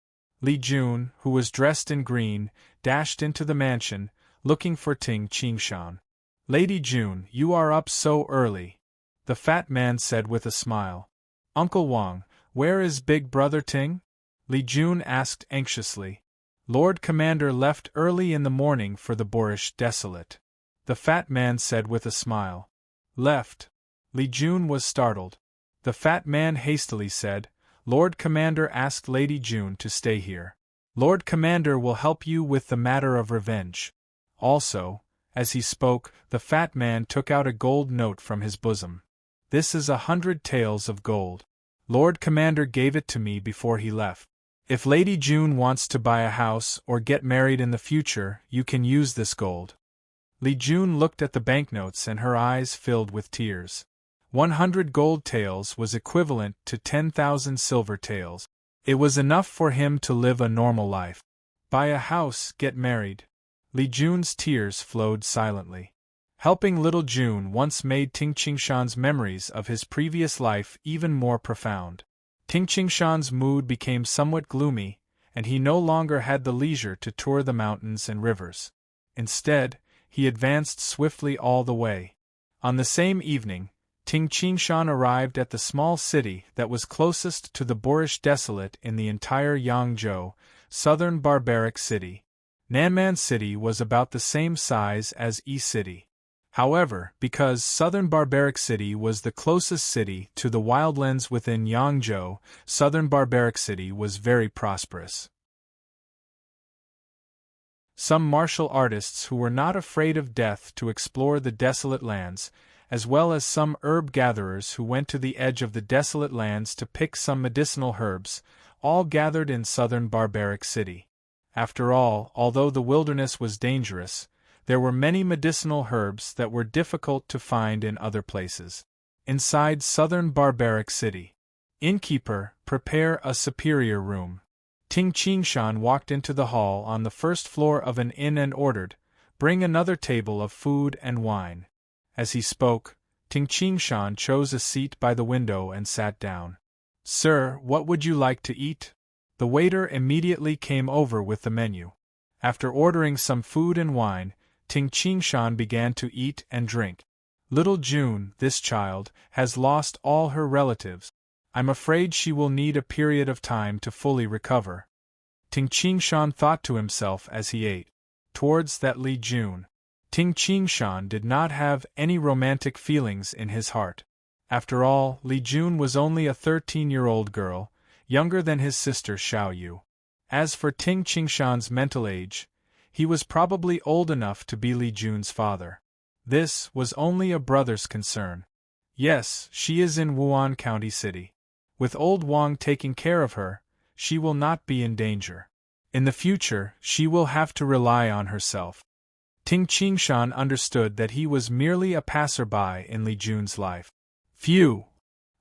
Li Jun, who was dressed in green, dashed into the mansion, looking for Ting Qingshan. "Lady Jun, you are up so early," the fat man said with a smile. "Uncle Wang, where is big brother Ting?" Li Jun asked anxiously. "Lord Commander left early in the morning for the Boorish Desolate," the fat man said with a smile. "Left?" Li Jun was startled. The fat man hastily said, "Lord Commander asked Lady Jun to stay here. Lord Commander will help you with the matter of revenge." Also, as he spoke, the fat man took out a gold note from his bosom. "This is 100 taels of gold. Lord Commander gave it to me before he left. If Lady Jun wants to buy a house or get married in the future, you can use this gold." Li Jun looked at the banknotes and her eyes filled with tears. 100 gold taels was equivalent to 10,000 silver taels. It was enough for him to live a normal life. Buy a house, get married. Li Jun's tears flowed silently. Helping little Jun once made Ting Qingshan's memories of his previous life even more profound. Ting Qingshan's mood became somewhat gloomy, and he no longer had the leisure to tour the mountains and rivers. Instead, he advanced swiftly all the way. On the same evening, Ting Qingshan arrived at the small city that was closest to the Boorish Desolate in the entire Yangzhou, southern barbaric city. Nanman City was about the same size as Yi City. However, because Southern Barbaric City was the closest city to the wildlands within Yangzhou, Southern Barbaric City was very prosperous. Some martial artists who were not afraid of death to explore the desolate lands, as well as some herb gatherers who went to the edge of the desolate lands to pick some medicinal herbs, all gathered in Southern Barbaric City. After all, although the wilderness was dangerous, there were many medicinal herbs that were difficult to find in other places. Inside Southern Barbaric City. "Innkeeper, prepare a superior room." Ting Qingshan walked into the hall on the first floor of an inn and ordered, "Bring another table of food and wine." As he spoke, Ting Qingshan chose a seat by the window and sat down. "Sir, what would you like to eat?" The waiter immediately came over with the menu. After ordering some food and wine, Ting Qingshan began to eat and drink. "Little Jun, this child, has lost all her relatives. I'm afraid she will need a period of time to fully recover." Ting Qingshan thought to himself as he ate. Towards that Li Jun, Ting Qingshan did not have any romantic feelings in his heart. After all, Li Jun was only a 13-year-old girl, younger than his sister Xiao Yu. As for Ting Qingshan's mental age, he was probably old enough to be Li Jun's father. This was only a brother's concern. Yes, she is in Wuan County City. With old Wang taking care of her, she will not be in danger. In the future, she will have to rely on herself. Ting Qingshan understood that he was merely a passerby in Li Jun's life. Phew!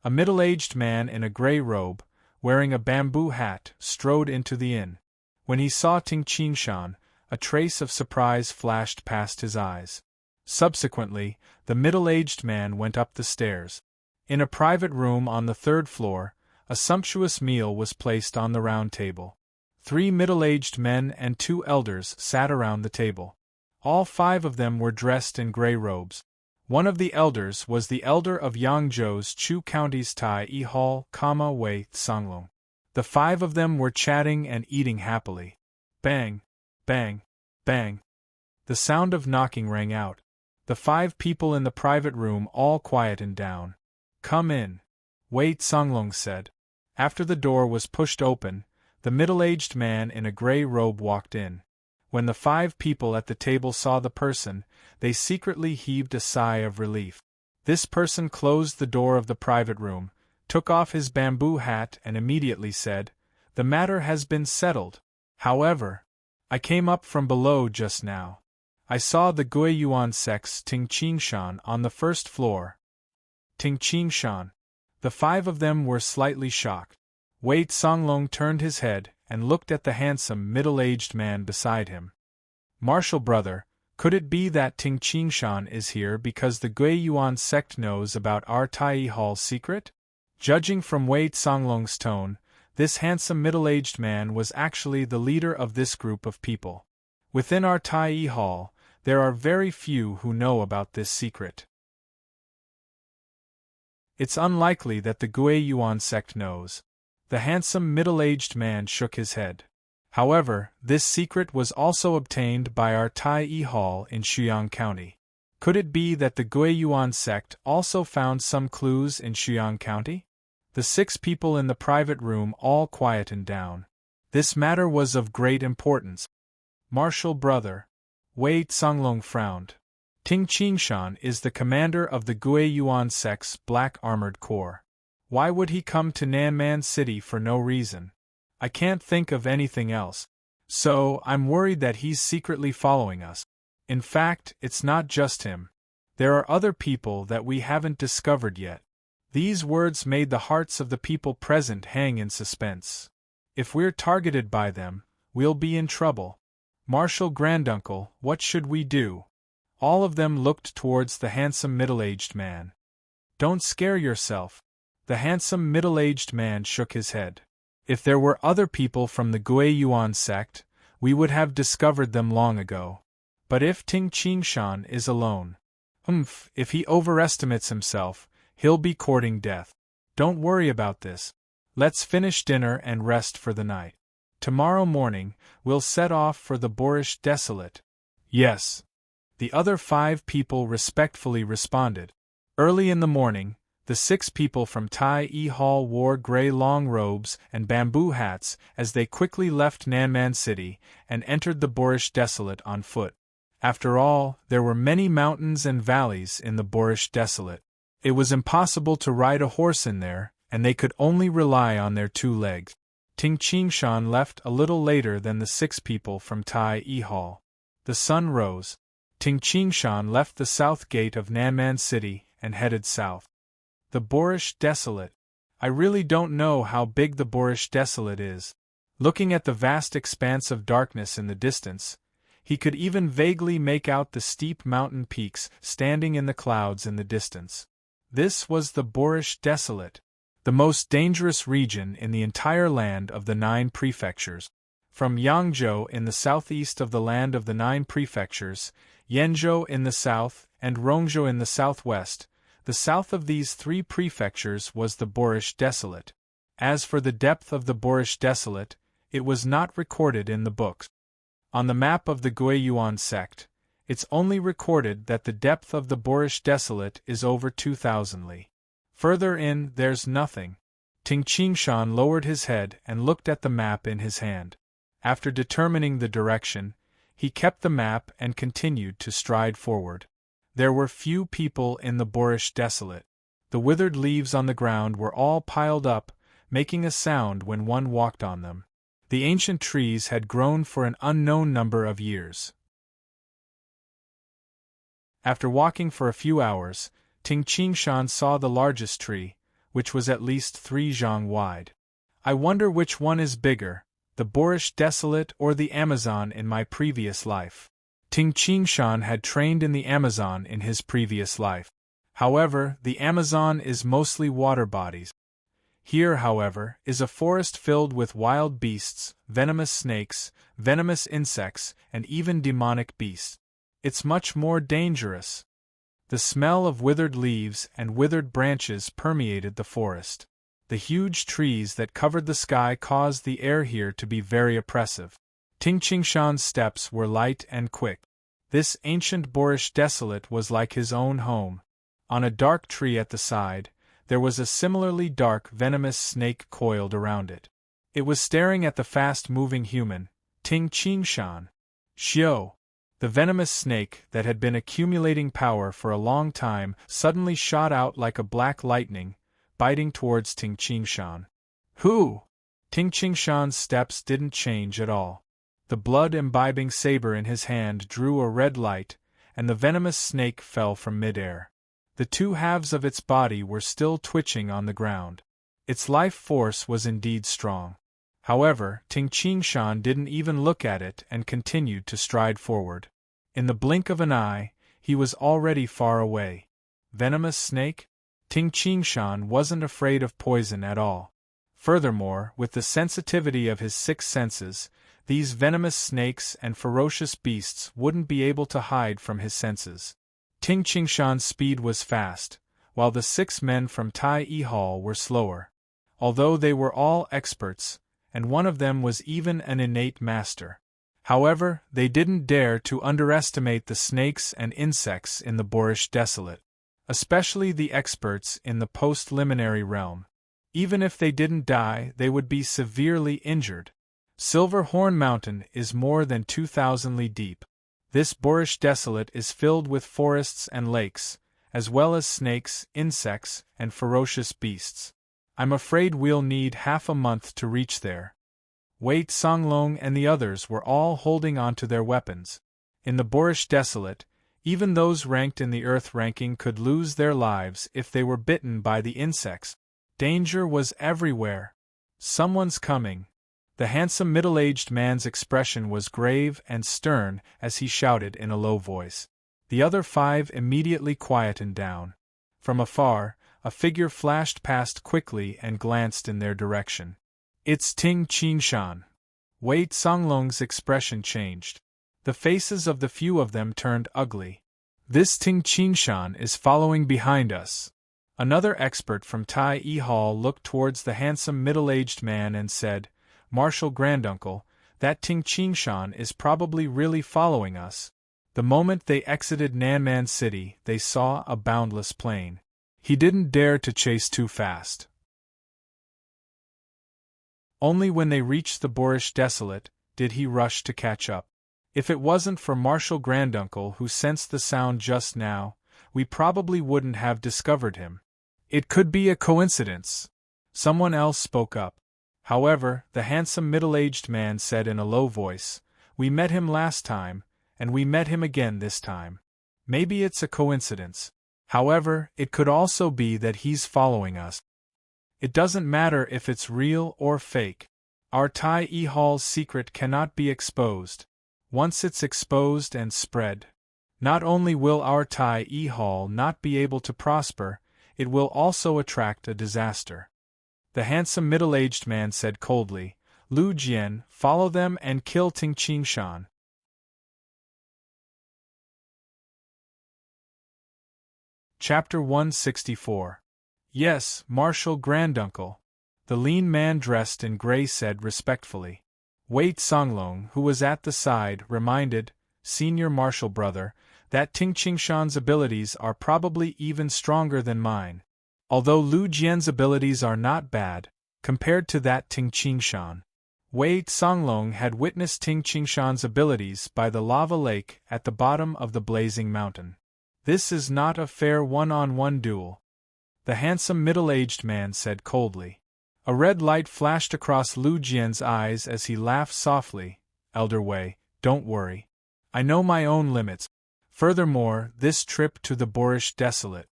A middle-aged man in a grey robe, wearing a bamboo hat, strode into the inn. When he saw Ting Qingshan, a trace of surprise flashed past his eyes. Subsequently, the middle-aged man went up the stairs. In a private room on the 3rd floor, a sumptuous meal was placed on the round table. 3 middle-aged men and 2 elders sat around the table. All 5 of them were dressed in grey robes. One of the elders was the elder of Yangzhou's Chu County's Tai Yi Hall, Wei Songlong. The 5 of them were chatting and eating happily. Bang! Bang! Bang! The sound of knocking rang out. The 5 people in the private room all quietened down. "Come in," Wei Songlong said. After the door was pushed open, the middle-aged man in a grey robe walked in. When the 5 people at the table saw the person, they secretly heaved a sigh of relief. This person closed the door of the private room, took off his bamboo hat and immediately said, "The matter has been settled. However, I came up from below just now. I saw the Guiyuan sect's Ting Qingshan on the 1st floor." Ting Qingshan. The 5 of them were slightly shocked. Wei Songlong turned his head and looked at the handsome middle-aged man beside him. "Martial brother, Could it be that Ting Qingshan is here because the Gui Yuan sect knows about our Tai Hall's secret? Judging from Wei Songlong's tone, this handsome middle-aged man was actually the leader of this group of people. Within our Tai Hall, there are very few who know about this secret. It's unlikely that the Gui Yuan sect knows. The handsome middle-aged man shook his head. However, this secret was also obtained by our Tai Hall in Shuyang County. Could it be that the Gui Yuan sect also found some clues in Shuyang County? The 6 people in the private room all quietened down. This matter was of great importance. Martial brother. Wei Songlong frowned. Ting Qingshan is the commander of the Gui Yuan sect's Black Armored Corps. Why would he come to Nanman City for no reason? I can't think of anything else. So, I'm worried that he's secretly following us. In fact, it's not just him. There are other people that we haven't discovered yet. These words made the hearts of the people present hang in suspense. If we're targeted by them, we'll be in trouble. Martial granduncle, what should we do? All of them looked towards the handsome middle-aged man. Don't scare yourself. The handsome middle-aged man shook his head. If there were other people from the Gui Yuan sect, we would have discovered them long ago. But if Ting Qingshan is alone, if he overestimates himself, he'll be courting death. Don't worry about this. Let's finish dinner and rest for the night. Tomorrow morning, we'll set off for the Boorish Desolate. Yes. The other 5 people respectfully responded. Early in the morning, the 6 people from Tai Hall wore gray long robes and bamboo hats as they quickly left Nanman City and entered the Boorish Desolate on foot. After all, there were many mountains and valleys in the Boorish Desolate. It was impossible to ride a horse in there, and they could only rely on their 2 legs. Ting Qingshan left a little later than the 6 people from Tai Hall. The sun rose. Ting Qingshan left the south gate of Nanman City and headed south. The Boorish Desolate. I really don't know how big the Boorish Desolate is. Looking at the vast expanse of darkness in the distance, he could even vaguely make out the steep mountain peaks standing in the clouds in the distance. This was the Boorish Desolate, the most dangerous region in the entire land of the 9 prefectures. From Yangzhou in the southeast of the land of the 9 prefectures, Yenzhou in the south, and Rongzhou in the southwest, the south of these 3 prefectures was the Boorish Desolate. As for the depth of the Boorish Desolate, it was not recorded in the books. On the map of the Gui Yuan sect, it's only recorded that the depth of the Boorish Desolate is over 2,000 li. Further in, there's nothing. Ting Qingshan lowered his head and looked at the map in his hand. After determining the direction, he kept the map and continued to stride forward. There were few people in the Boorish Desolate. The withered leaves on the ground were all piled up, making a sound when one walked on them. The ancient trees had grown for an unknown number of years. After walking for a few hours, Ting Qingshan saw the largest tree, which was at least 3 zhang wide. I wonder which one is bigger, the Boorish Desolate or the Amazon in my previous life. Ting Qingshan had trained in the Amazon in his previous life. However, the Amazon is mostly water bodies. Here, however, is a forest filled with wild beasts, venomous snakes, venomous insects, and even demonic beasts. It's much more dangerous. The smell of withered leaves and withered branches permeated the forest. The huge trees that covered the sky caused the air here to be very oppressive. Ting Qingshan's steps were light and quick. This ancient Boorish Desolate was like his own home. On a dark tree at the side, there was a similarly dark venomous snake coiled around it. It was staring at the fast-moving human, Ting Qingshan. Xiao! The venomous snake that had been accumulating power for a long time suddenly shot out like a black lightning, biting towards Ting Qingshan. Who? Ting Qingshan's steps didn't change at all. The blood-imbibing saber in his hand drew a red light, and the venomous snake fell from mid-air. The 2 halves of its body were still twitching on the ground. Its life force was indeed strong. However, Ting Qingshan didn't even look at it and continued to stride forward. In the blink of an eye, he was already far away. Venomous snake? Ting Qingshan wasn't afraid of poison at all. Furthermore, with the sensitivity of his six senses, these venomous snakes and ferocious beasts wouldn't be able to hide from his senses. Ting Qingshan's speed was fast, while the 6 men from Tai E Hall were slower. Although they were all experts, and one of them was even an innate master. However, they didn't dare to underestimate the snakes and insects in the boorish desolate, especially the experts in the post-liminary realm. Even if they didn't die, they would be severely injured. Silver Horn Mountain is more than 2,000 li deep. This boorish desolate is filled with forests and lakes, as well as snakes, insects, and ferocious beasts. I'm afraid we'll need half a month to reach there. Wei Songlong and the others were all holding on to their weapons. In the boorish desolate, even those ranked in the earth ranking could lose their lives if they were bitten by the insects. Danger was everywhere. Someone's coming. The handsome middle-aged man's expression was grave and stern as he shouted in a low voice. The other 5 immediately quietened down. From afar, a figure flashed past quickly and glanced in their direction. It's Ting Qingshan. Wei Songlong's expression changed. The faces of the few of them turned ugly. This Ting Qingshan is following behind us. Another expert from Tai E Hall looked towards the handsome middle-aged man and said, Marshal Granduncle, that Ting Qingshan is probably really following us. The moment they exited Nanman City, they saw a boundless plain. He didn't dare to chase too fast. Only when they reached the boorish desolate did he rush to catch up. If it wasn't for Marshal Granduncle who sensed the sound just now, we probably wouldn't have discovered him. It could be a coincidence. Someone else spoke up. However, the handsome middle-aged man said in a low voice, We met him last time, and we met him again this time. Maybe it's a coincidence. However, it could also be that he's following us. It doesn't matter if it's real or fake. Our Tai E Hall's secret cannot be exposed. Once it's exposed and spread, not only will our Tai E Hall not be able to prosper, it will also attract a disaster. The handsome middle-aged man said coldly, Lu Jian, follow them and kill Ting Qingshan. Chapter 164. Yes, Marshal Granduncle. The lean man dressed in gray said respectfully. Wei Songlong, who was at the side, reminded, Senior Marshal Brother, that Ting Qingshan's abilities are probably even stronger than mine. Although Lu Jian's abilities are not bad, compared to that Ting Qingshan. Wei Songlong had witnessed Ting Qingshan's abilities by the lava lake at the bottom of the blazing mountain. This is not a fair one-on-one duel. The handsome middle-aged man said coldly. A red light flashed across Lu Jian's eyes as he laughed softly. Elder Wei, don't worry. I know my own limits. Furthermore, this trip to the boorish desolate.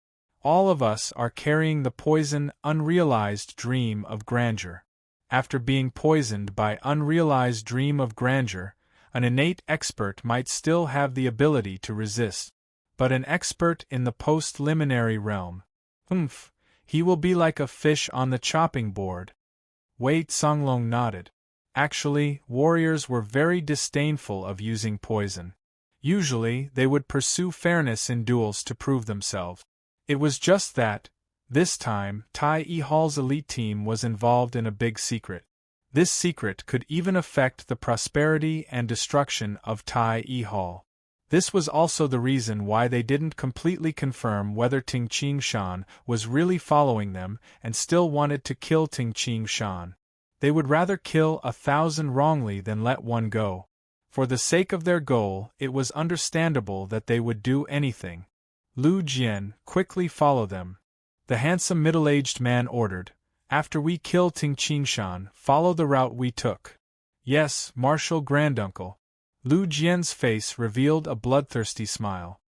All of us are carrying the poison, unrealized dream of grandeur. After being poisoned by unrealized dream of grandeur, an innate expert might still have the ability to resist. But an expert in the post-liminary realm, he will be like a fish on the chopping board. Wei Songlong nodded. Actually, warriors were very disdainful of using poison. Usually, they would pursue fairness in duels to prove themselves. It was just that, this time, Tai E Hall's elite team was involved in a big secret. This secret could even affect the prosperity and destruction of Tai E Hall. This was also the reason why they didn't completely confirm whether Ting Qingshan was really following them and still wanted to kill Ting Qingshan. They would rather kill 1,000 wrongly than let one go. For the sake of their goal, it was understandable that they would do anything. Lu Jian, quickly follow them. The handsome middle-aged man ordered. After we kill Ting Qingshan, follow the route we took. Yes, Marshal Granduncle. Lu Jian's face revealed a bloodthirsty smile.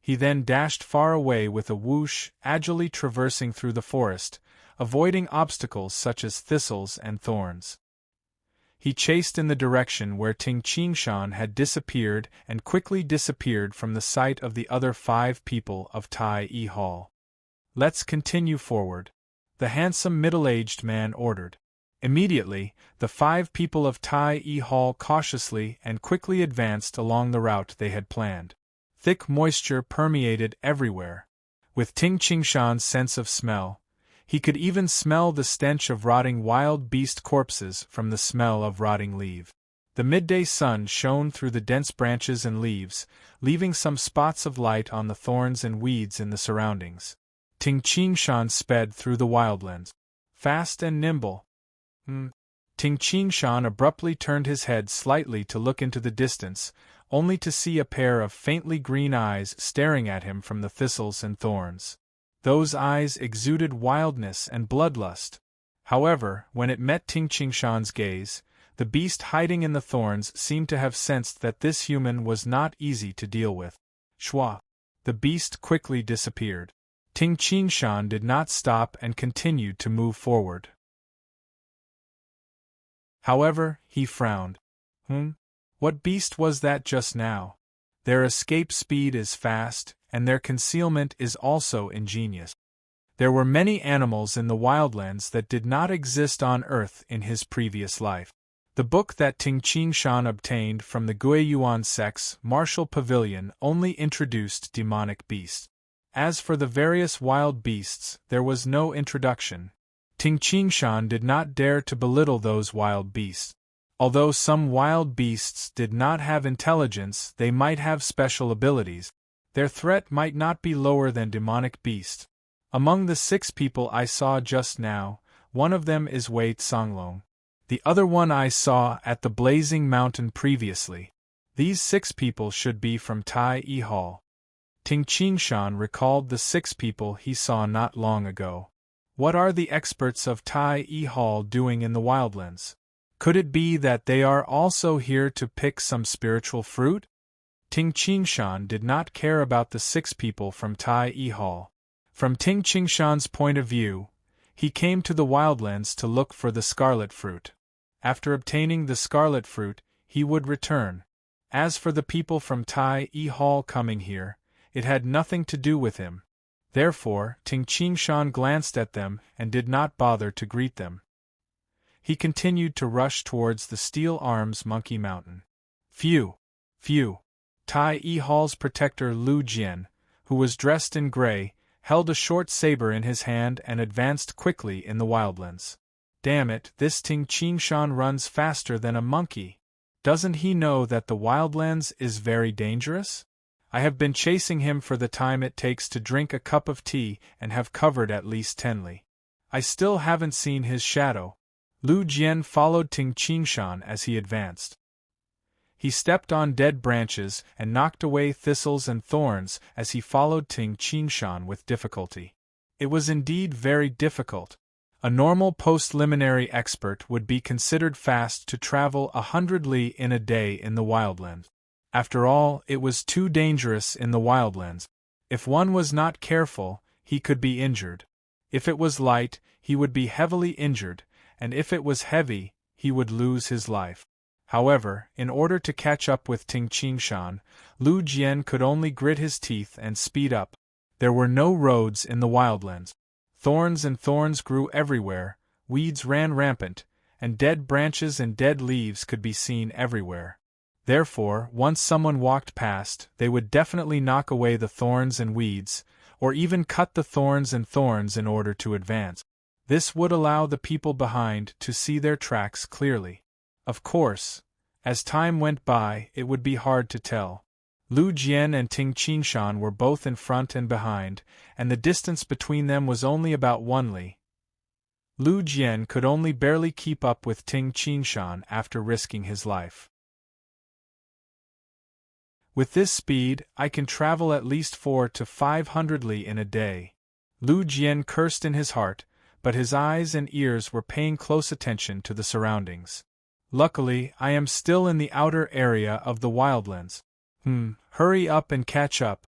He then dashed far away with a whoosh, agilely traversing through the forest, avoiding obstacles such as thistles and thorns. He chased in the direction where Ting Qingshan had disappeared and quickly disappeared from the sight of the other 5 people of Tai E Hall. "Let's continue forward," the handsome middle-aged man ordered. Immediately, the 5 people of Tai E Hall cautiously and quickly advanced along the route they had planned. Thick moisture permeated everywhere. With Ting Qingshan's sense of smell, he could even smell the stench of rotting wild beast corpses from the smell of rotting leaf. The midday sun shone through the dense branches and leaves, leaving some spots of light on the thorns and weeds in the surroundings. Ting Qingshan sped through the wildlands, fast and nimble. Ting Qingshan abruptly turned his head slightly to look into the distance, only to see a pair of faintly green eyes staring at him from the thistles and thorns. Those eyes exuded wildness and bloodlust. However, when it met Ting Qingshan's gaze, the beast hiding in the thorns seemed to have sensed that this human was not easy to deal with. Shwa! The beast quickly disappeared. Ting Qingshan did not stop and continued to move forward. However, he frowned. What beast was that just now? Their escape speed is fast, and their concealment is also ingenious. There were many animals in the wildlands that did not exist on Earth in his previous life. The book that Ting Qingshan obtained from the Guiyuan sect's martial pavilion only introduced demonic beasts. As for the various wild beasts, there was no introduction. Ting Qingshan did not dare to belittle those wild beasts. Although some wild beasts did not have intelligence, they might have special abilities. Their threat might not be lower than demonic beasts. Among the 6 people I saw just now, one of them is Wei Songlong. The other one I saw at the Blazing Mountain previously. These 6 people should be from Tai E Hall. Ting Qingshan recalled the 6 people he saw not long ago. What are the experts of Tai E Hall doing in the wildlands? Could it be that they are also here to pick some spiritual fruit? Ting Qingshan did not care about the 6 people from Tai E Hall. From Ting Qingshan's point of view, he came to the wildlands to look for the scarlet fruit. After obtaining the scarlet fruit, he would return. As for the people from Tai E Hall coming here, it had nothing to do with him. Therefore, Ting Qingshan glanced at them and did not bother to greet them. He continued to rush towards the Steel Arms Monkey Mountain. Phew! Tai E Hall's protector Lu Jian, who was dressed in gray, held a short saber in his hand and advanced quickly in the wildlands. Damn it, this Ting Qingshan runs faster than a monkey. Doesn't he know that the wildlands is very dangerous? I have been chasing him for the time it takes to drink a cup of tea and have covered at least 10 li. I still haven't seen his shadow. Lu Jian followed Ting Qingshan as he advanced. He stepped on dead branches and knocked away thistles and thorns as he followed Ting Qingshan with difficulty. It was indeed very difficult. A normal post-liminary expert would be considered fast to travel 100 li in a day in the wildlands. After all, it was too dangerous in the wildlands. If one was not careful, he could be injured. If it was light, he would be heavily injured, and if it was heavy, he would lose his life. However, in order to catch up with Ting Qingshan, Lu Jian could only grit his teeth and speed up. There were no roads in the wildlands. Thorns and thorns grew everywhere, weeds ran rampant, and dead branches and dead leaves could be seen everywhere. Therefore, once someone walked past, they would definitely knock away the thorns and weeds, or even cut the thorns and thorns in order to advance. This would allow the people behind to see their tracks clearly. Of course, as time went by, it would be hard to tell. Lu Jian and Ting Qingshan were both in front and behind, and the distance between them was only about 1 li. Lu Jian could only barely keep up with Ting Qingshan after risking his life. With this speed, I can travel at least 400 to 500 li in a day. Lu Jian cursed in his heart, but his eyes and ears were paying close attention to the surroundings. Luckily, I am still in the outer area of the wildlands. Hurry up and catch up.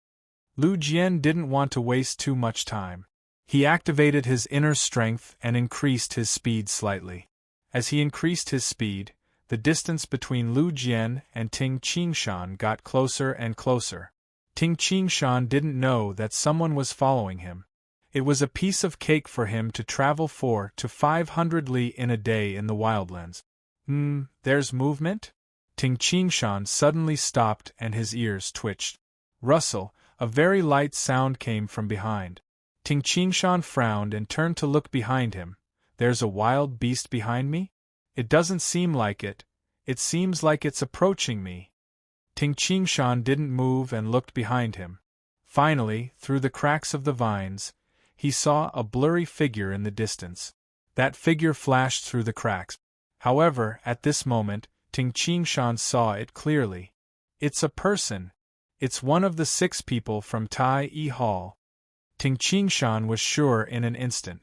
Lu Jian didn't want to waste too much time. He activated his inner strength and increased his speed slightly. As he increased his speed, the distance between Lu Jian and Ting Qingshan got closer and closer. Ting Qingshan didn't know that someone was following him. It was a piece of cake for him to travel 400 to 500 li in a day in the wildlands. There's movement? Ting Qingshan suddenly stopped and his ears twitched. Rustle, a very light sound came from behind. Ting Qingshan frowned and turned to look behind him. There's a wild beast behind me? It doesn't seem like it. It seems like it's approaching me. Ting Qingshan didn't move and looked behind him. Finally, through the cracks of the vines, he saw a blurry figure in the distance. That figure flashed through the cracks. However, at this moment, Ting Qingshan saw it clearly. It's a person. It's one of the 6 people from Tai Yi Hall. Ting Qingshan was sure in an instant.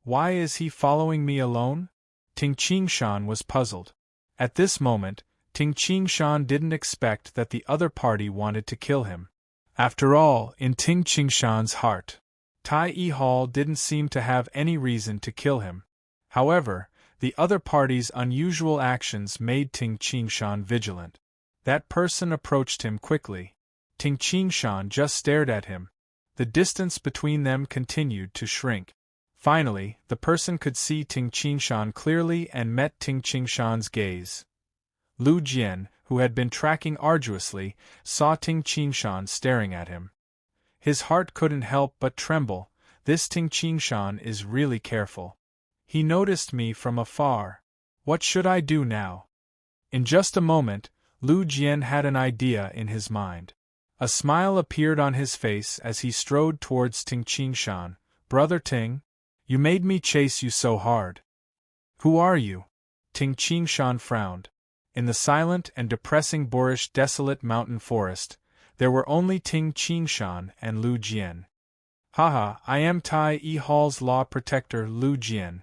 Why is he following me alone? Ting Qingshan was puzzled. At this moment, Ting Qingshan didn't expect that the other party wanted to kill him. After all, in Ting Qingshan's heart, Tai Yi Hall didn't seem to have any reason to kill him. However, the other party's unusual actions made Ting Qingshan vigilant. That person approached him quickly. Ting Qingshan just stared at him. The distance between them continued to shrink. Finally, the person could see Ting Qingshan clearly and met Ting Qingshan's gaze. Lu Jian, who had been tracking arduously, saw Ting Qingshan staring at him. His heart couldn't help but tremble. This Ting Qingshan is really careful. He noticed me from afar. What should I do now? In just a moment, Lu Jian had an idea in his mind. A smile appeared on his face as he strode towards Ting Qingshan. Brother Ting, you made me chase you so hard. Who are you? Ting Qingshan frowned. In the silent and depressing boorish desolate mountain forest, there were only Ting Qingshan and Lu Jian. Haha, I am Tai Yi Hall's law protector Lu Jian.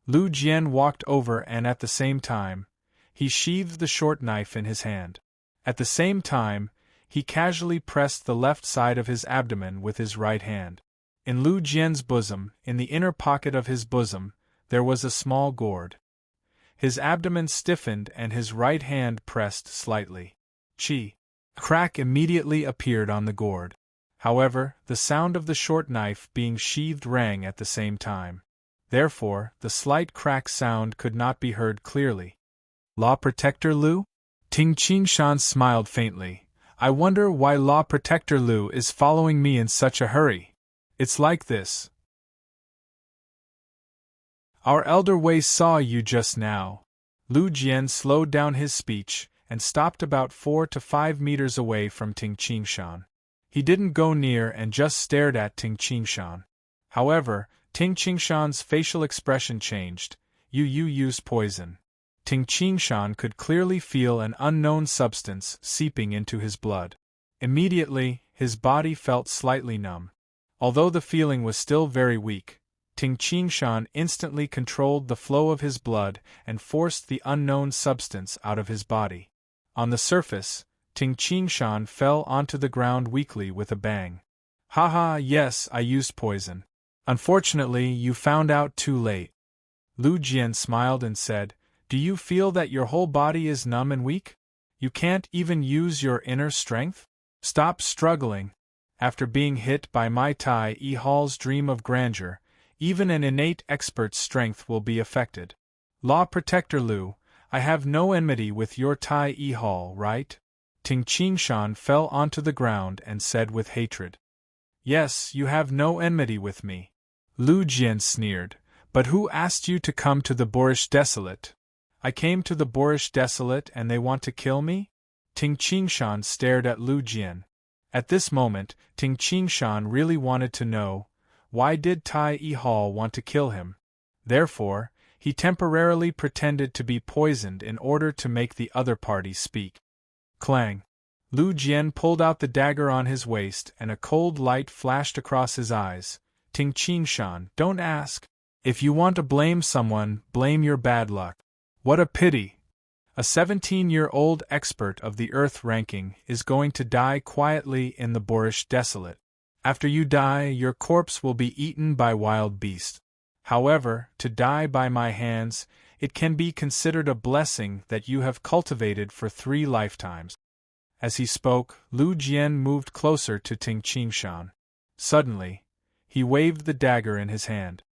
Lu Jian walked over and at the same time, he sheathed the short knife in his hand. At the same time, he casually pressed the left side of his abdomen with his right hand. In Lu Jian's bosom, in the inner pocket of his bosom, there was a small gourd. His abdomen stiffened and his right hand pressed slightly. Chi! Crack immediately appeared on the gourd. However, the sound of the short knife being sheathed rang at the same time. Therefore, the slight crack sound could not be heard clearly. Law Protector Lu? Ting Qingshan smiled faintly. I wonder why Law Protector Lu is following me in such a hurry. It's like this. Our elder Wei saw you just now. Lu Jian slowed down his speech and stopped about 4 to 5 meters away from Ting Qingshan. He didn't go near and just stared at Ting Qingshan. However, Ting Qingshan's facial expression changed. You used poison. Ting Qingshan could clearly feel an unknown substance seeping into his blood. Immediately, his body felt slightly numb. Although the feeling was still very weak, Ting Qingshan instantly controlled the flow of his blood and forced the unknown substance out of his body. On the surface, Ting Qingshan fell onto the ground weakly with a bang. Haha, yes, I used poison. Unfortunately, you found out too late. Lu Jian smiled and said, Do you feel that your whole body is numb and weak? You can't even use your inner strength? Stop struggling. After being hit by my Tai Yi Hall's dream of grandeur, even an innate expert's strength will be affected. Law Protector Lu, I have no enmity with your Tai Yi Hall, right? Ting Qingshan fell onto the ground and said with hatred. Yes, you have no enmity with me. Lu Jian sneered. But who asked you to come to the boorish desolate? I came to the boorish desolate and they want to kill me? Ting Qingshan stared at Lu Jian. At this moment, Ting Qingshan really wanted to know, why did Tai Yi Hall want to kill him? Therefore, he temporarily pretended to be poisoned in order to make the other party speak. Clang! Lu Jian pulled out the dagger on his waist and a cold light flashed across his eyes. Ting Qingshan, don't ask. If you want to blame someone, blame your bad luck. What a pity! A 17-year-old expert of the Earth ranking is going to die quietly in the boorish desolate. After you die, your corpse will be eaten by wild beasts. However, to die by my hands, It can be considered a blessing that you have cultivated for 3 lifetimes. As he spoke, Lu Jian moved closer to Ting Qingshan. Suddenly, he waved the dagger in his hand.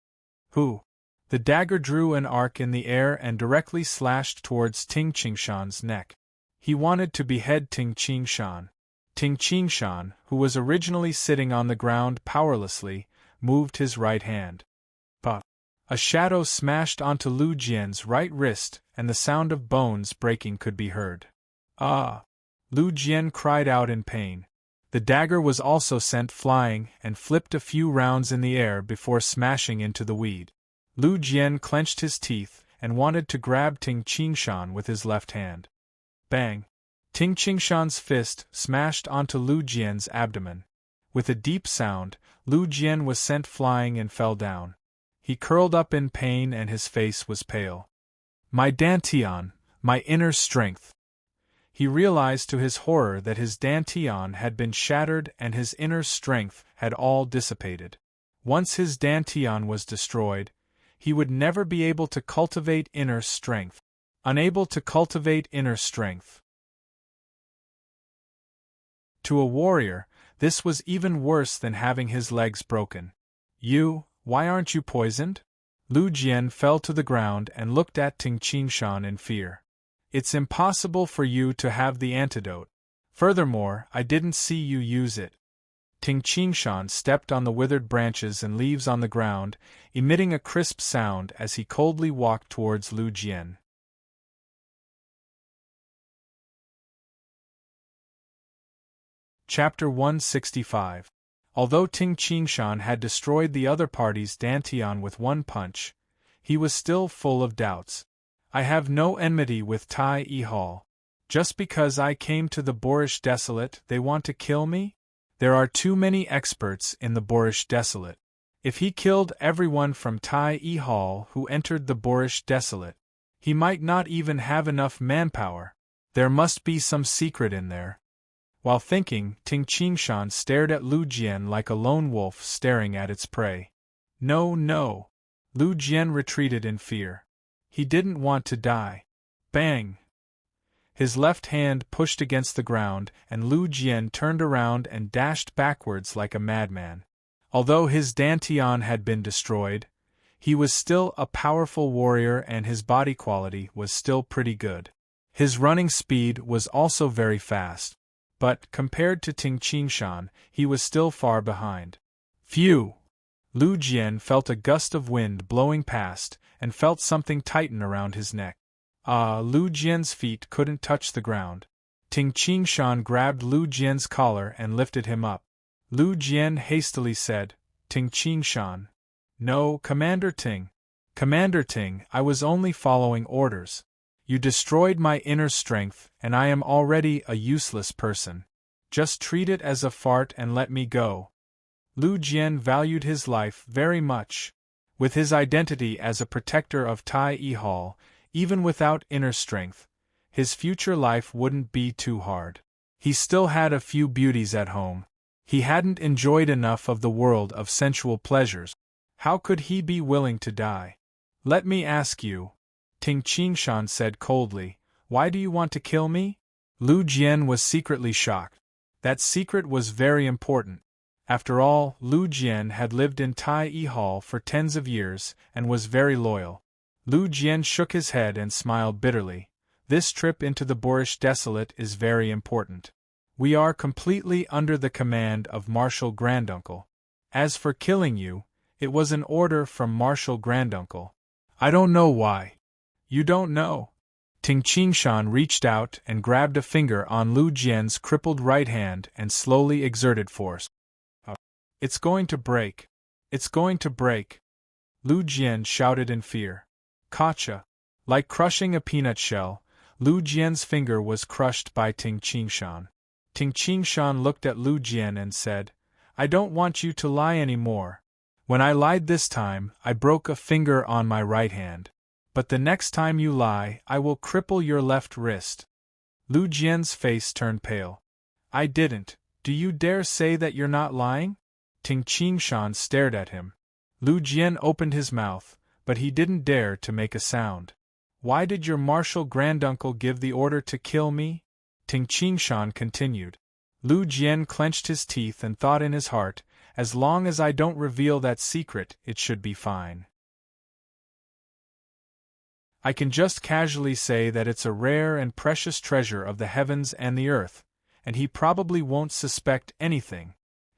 Who? The dagger drew an arc in the air and directly slashed towards Ting Qingshan's neck. He wanted to behead Ting Qingshan. Ting Qingshan, who was originally sitting on the ground powerlessly, moved his right hand. But a shadow smashed onto Lu Jian's right wrist, and the sound of bones breaking could be heard. Ah! Lu Jian cried out in pain. The dagger was also sent flying and flipped a few rounds in the air before smashing into the weed. Lu Jian clenched his teeth and wanted to grab Ting Qingshan with his left hand. Bang! Ting Qingshan's fist smashed onto Lu Jian's abdomen. With a deep sound, Lu Jian was sent flying and fell down. He curled up in pain and his face was pale. My dantian, my inner strength. He realized to his horror that his dantian had been shattered and his inner strength had all dissipated. Once his dantian was destroyed, he would never be able to cultivate inner strength. Unable to cultivate inner strength. To a warrior, this was even worse than having his legs broken. Why aren't you poisoned? Lu Jian fell to the ground and looked at Ting Qingshan in fear. It's impossible for you to have the antidote. Furthermore, I didn't see you use it. Ting Qingshan stepped on the withered branches and leaves on the ground, emitting a crisp sound as he coldly walked towards Lu Jian. Chapter 165. Although Ting Qingshan had destroyed the other party's dantian with one punch, he was still full of doubts. I have no enmity with Tai Hall. Just because I came to the Boorish Desolate, they want to kill me? There are too many experts in the Boorish Desolate. If he killed everyone from Tai Hall who entered the Boorish Desolate, he might not even have enough manpower. There must be some secret in there. While thinking, Ting Qingshan stared at Lu Jian like a lone wolf staring at its prey. No. Lu Jian retreated in fear. He didn't want to die. Bang! His left hand pushed against the ground, and Lu Jian turned around and dashed backwards like a madman. Although his dantian had been destroyed, he was still a powerful warrior and his body quality was still pretty good. His running speed was also very fast. But, compared to Ting Qingshan, he was still far behind. Phew! Lu Jian felt a gust of wind blowing past, and felt something tighten around his neck. Lu Jian's feet couldn't touch the ground. Ting Qingshan grabbed Lu Jian's collar and lifted him up. Lu Jian hastily said, Ting Qingshan. No, Commander Ting. Commander Ting, I was only following orders. You destroyed my inner strength, and I am already a useless person. Just treat it as a fart and let me go. Lu Jian valued his life very much. With his identity as a protector of Tai Hall, even without inner strength, his future life wouldn't be too hard. He still had a few beauties at home. He hadn't enjoyed enough of the world of sensual pleasures. How could he be willing to die? Let me ask you, Ting Qingshan said coldly, why do you want to kill me? Lu Jian was secretly shocked. That secret was very important. After all, Lu Jian had lived in Tai Hall for tens of years and was very loyal. Lu Jian shook his head and smiled bitterly. This trip into the Boorish Desolate is very important. We are completely under the command of Marshal Granduncle. As for killing you, it was an order from Marshal Granduncle. I don't know why. You don't know? Ting Qingshan reached out and grabbed a finger on Lu Jian's crippled right hand and slowly exerted force. It's going to break. It's going to break. Lu Jian shouted in fear. Gotcha! Like crushing a peanut shell, Lu Jian's finger was crushed by Ting Qingshan. Ting Qingshan looked at Lu Jian and said, I don't want you to lie anymore. When I lied this time, I broke a finger on my right hand. But the next time you lie, I will cripple your left wrist. Lu Jian's face turned pale. I didn't. Do you dare say that you're not lying? Ting Qingshan stared at him. Lu Jian opened his mouth, but he didn't dare to make a sound. Why did your martial granduncle give the order to kill me? Ting Qingshan continued. Lu Jian clenched his teeth and thought in his heart, as long as I don't reveal that secret, it should be fine. I can just casually say that it's a rare and precious treasure of the heavens and the earth, and he probably won't suspect anything.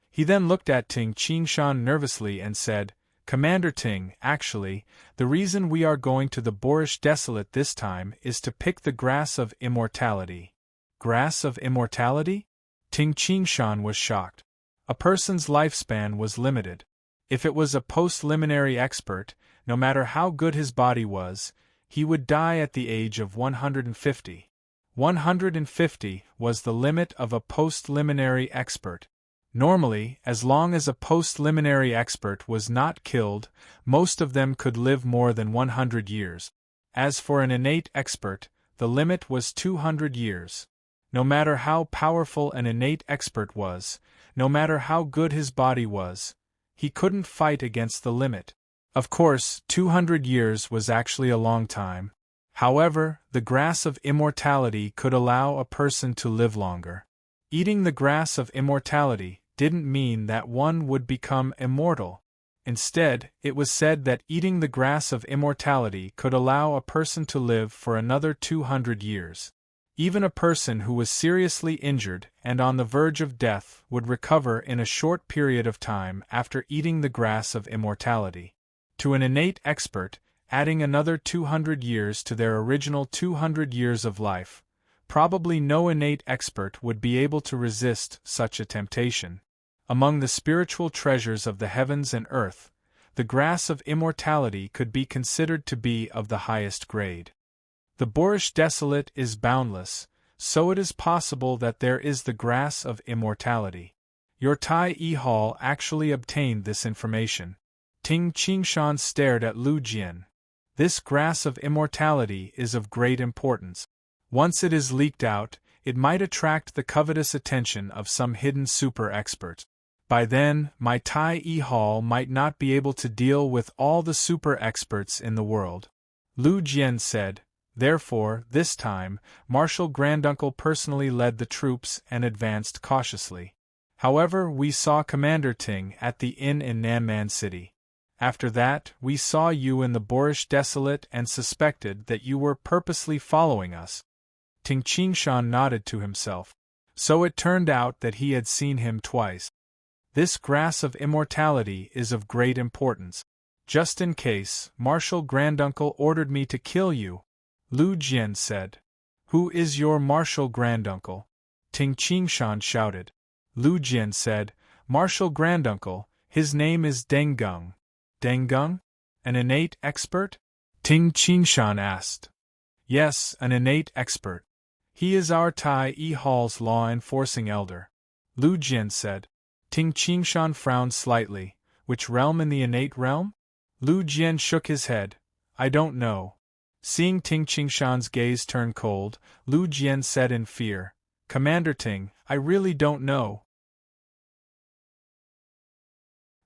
He then looked at Ting Qingshan nervously and said, Commander Ting, actually, the reason we are going to the Boorish Desolate this time is to pick the grass of immortality. Grass of immortality? Ting Qingshan was shocked. A person's lifespan was limited. If it was a post-liminary expert, no matter how good his body was, he would die at the age of 150. 150 was the limit of a post-liminary expert. Normally, as long as a post-liminary expert was not killed, most of them could live more than 100 years. As for an innate expert, the limit was 200 years. No matter how powerful an innate expert was, no matter how good his body was, he couldn't fight against the limit. Of course, 200 years was actually a long time. However, the grass of immortality could allow a person to live longer. Eating the grass of immortality didn't mean that one would become immortal. Instead, it was said that eating the grass of immortality could allow a person to live for another 200 years. Even a person who was seriously injured and on the verge of death would recover in a short period of time after eating the grass of immortality. To an innate expert, adding another 200 years to their original 200 years of life, probably no innate expert would be able to resist such a temptation. Among the spiritual treasures of the heavens and earth, the grass of immortality could be considered to be of the highest grade. The Boorish Desolate is boundless, so it is possible that there is the grass of immortality. Your Tai Yi Hall actually obtained this information. Ting Qingshan stared at Lu Jian. This grass of immortality is of great importance. Once it is leaked out, it might attract the covetous attention of some hidden super expert. By then, my Tai Yi Hall might not be able to deal with all the super experts in the world. Lu Jian said. Therefore, this time, Marshal Granduncle personally led the troops and advanced cautiously. However, we saw Commander Ting at the inn in Nanman City. After that, we saw you in the Boorish Desolate and suspected that you were purposely following us. Ting Qingshan nodded to himself. So it turned out that he had seen him twice. This grass of immortality is of great importance. Just in case, Marshal Granduncle ordered me to kill you, Lu Jian said. Who is your Marshal Granduncle? Ting Qingshan shouted. Lu Jian said, Marshal Granduncle, his name is Deng Gung. Deng Gung? An innate expert? Ting Qingshan asked. Yes, an innate expert. He is our Tai Yi Hall's law-enforcing elder. Lu Jian said. Ting Qingshan frowned slightly. Which realm in the innate realm? Lu Jian shook his head. I don't know. Seeing Ting Qingshan's gaze turn cold, Lu Jian said in fear, Commander Ting, I really don't know.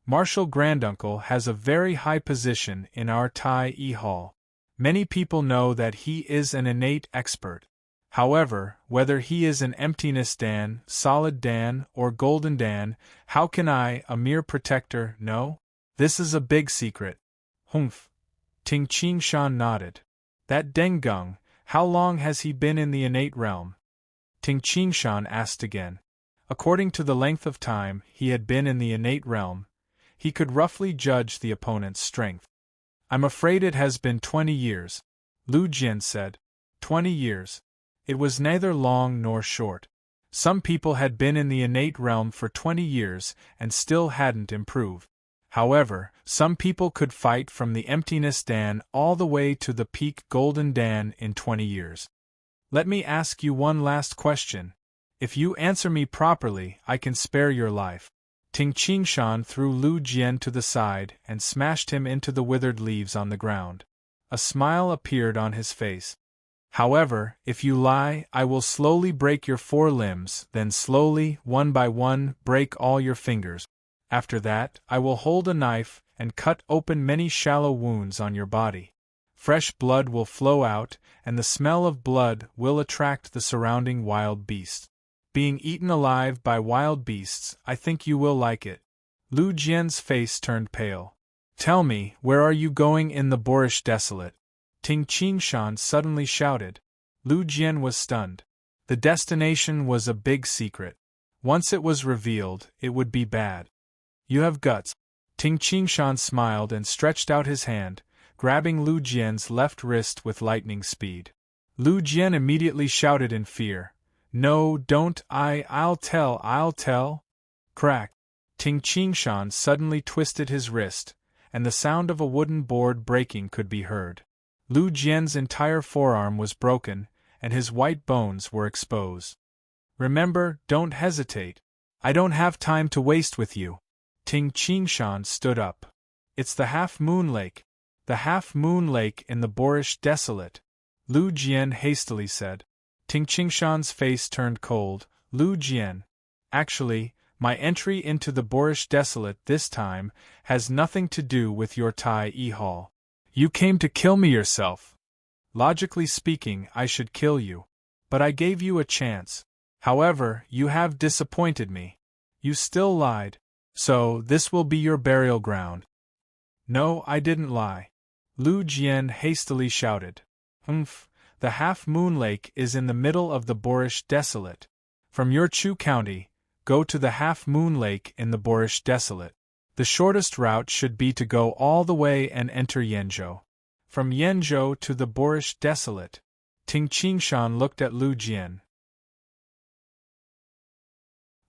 Marshal Granduncle has a very high position in our Tai Yi Hall. Many people know that he is an innate expert. However, whether he is an emptiness Dan, solid Dan, or golden Dan, how can I, a mere protector, know? This is a big secret. Humph. Ting Qingshan nodded. That Deng Gung, how long has he been in the innate realm? Ting Qingshan asked again. According to the length of time he had been in the innate realm, he could roughly judge the opponent's strength. I'm afraid it has been 20 years, Lu Jian said. 20 years. It was neither long nor short. Some people had been in the innate realm for 20 years and still hadn't improved. However, some people could fight from the emptiness Dan all the way to the peak golden Dan in 20 years. Let me ask you one last question. If you answer me properly, I can spare your life. Ting Qingshan threw Lu Jian to the side and smashed him into the withered leaves on the ground. A smile appeared on his face. However, if you lie, I will slowly break your 4 limbs, then slowly, one by one, break all your fingers. After that, I will hold a knife and cut open many shallow wounds on your body. fresh blood will flow out, and the smell of blood will attract the surrounding wild beasts. Being eaten alive by wild beasts, I think you will like it. Lu Jian's face turned pale. Tell me, where are you going in the boorish desolate? Ting Qingshan suddenly shouted. Lu Jian was stunned. The destination was a big secret. Once it was revealed, it would be bad. You have guts. Ting Qingshan smiled and stretched out his hand, grabbing Lu Jian's left wrist with lightning speed. Lu Jian immediately shouted in fear. No, don't, I'll tell. Crack. Ting Qingshan suddenly twisted his wrist, and the sound of a wooden board breaking could be heard. Lu Jian's entire forearm was broken, and his white bones were exposed. Remember, don't hesitate. I don't have time to waste with you. Ting Qingshan stood up. It's the Half-Moon Lake. The Half-Moon Lake in the boorish desolate. Lu Jian hastily said. Ting Qingshan's face turned cold. Lu Jian. Actually, my entry into the boorish desolate this time has nothing to do with your Tai E Hall. You came to kill me yourself. Logically speaking, I should kill you. But I gave you a chance. However, you have disappointed me. You still lied. So, this will be your burial ground. No, I didn't lie. Lu Jian hastily shouted. The Half-Moon Lake is in the middle of the boorish desolate. From your Chu County, go to the Half-Moon Lake in the boorish desolate. The shortest route should be to go all the way and enter Yenzhou. From Yenzhou to the boorish desolate. Ting Qingshan looked at Lu Jian.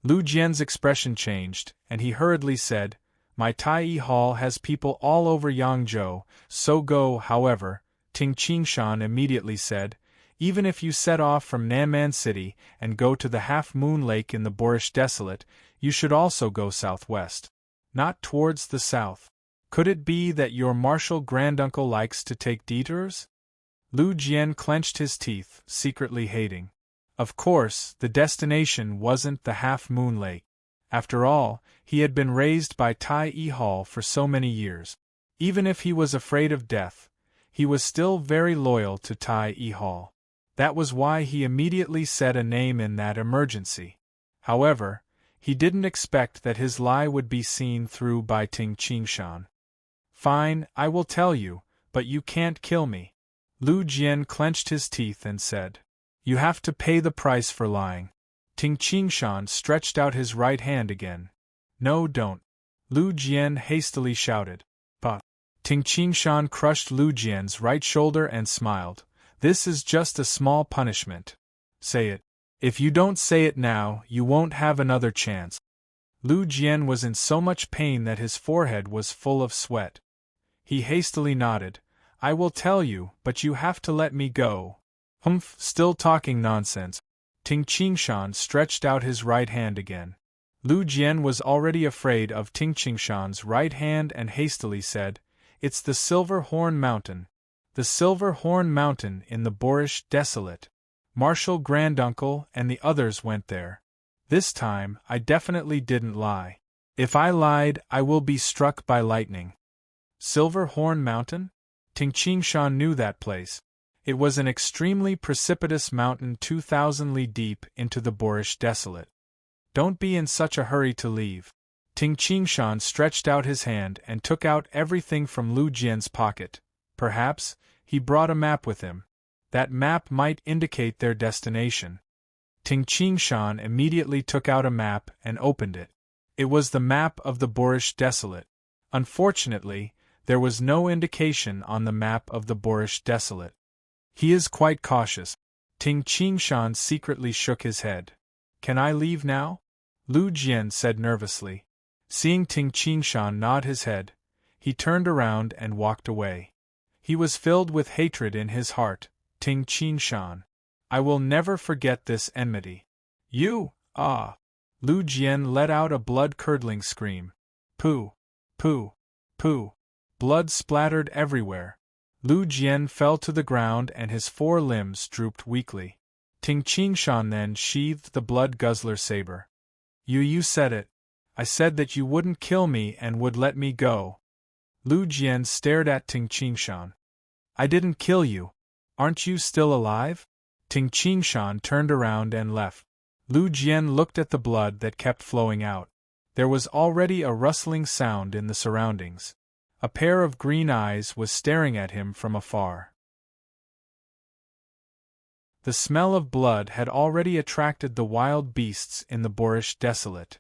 Lu Jian's expression changed, and he hurriedly said, My Tai E Hall has people all over Yangzhou, so go, however. Ting Qingshan immediately said, Even if you set off from Nanman City and go to the Half-Moon Lake in the boorish desolate, you should also go southwest. Not towards the south. Could it be that your martial granduncle likes to take detours? Lu Jian clenched his teeth, secretly hating. Of course, the destination wasn't the Half-Moon Lake. After all, he had been raised by Tai E Hall for so many years. Even if he was afraid of death, he was still very loyal to Tai E Hall. That was why he immediately said a name in that emergency. However, he didn't expect that his lie would be seen through by Ting Qingshan. Fine, I will tell you, but you can't kill me. Lu Jian clenched his teeth and said. You have to pay the price for lying. Ting Qingshan stretched out his right hand again. No, don't. Lu Jian hastily shouted. But Ting Qingshan crushed Lu Jian's right shoulder and smiled. This is just a small punishment. Say it. If you don't say it now, you won't have another chance. Lu Jian was in so much pain that his forehead was full of sweat. He hastily nodded. I will tell you, but you have to let me go. Still talking nonsense. Ting Qingshan stretched out his right hand again. Lu Jian was already afraid of Ting Qingshan's right hand and hastily said, It's the Silver Horn Mountain. The Silver Horn Mountain in the boorish desolate. Marshal Granduncle and the others went there. This time, I definitely didn't lie. If I lied, I will be struck by lightning. Silver Horn Mountain? Ting Qingshan knew that place. It was an extremely precipitous mountain 2,000 li deep into the boorish desolate. Don't be in such a hurry to leave. Ting Qingshan stretched out his hand and took out everything from Lu Jian's pocket. Perhaps, he brought a map with him. That map might indicate their destination. Ting Qingshan immediately took out a map and opened it. It was the map of the boorish desolate. Unfortunately, there was no indication on the map of the boorish desolate. He is quite cautious. Ting Qingshan secretly shook his head. Can I leave now? Lu Jian said nervously. Seeing Ting Qingshan nod his head, he turned around and walked away. He was filled with hatred in his heart. Ting Qingshan. I will never forget this enmity. You, ah! Lu Jian let out a blood-curdling scream. Pooh! Pooh! Pooh! Blood splattered everywhere. Lu Jian fell to the ground and his 4 limbs drooped weakly. Ting Qingshan then sheathed the blood-guzzler saber. You said it. I said that you wouldn't kill me and would let me go. Lu Jian stared at Ting Qingshan. I didn't kill you. Aren't you still alive? Ting Qingshan turned around and left. Lu Jian looked at the blood that kept flowing out. There was already a rustling sound in the surroundings. A pair of green eyes was staring at him from afar. The smell of blood had already attracted the wild beasts in the boorish desolate.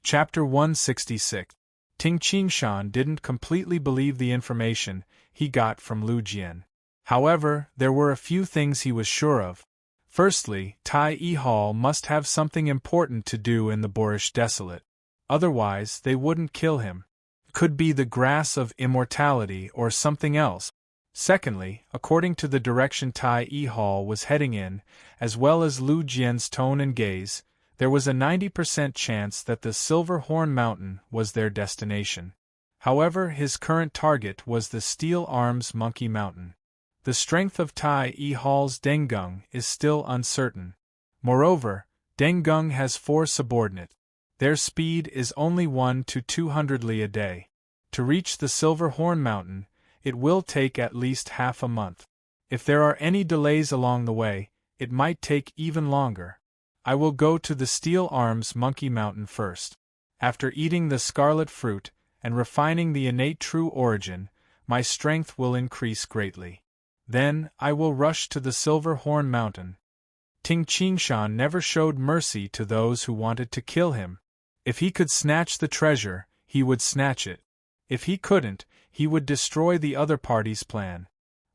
Chapter 166. Ting Qingshan didn't completely believe the information he got from Lu Jian. However, there were a few things he was sure of. Firstly, Tai Hall must have something important to do in the boorish desolate. Otherwise, they wouldn't kill him. Could be the grass of immortality or something else. Secondly, according to the direction Tai Hall was heading in, as well as Lu Jian's tone and gaze, there was a 90% chance that the Silver Horn Mountain was their destination. However, his current target was the Steel Arms Monkey Mountain. The strength of Tai Hall's Dengung is still uncertain. Moreover, Dengung has 4 subordinates. Their speed is only 1 to 200 li a day. To reach the Silver Horn Mountain, it will take at least half a month. If there are any delays along the way, it might take even longer. I will go to the Steel Arms Monkey Mountain first. After eating the scarlet fruit and refining the innate true origin, my strength will increase greatly. Then, I will rush to the Silver Horn Mountain. Ting Qingshan never showed mercy to those who wanted to kill him. If he could snatch the treasure, he would snatch it. If he couldn't, he would destroy the other party's plan.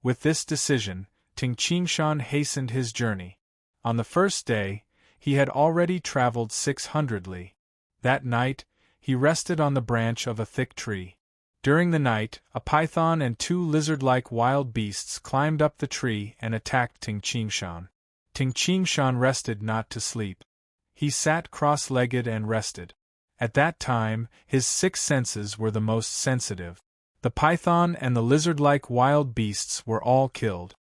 With this decision, Ting Qingshan hastened his journey. On the first day, he had already traveled 600 li. That night, he rested on the branch of a thick tree. During the night, a python and 2 lizard-like wild beasts climbed up the tree and attacked Ting Qingshan. Ting Qingshan rested not to sleep. He sat cross-legged and rested. At that time, his 6 senses were the most sensitive. The python and the lizard-like wild beasts were all killed.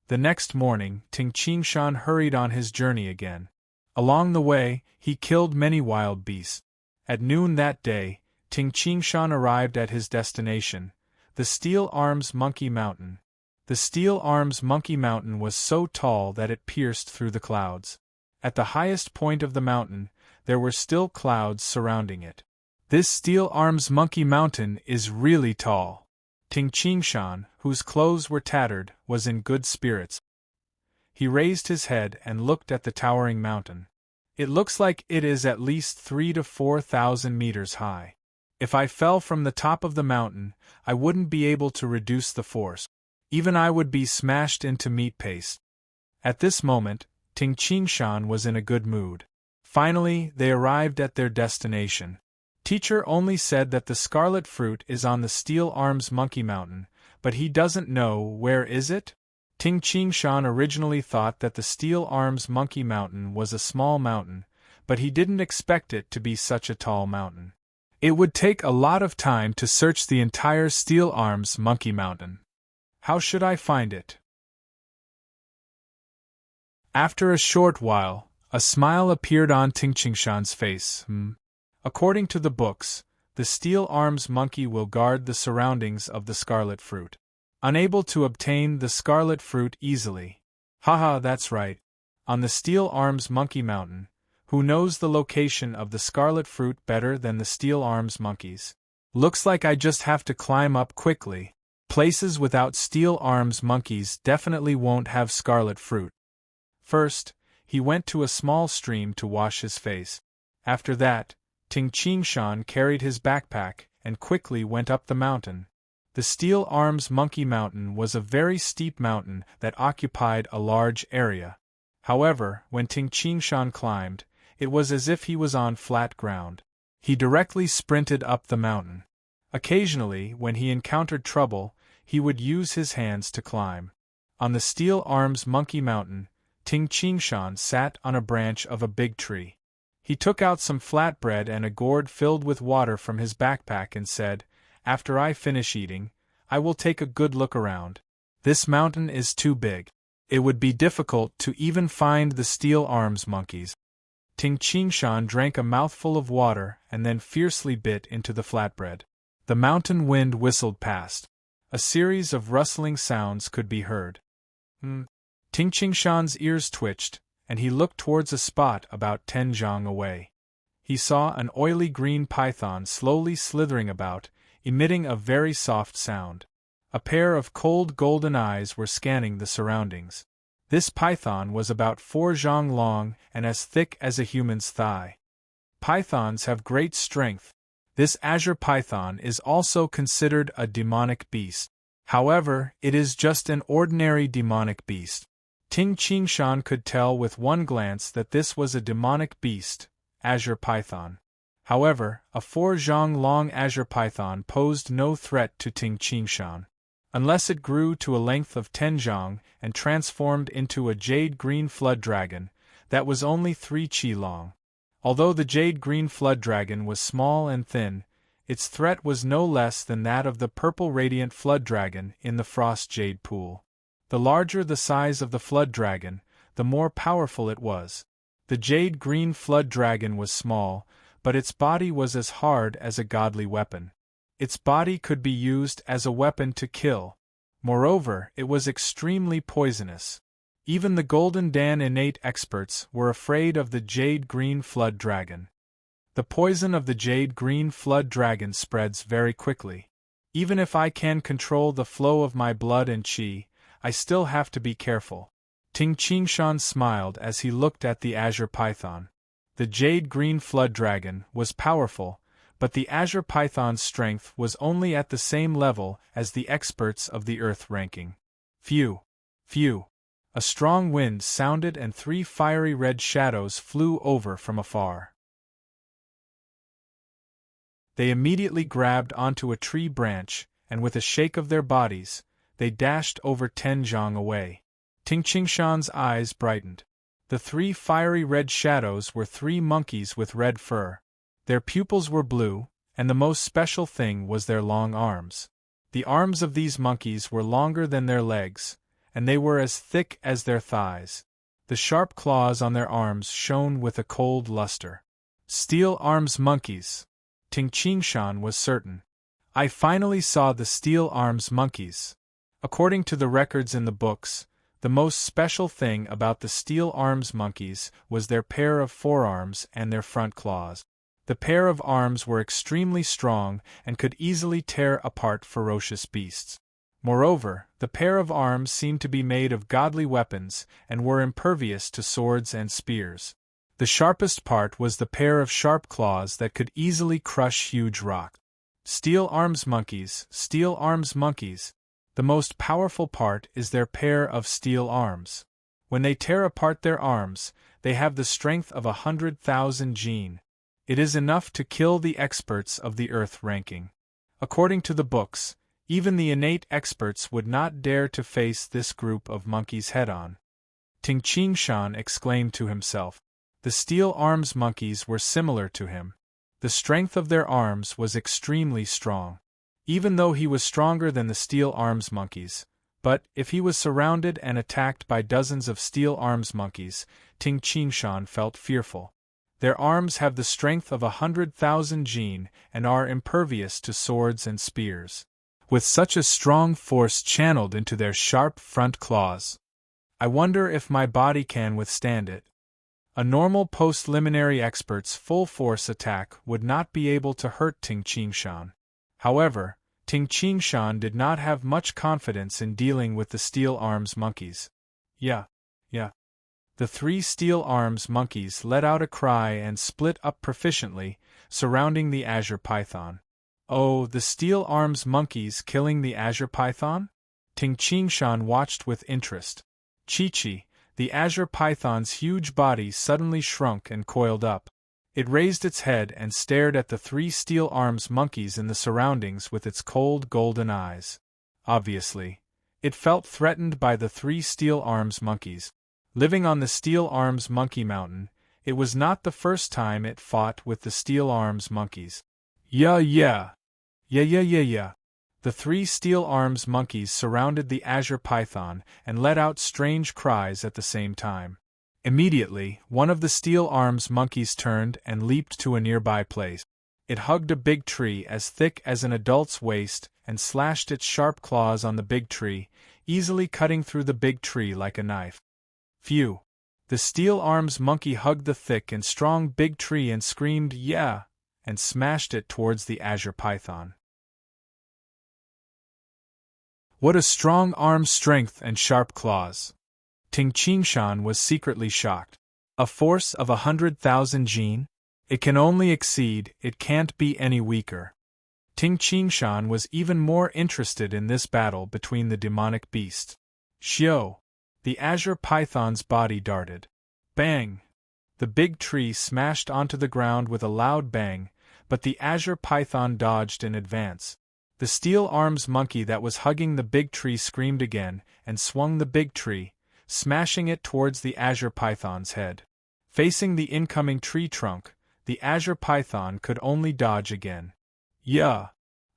The next morning, Ting Qingshan hurried on his journey again. Along the way, he killed many wild beasts. At noon that day, Ting Qingshan arrived at his destination, the Steel Arms Monkey Mountain. The Steel Arms Monkey Mountain was so tall that it pierced through the clouds. At the highest point of the mountain, there were still clouds surrounding it. This Steel Arms Monkey Mountain is really tall. Ting Qingshan, whose clothes were tattered, was in good spirits. He raised his head and looked at the towering mountain. It looks like it is at least 3,000 to 4,000 meters high. If I fell from the top of the mountain, I wouldn't be able to reduce the force. Even I would be smashed into meat paste. At this moment, Ting Qingshan was in a good mood. Finally, they arrived at their destination. Teacher only said that the scarlet fruit is on the Steel Arms Monkey Mountain, but he doesn't know where is it? Ting Qingshan originally thought that the Steel Arms Monkey Mountain was a small mountain, but he didn't expect it to be such a tall mountain. It would take a lot of time to search the entire Steel Arms Monkey Mountain. How should I find it? After a short while, a smile appeared on Ting Qingshan's face. According to the books, the Steel Arms Monkey will guard the surroundings of the scarlet fruit. Unable to obtain the scarlet fruit easily. Haha, that's right. On the Steel Arms Monkey Mountain, who knows the location of the scarlet fruit better than the Steel Arms monkeys? Looks like I just have to climb up quickly. Places without Steel Arms monkeys definitely won't have scarlet fruit. First, he went to a small stream to wash his face. After that, Ting Qingshan carried his backpack and quickly went up the mountain. The Steel Arms Monkey Mountain was a very steep mountain that occupied a large area. However, when Ting Qingshan climbed, it was as if he was on flat ground. He directly sprinted up the mountain. Occasionally, when he encountered trouble, he would use his hands to climb. On the Steel Arms Monkey Mountain, Ting Qingshan sat on a branch of a big tree. He took out some flatbread and a gourd filled with water from his backpack and said, "After I finish eating, I will take a good look around. This mountain is too big. It would be difficult to even find the Steel Arms monkeys. Ting Qingshan drank a mouthful of water and then fiercely bit into the flatbread. The mountain wind whistled past. A series of rustling sounds could be heard. Ting Qingshan's ears twitched, and he looked towards a spot about 10 zhang away. He saw an oily green python slowly slithering about, emitting a very soft sound. A pair of cold golden eyes were scanning the surroundings. This python was about 4 zhang long and as thick as a human's thigh. Pythons have great strength. This azure python is also considered a demonic beast. However, it is just an ordinary demonic beast. Ting Qingshan could tell with one glance that this was a demonic beast, azure python. However, a 4 zhang long azure python posed no threat to Ting Qingshan. Unless it grew to a length of 10 zhang and transformed into a jade-green flood dragon, that was only 3 qi long. Although the jade-green flood dragon was small and thin, its threat was no less than that of the purple radiant flood dragon in the frost jade pool. The larger the size of the flood dragon, the more powerful it was. The jade-green flood dragon was small, but its body was as hard as a godly weapon. Its body could be used as a weapon to kill. Moreover, it was extremely poisonous. Even the Golden Dan innate experts were afraid of the jade-green flood dragon. The poison of the jade-green flood dragon spreads very quickly. Even if I can control the flow of my blood and qi, I still have to be careful. Ting Qingshan smiled as he looked at the azure python. The jade-green flood dragon was powerful, but the azure python's strength was only at the same level as the experts of the earth ranking. Phew! Phew! A strong wind sounded and 3 fiery red shadows flew over from afar. They immediately grabbed onto a tree branch, and with a shake of their bodies, they dashed over 10 zhang away. Ting Qingshan's eyes brightened. The 3 fiery red shadows were 3 monkeys with red fur. Their pupils were blue, and the most special thing was their long arms. The arms of these monkeys were longer than their legs, and they were as thick as their thighs. The sharp claws on their arms shone with a cold luster. Steel arms monkeys. Ting Qingshan was certain. I finally saw the steel arms monkeys. According to the records in the books, the most special thing about the steel arms monkeys was their pair of forearms and their front claws. The pair of arms were extremely strong and could easily tear apart ferocious beasts. Moreover, the pair of arms seemed to be made of godly weapons and were impervious to swords and spears. The sharpest part was the pair of sharp claws that could easily crush huge rocks. Steel arms monkeys, steel arms monkeys. The most powerful part is their pair of steel arms. When they tear apart their arms, they have the strength of 100,000 jin. It is enough to kill the experts of the earth ranking. According to the books, even the innate experts would not dare to face this group of monkeys head-on. Ting Qingshan exclaimed to himself. The steel arms monkeys were similar to him. The strength of their arms was extremely strong. Even though he was stronger than the steel arms monkeys, but if he was surrounded and attacked by dozens of steel arms monkeys, Ting Qingshan felt fearful. Their arms have the strength of 100,000 jin and are impervious to swords and spears. With such a strong force channeled into their sharp front claws, I wonder if my body can withstand it. A normal post-liminary expert's full-force attack would not be able to hurt Ting Qingshan. However, Ting Qingshan did not have much confidence in dealing with the steel arms monkeys. Yeah. The 3 steel arms monkeys let out a cry and split up proficiently, surrounding the azure python. Oh, the steel arms monkeys killing the azure python? Ting Qingshan watched with interest. Chi-Chi, the azure python's huge body suddenly shrunk and coiled up. It raised its head and stared at the 3 steel arms monkeys in the surroundings with its cold golden eyes. Obviously, it felt threatened by the 3 steel arms monkeys. Living on the Steel Arms Monkey Mountain, it was not the first time it fought with the Steel Arms monkeys. Yeah. The 3 Steel Arms monkeys surrounded the azure python and let out strange cries at the same time. Immediately, one of the steel arms monkeys turned and leaped to a nearby place. It hugged a big tree as thick as an adult's waist and slashed its sharp claws on the big tree, easily cutting through the big tree like a knife. Phew! The steel arms monkey hugged the thick and strong big tree and screamed, "Yeah!" and smashed it towards the azure python. What a strong arm strength and sharp claws! Ting Qingshan was secretly shocked. A force of 100,000 jin? It can only exceed, it can't be any weaker. Ting Qingshan was even more interested in this battle between the demonic beasts. Xiao! The azure python's body darted. Bang! The big tree smashed onto the ground with a loud bang, but the azure python dodged in advance. The steel arms monkey that was hugging the big tree screamed again and swung the big tree, smashing it towards the azure python's head. Facing the incoming tree trunk, the azure python could only dodge again. Yeah!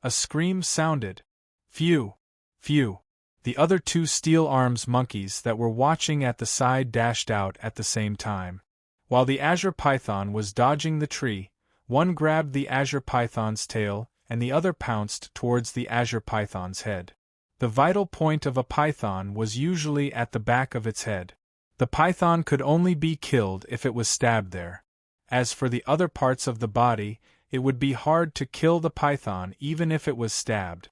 A scream sounded. Phew! Phew! The other two steel arms monkeys that were watching at the side dashed out at the same time. While the azure python was dodging the tree, one grabbed the azure python's tail and the other pounced towards the azure python's head. The vital point of a python was usually at the back of its head. The python could only be killed if it was stabbed there. As for the other parts of the body, it would be hard to kill the python even if it was stabbed.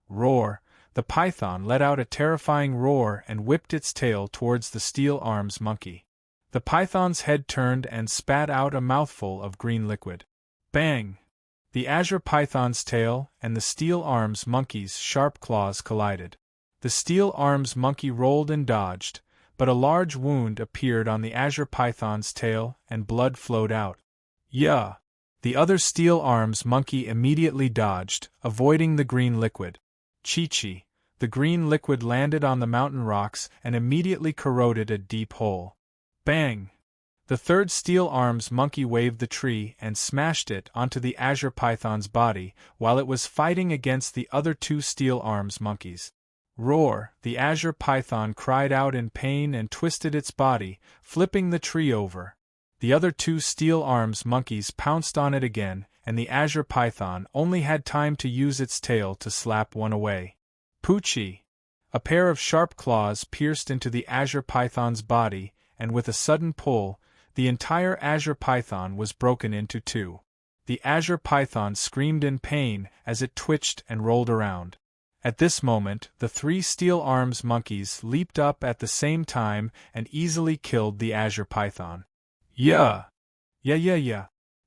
Roar! The python let out a terrifying roar and whipped its tail towards the steel arms monkey. The python's head turned and spat out a mouthful of green liquid. Bang! The azure python's tail and the steel arms monkey's sharp claws collided. The steel arms monkey rolled and dodged, but a large wound appeared on the azure python's tail and blood flowed out. Yeah! The other steel arms monkey immediately dodged, avoiding the green liquid. Chi-chi! The green liquid landed on the mountain rocks and immediately corroded a deep hole. Bang! The third steel arms monkey waved the tree and smashed it onto the azure python's body while it was fighting against the other two steel arms monkeys. Roar! The azure python cried out in pain and twisted its body, flipping the tree over. The other two steel arms monkeys pounced on it again, and the azure python only had time to use its tail to slap one away. Poochie! A pair of sharp claws pierced into the azure python's body, and with a sudden pull, the entire azure python was broken into two. The azure python screamed in pain as it twitched and rolled around. At this moment, the three steel arms monkeys leaped up at the same time and easily killed the azure python. Yeah! Yeah, yeah, yeah!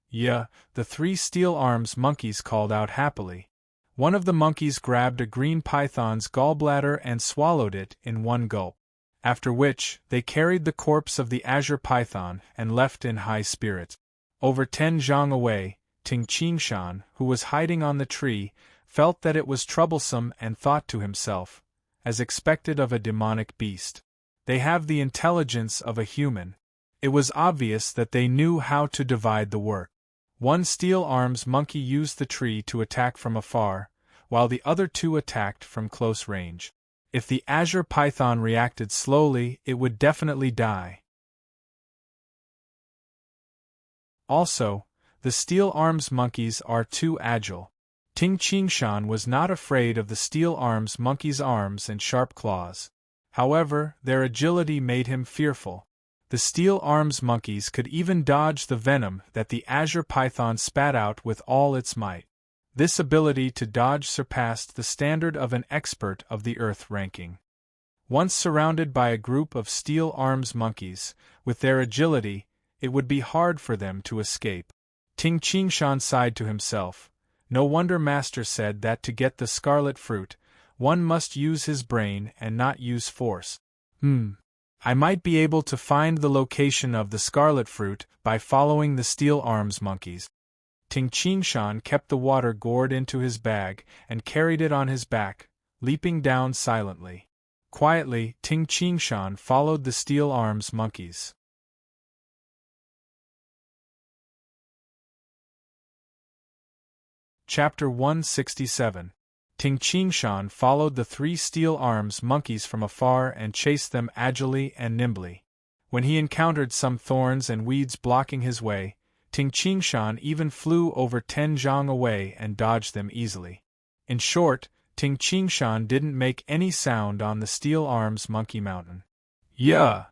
Yeah! The three steel arms monkeys called out happily. One of the monkeys grabbed a green python's gallbladder and swallowed it in one gulp. After which, they carried the corpse of the azure python and left in high spirits. Over 10 zhang away, Ting Qingshan, who was hiding on the tree, felt that it was troublesome and thought to himself, as expected of a demonic beast. They have the intelligence of a human. It was obvious that they knew how to divide the work. One steel arms monkey used the tree to attack from afar, while the other two attacked from close range. If the azure python reacted slowly, it would definitely die. Also, the steel arms monkeys are too agile. Ting Qingshan was not afraid of the steel arms monkey's arms and sharp claws. However, their agility made him fearful. The steel arms monkeys could even dodge the venom that the azure python spat out with all its might. This ability to dodge surpassed the standard of an expert of the Earth ranking. Once surrounded by a group of steel arms monkeys, with their agility, it would be hard for them to escape. Ting Qingshan sighed to himself. No wonder Master said that to get the scarlet fruit, one must use his brain and not use force. I might be able to find the location of the scarlet fruit by following the steel arms monkeys. Ting Qingshan kept the water gourd into his bag and carried it on his back, leaping down silently. Quietly, Ting Qingshan followed the steel arms monkeys. Chapter 167. Ting Qingshan followed the three steel arms monkeys from afar and chased them agilely and nimbly. When he encountered some thorns and weeds blocking his way, Ting Qingshan even flew over 10 zhang away and dodged them easily. In short, Ting Qingshan didn't make any sound on the Steel Arms Monkey Mountain. Yeah!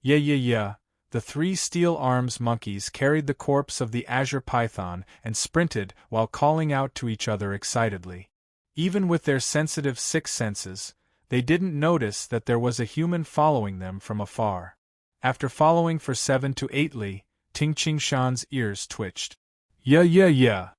Yeah! The 3 Steel Arms monkeys carried the corpse of the azure python and sprinted while calling out to each other excitedly. Even with their sensitive 6 senses, they didn't notice that there was a human following them from afar. After following for 7 to 8 li, Ting Qingshan's ears twitched. Yeah!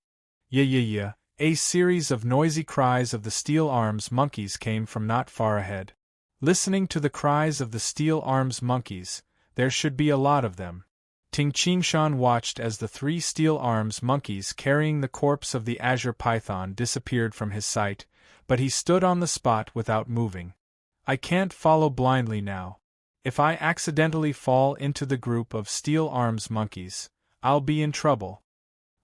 A series of noisy cries of the Steel Arms monkeys came from not far ahead. Listening to the cries of the Steel Arms monkeys, there should be a lot of them. Ting Qingshan watched as the 3 Steel Arms monkeys carrying the corpse of the azure python disappeared from his sight, but he stood on the spot without moving. I can't follow blindly now. If I accidentally fall into the group of Steel Arms monkeys, I'll be in trouble.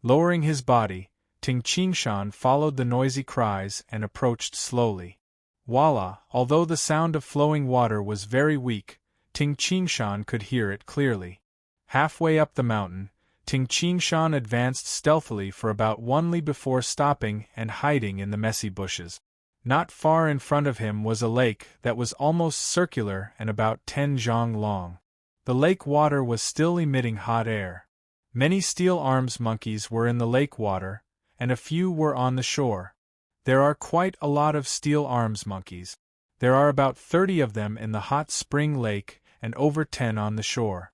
Lowering his body, Ting Qingshan followed the noisy cries and approached slowly. Voila! Although the sound of flowing water was very weak, Ting Qingshan could hear it clearly. Halfway up the mountain, Ting Qingshan advanced stealthily for about 1 li before stopping and hiding in the messy bushes. Not far in front of him was a lake that was almost circular and about 10 zhang long. The lake water was still emitting hot air. Many Steel Arms monkeys were in the lake water, and a few were on the shore. There are quite a lot of Steel Arms monkeys. There are about 30 of them in the hot spring lake and over 10 on the shore.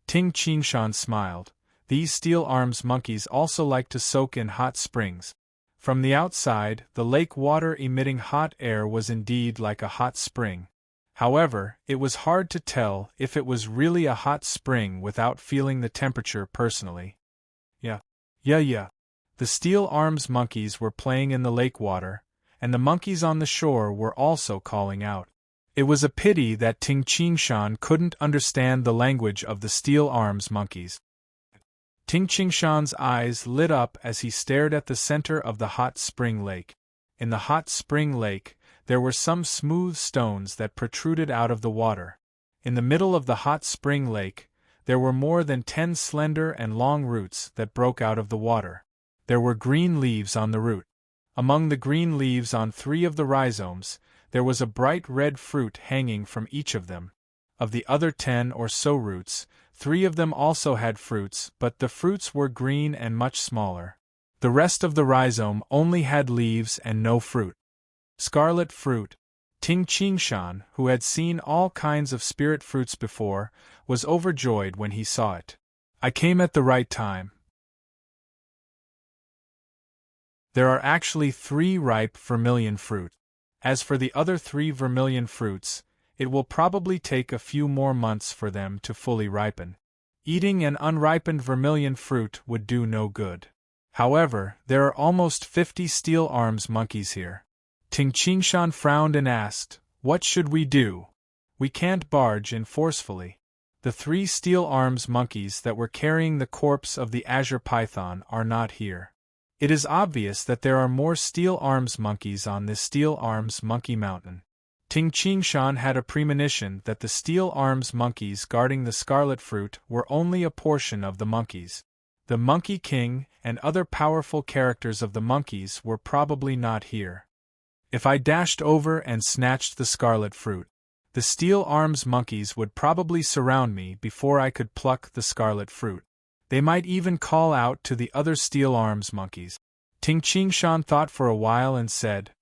Ting Qingshan smiled. These Steel Arms monkeys also like to soak in hot springs. From the outside, the lake water emitting hot air was indeed like a hot spring. However, it was hard to tell if it was really a hot spring without feeling the temperature personally. Yeah. The Steel Arms monkeys were playing in the lake water, and the monkeys on the shore were also calling out. It was a pity that Ting Qingshan couldn't understand the language of the Steel Arms monkeys. Ting Qingshan's eyes lit up as he stared at the center of the hot spring lake. In the hot spring lake, there were some smooth stones that protruded out of the water. In the middle of the hot spring lake, there were more than 10 slender and long roots that broke out of the water. There were green leaves on the root. Among the green leaves on 3 of the rhizomes, there was a bright red fruit hanging from each of them. Of the other 10 or so roots, 3 of them also had fruits, but the fruits were green and much smaller. The rest of the rhizome only had leaves and no fruit. Scarlet fruit. Ting Qingshan, who had seen all kinds of spirit fruits before, was overjoyed when he saw it. I came at the right time. There are actually 3 ripe vermilion fruit. As for the other 3 vermilion fruits, it will probably take a few more months for them to fully ripen. Eating an unripened vermilion fruit would do no good. However, there are almost 50 Steel Arms monkeys here. Ting Qingshan frowned and asked, "What should we do? We can't barge in forcefully." The 3 Steel Arms monkeys that were carrying the corpse of the azure python are not here. It is obvious that there are more Steel Arms monkeys on this Steel Arms Monkey Mountain. Ting Qingshan had a premonition that the Steel Arms monkeys guarding the scarlet fruit were only a portion of the monkeys. The Monkey King and other powerful characters of the monkeys were probably not here. If I dashed over and snatched the scarlet fruit, the Steel Arms monkeys would probably surround me before I could pluck the scarlet fruit. They might even call out to the other Steel Arms monkeys. Ting Qingshan thought for a while and said,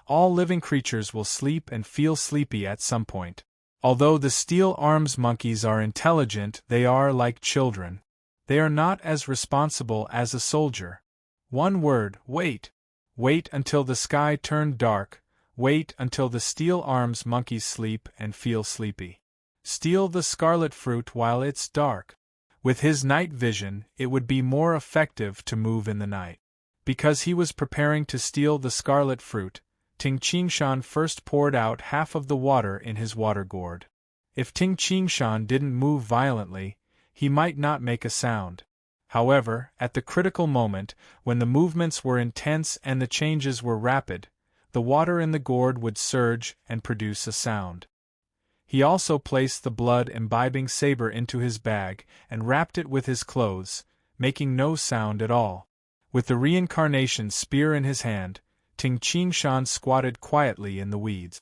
all living creatures will sleep and feel sleepy at some point. Although the Steel Arms monkeys are intelligent, they are like children. They are not as responsible as a soldier. One word, wait. Wait until the sky turned dark. Wait until the Steel Arms monkeys sleep and feel sleepy. Steal the scarlet fruit while it's dark. With his night vision, it would be more effective to move in the night. Because he was preparing to steal the scarlet fruit, Ting Qingshan first poured out half of the water in his water gourd. If Ting Qingshan didn't move violently, he might not make a sound. However, at the critical moment, when the movements were intense and the changes were rapid, the water in the gourd would surge and produce a sound. He also placed the blood-imbibing saber into his bag and wrapped it with his clothes, making no sound at all. With the reincarnation spear in his hand, Ting Qingshan squatted quietly in the weeds.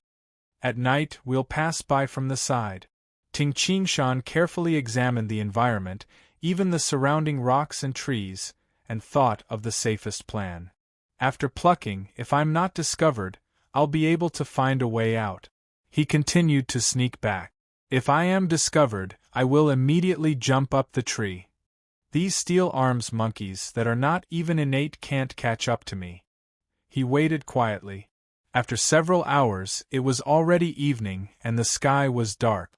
At night we'll pass by from the side. Ting Qingshan carefully examined the environment, even the surrounding rocks and trees, and thought of the safest plan. After plucking, if I'm not discovered, I'll be able to find a way out. He continued to sneak back. If I am discovered, I will immediately jump up the tree. These steel arms monkeys that are not even innate can't catch up to me. He waited quietly. After several hours, it was already evening and the sky was dark.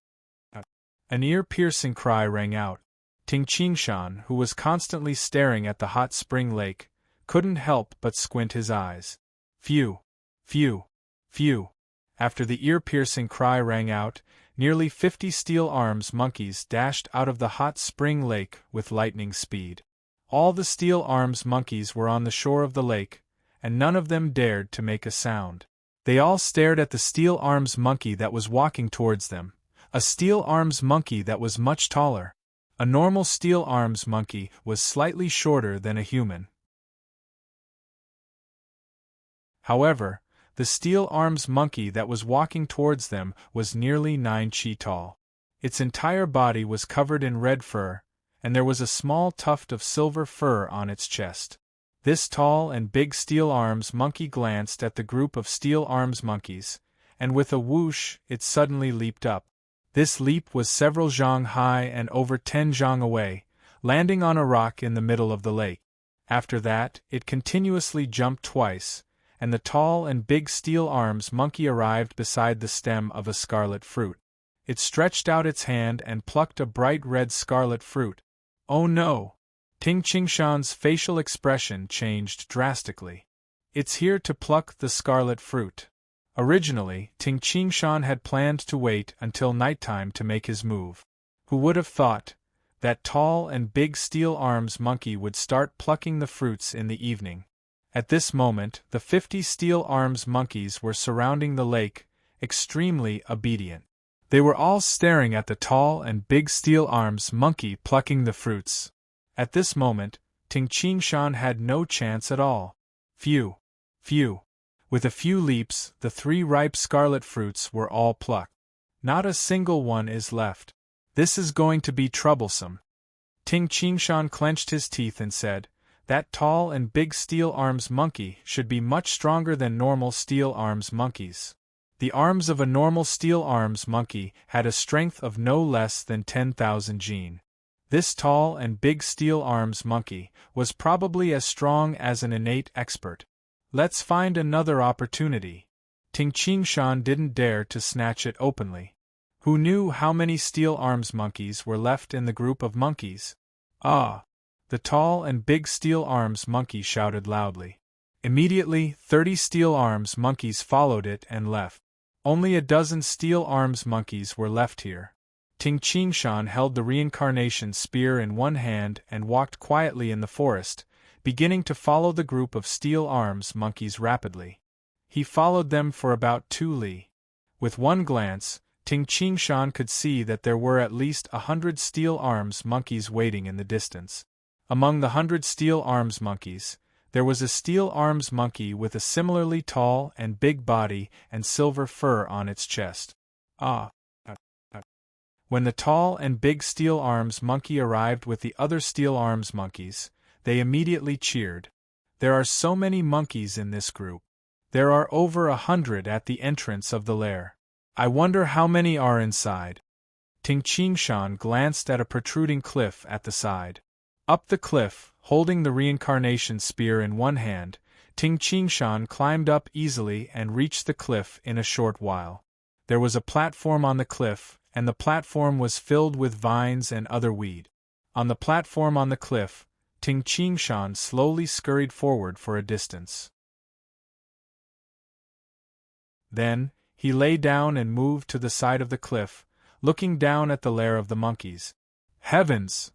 An ear-piercing cry rang out. Ting Qingshan, who was constantly staring at the hot spring lake, couldn't help but squint his eyes. Phew! Phew! Phew! After the ear-piercing cry rang out, nearly 50 steel arms monkeys dashed out of the hot spring lake with lightning speed. All the steel arms monkeys were on the shore of the lake, and none of them dared to make a sound. They all stared at the steel arms monkey that was walking towards them, a steel arms monkey that was much taller. A normal steel arms monkey was slightly shorter than a human. However, the steel arms monkey that was walking towards them was nearly 9 chi tall. Its entire body was covered in red fur, and there was a small tuft of silver fur on its chest. This tall and big steel arms monkey glanced at the group of steel arms monkeys, and with a whoosh it suddenly leaped up. This leap was several zhang high and over 10 zhang away, landing on a rock in the middle of the lake. After that, it continuously jumped twice, and the tall and big steel arms monkey arrived beside the stem of a scarlet fruit. It stretched out its hand and plucked a bright red scarlet fruit. Oh no! Ting Qingshan's facial expression changed drastically. It's here to pluck the scarlet fruit. Originally, Ting Qingshan had planned to wait until nighttime to make his move. Who would have thought that tall and big steel arms monkey would start plucking the fruits in the evening? At this moment, the 50 steel arms monkeys were surrounding the lake, extremely obedient. They were all staring at the tall and big steel arms monkey plucking the fruits. At this moment, Ting Qingshan had no chance at all. Phew! Phew! With a few leaps, the 3 ripe scarlet fruits were all plucked. Not a single one is left. This is going to be troublesome. Ting Qingshan clenched his teeth and said, that tall and big steel arms monkey should be much stronger than normal steel arms monkeys. The arms of a normal steel arms monkey had a strength of no less than 10,000 jin. This tall and big steel arms monkey was probably as strong as an innate expert. Let's find another opportunity. Ting Qingshan didn't dare to snatch it openly. Who knew how many steel arms monkeys were left in the group of monkeys? Ah! The tall and big steel arms monkey shouted loudly. Immediately, 30 steel arms monkeys followed it and left. Only a dozen steel arms monkeys were left here. Ting Qingshan held the reincarnation spear in one hand and walked quietly in the forest, beginning to follow the group of steel arms monkeys rapidly. He followed them for about 2 li. With one glance, Ting Qingshan could see that there were at least 100 steel arms monkeys waiting in the distance. Among the 100 steel arms monkeys, there was a steel arms monkey with a similarly tall and big body and silver fur on its chest. Ah! When the tall and big steel arms monkey arrived with the other steel arms monkeys, they immediately cheered. There are so many monkeys in this group. There are over 100 at the entrance of the lair. I wonder how many are inside. Ting Qingshan glanced at a protruding cliff at the side. Up the cliff, holding the reincarnation spear in one hand, Ting Qingshan climbed up easily and reached the cliff in a short while. There was a platform on the cliff, and the platform was filled with vines and other weed. On the platform on the cliff, Ting Qingshan slowly scurried forward for a distance. Then, he lay down and moved to the side of the cliff, looking down at the lair of the monkeys. Heavens!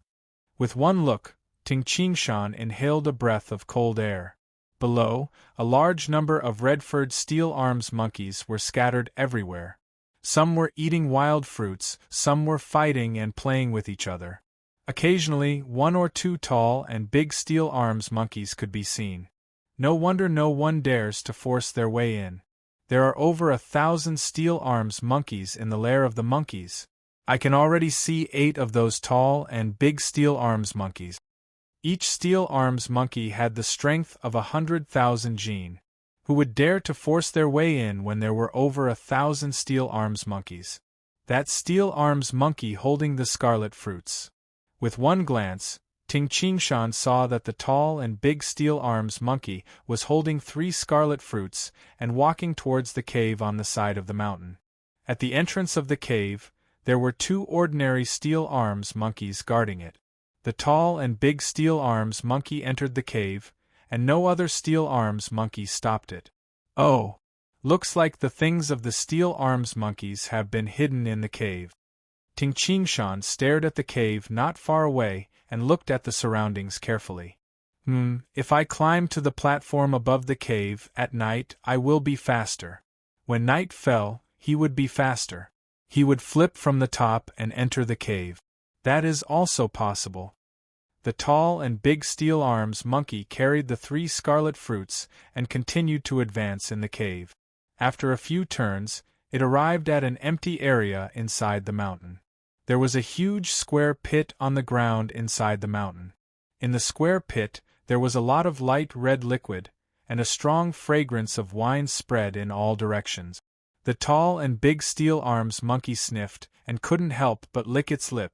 With one look, Ting Qingshan inhaled a breath of cold air. Below, a large number of red-furred steel arms monkeys were scattered everywhere. Some were eating wild fruits, some were fighting and playing with each other. Occasionally, one or two tall and big steel arms monkeys could be seen. No wonder no one dares to force their way in. There are over 1,000 steel arms monkeys in the lair of the monkeys. I can already see 8 of those tall and big steel arms monkeys. Each steel arms monkey had the strength of 100,000 jin. Who would dare to force their way in when there were over 1,000 steel arms monkeys? That steel arms monkey holding the scarlet fruits. With one glance, Ting Qingshan saw that the tall and big steel arms monkey was holding 3 scarlet fruits and walking towards the cave on the side of the mountain. At the entrance of the cave, there were 2 ordinary steel arms monkeys guarding it. The tall and big steel arms monkey entered the cave, and no other steel arms monkey stopped it. Oh! Looks like the things of the steel arms monkeys have been hidden in the cave. Ting Qingshan stared at the cave not far away and looked at the surroundings carefully. If I climb to the platform above the cave at night, I will be faster. When night fell, he would be faster. He would flip from the top and enter the cave. That is also possible. The tall and big steel arms monkey carried the 3 scarlet fruits and continued to advance in the cave. After a few turns, it arrived at an empty area inside the mountain. There was a huge square pit on the ground inside the mountain. In the square pit, there was a lot of light red liquid, and a strong fragrance of wine spread in all directions. The tall and big steel arms monkey sniffed and couldn't help but lick its lip.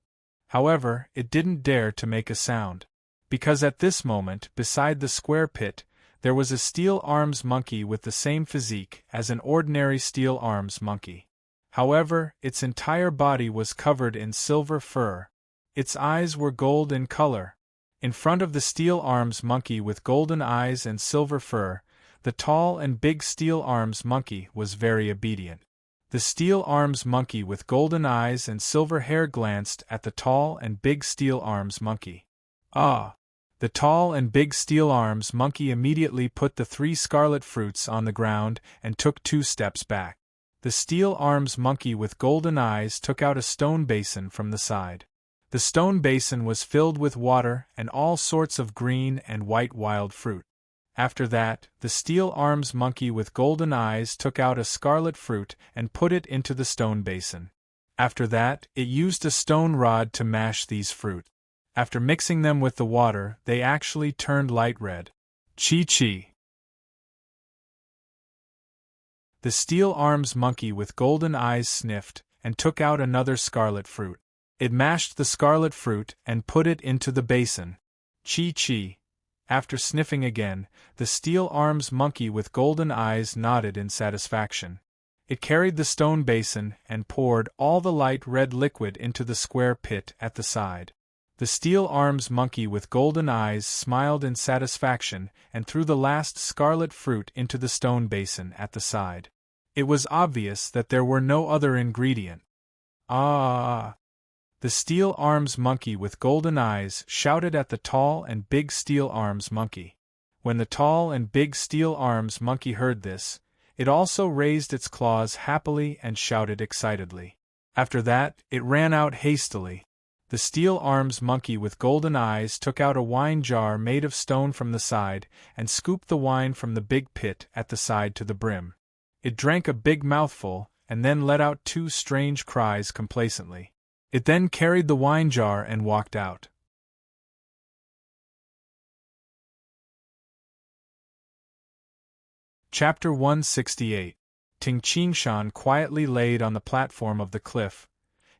However, it didn't dare to make a sound. Because at this moment, beside the square pit, there was a steel arms monkey with the same physique as an ordinary steel arms monkey. However, its entire body was covered in silver fur. Its eyes were gold in color. In front of the steel arms monkey with golden eyes and silver fur, the tall and big steel arms monkey was very obedient. The steel arms monkey with golden eyes and silver hair glanced at the tall and big steel arms monkey. Ah! The tall and big steel arms monkey immediately put the 3 scarlet fruits on the ground and took 2 steps back. The steel arms monkey with golden eyes took out a stone basin from the side. The stone basin was filled with water and all sorts of green and white wild fruit. After that, the steel arms monkey with golden eyes took out a scarlet fruit and put it into the stone basin. After that, it used a stone rod to mash these fruit. After mixing them with the water, they actually turned light red. Chi. The steel arms monkey with golden eyes sniffed and took out another scarlet fruit. It mashed the scarlet fruit and put it into the basin. Chi. After sniffing again, the steel arms monkey with golden eyes nodded in satisfaction. It carried the stone basin and poured all the light red liquid into the square pit at the side. The steel arms monkey with golden eyes smiled in satisfaction and threw the last scarlet fruit into the stone basin at the side. It was obvious that there were no other ingredient. Ah! The steel arms monkey with golden eyes shouted at the tall and big steel arms monkey. When the tall and big steel arms monkey heard this, it also raised its claws happily and shouted excitedly. After that, it ran out hastily. The steel arms monkey with golden eyes took out a wine jar made of stone from the side and scooped the wine from the big pit at the side to the brim. It drank a big mouthful and then let out 2 strange cries complacently. It then carried the wine jar and walked out. Chapter 168. Ting Qingshan quietly laid on the platform of the cliff,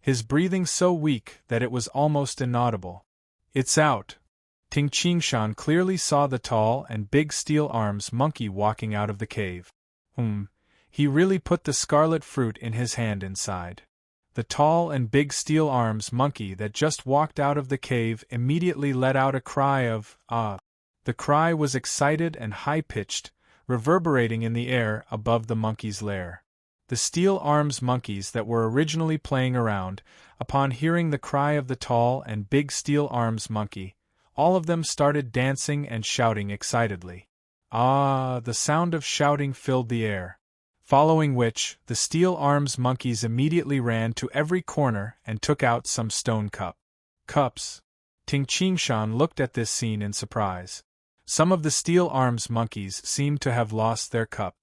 his breathing so weak that it was almost inaudible. It's out. Ting Qingshan clearly saw the tall and big steel arms monkey walking out of the cave. He really put the scarlet fruit in his hand inside. The tall and big steel arms monkey that just walked out of the cave immediately let out a cry of, ah! The cry was excited and high-pitched, reverberating in the air above the monkey's lair. The steel arms monkeys that were originally playing around, upon hearing the cry of the tall and big steel arms monkey, all of them started dancing and shouting excitedly. Ah! The sound of shouting filled the air. following which, the steel arms monkeys immediately ran to every corner and took out some stone cups. Ting Qingshan looked at this scene in surprise. Some of the steel arms monkeys seemed to have lost their cup.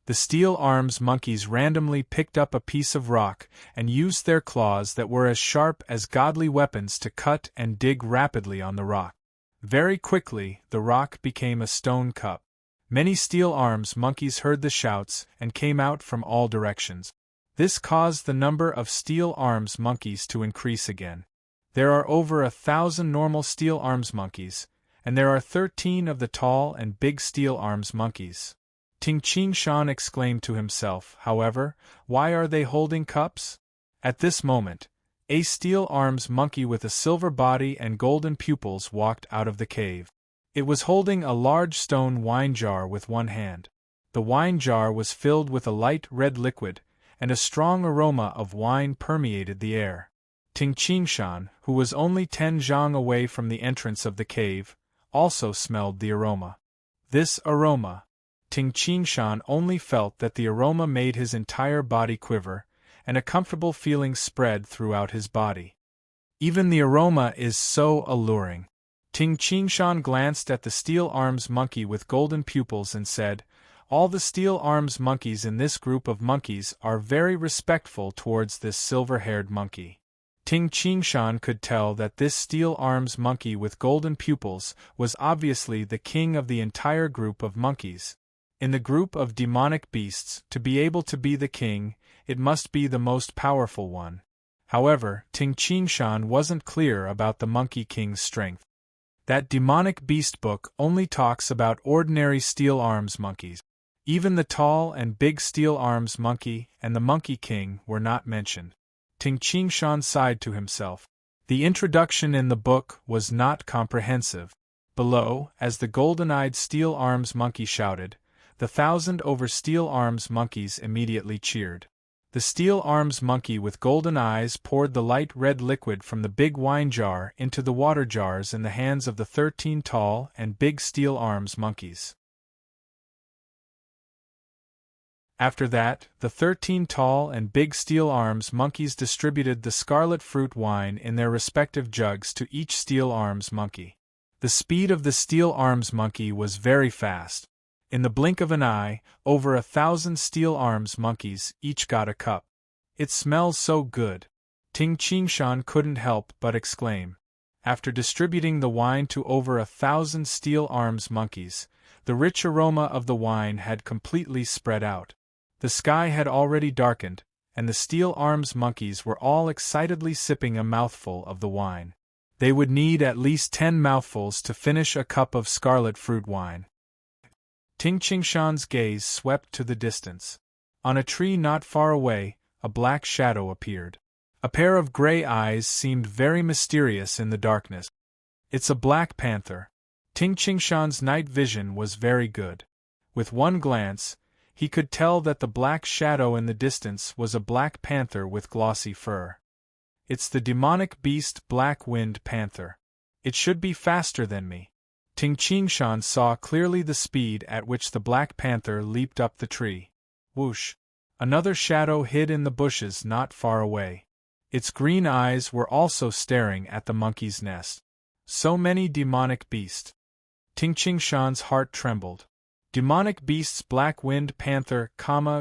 The steel arms monkeys randomly picked up a piece of rock and used their claws that were as sharp as godly weapons to cut and dig rapidly on the rock. Very quickly, the rock became a stone cup. Many steel arms monkeys heard the shouts and came out from all directions. This caused the number of steel arms monkeys to increase again. There are over 1,000 normal steel arms monkeys, and there are 13 of the tall and big steel arms monkeys. Ting Qingshan exclaimed to himself, however, why are they holding cups? At this moment, a steel arms monkey with a silver body and golden pupils walked out of the cave. It was holding a large stone wine jar with one hand. The wine jar was filled with a light red liquid, and a strong aroma of wine permeated the air. Ting Qingshan, who was only 10 zhang away from the entrance of the cave, also smelled the aroma. This aroma. Ting Qingshan only felt that the aroma made his entire body quiver, and a comfortable feeling spread throughout his body. Even the aroma is so alluring. Ting Qingshan glanced at the steel arms monkey with golden pupils and said, all the steel arms monkeys in this group of monkeys are very respectful towards this silver-haired monkey. Ting Qingshan could tell that this steel arms monkey with golden pupils was obviously the king of the entire group of monkeys. In the group of demonic beasts, to be able to be the king, it must be the most powerful one. However, Ting Qingshan wasn't clear about the Monkey King's strength. That demonic beast book only talks about ordinary steel arms monkeys. Even the tall and big steel arms monkey and the Monkey King were not mentioned. Ting Qingshan sighed to himself. The introduction in the book was not comprehensive. Below, as the golden-eyed steel arms monkey shouted, the 1,000 over steel arms monkeys immediately cheered. The steel arms monkey with golden eyes poured the light red liquid from the big wine jar into the water jars in the hands of the 13 tall and big steel arms monkeys. After that, the 13 tall and big steel arms monkeys distributed the scarlet fruit wine in their respective jugs to each steel arms monkey. The speed of the steel arms monkey was very fast. In the blink of an eye, over 1,000 steel arms monkeys each got a cup. It smells so good. Ting Qingshan couldn't help but exclaim. After distributing the wine to over 1,000 steel arms monkeys, the rich aroma of the wine had completely spread out. The sky had already darkened, and the steel arms monkeys were all excitedly sipping a mouthful of the wine. They would need at least 10 mouthfuls to finish a cup of scarlet fruit wine. Ting Qingshan's gaze swept to the distance. On a tree not far away, a black shadow appeared. A pair of gray eyes seemed very mysterious in the darkness. It's a black panther. Ting Qingshan's night vision was very good. With one glance, he could tell that the black shadow in the distance was a black panther with glossy fur. It's the demonic beast Black-Winged Panther. It should be faster than me. Ting Qingshan saw clearly the speed at which the Black Panther leaped up the tree. Whoosh! Another shadow hid in the bushes not far away. Its green eyes were also staring at the monkey's nest. So many demonic beasts. Ting Qingshan's heart trembled. Demonic beasts Black-Winged Panther,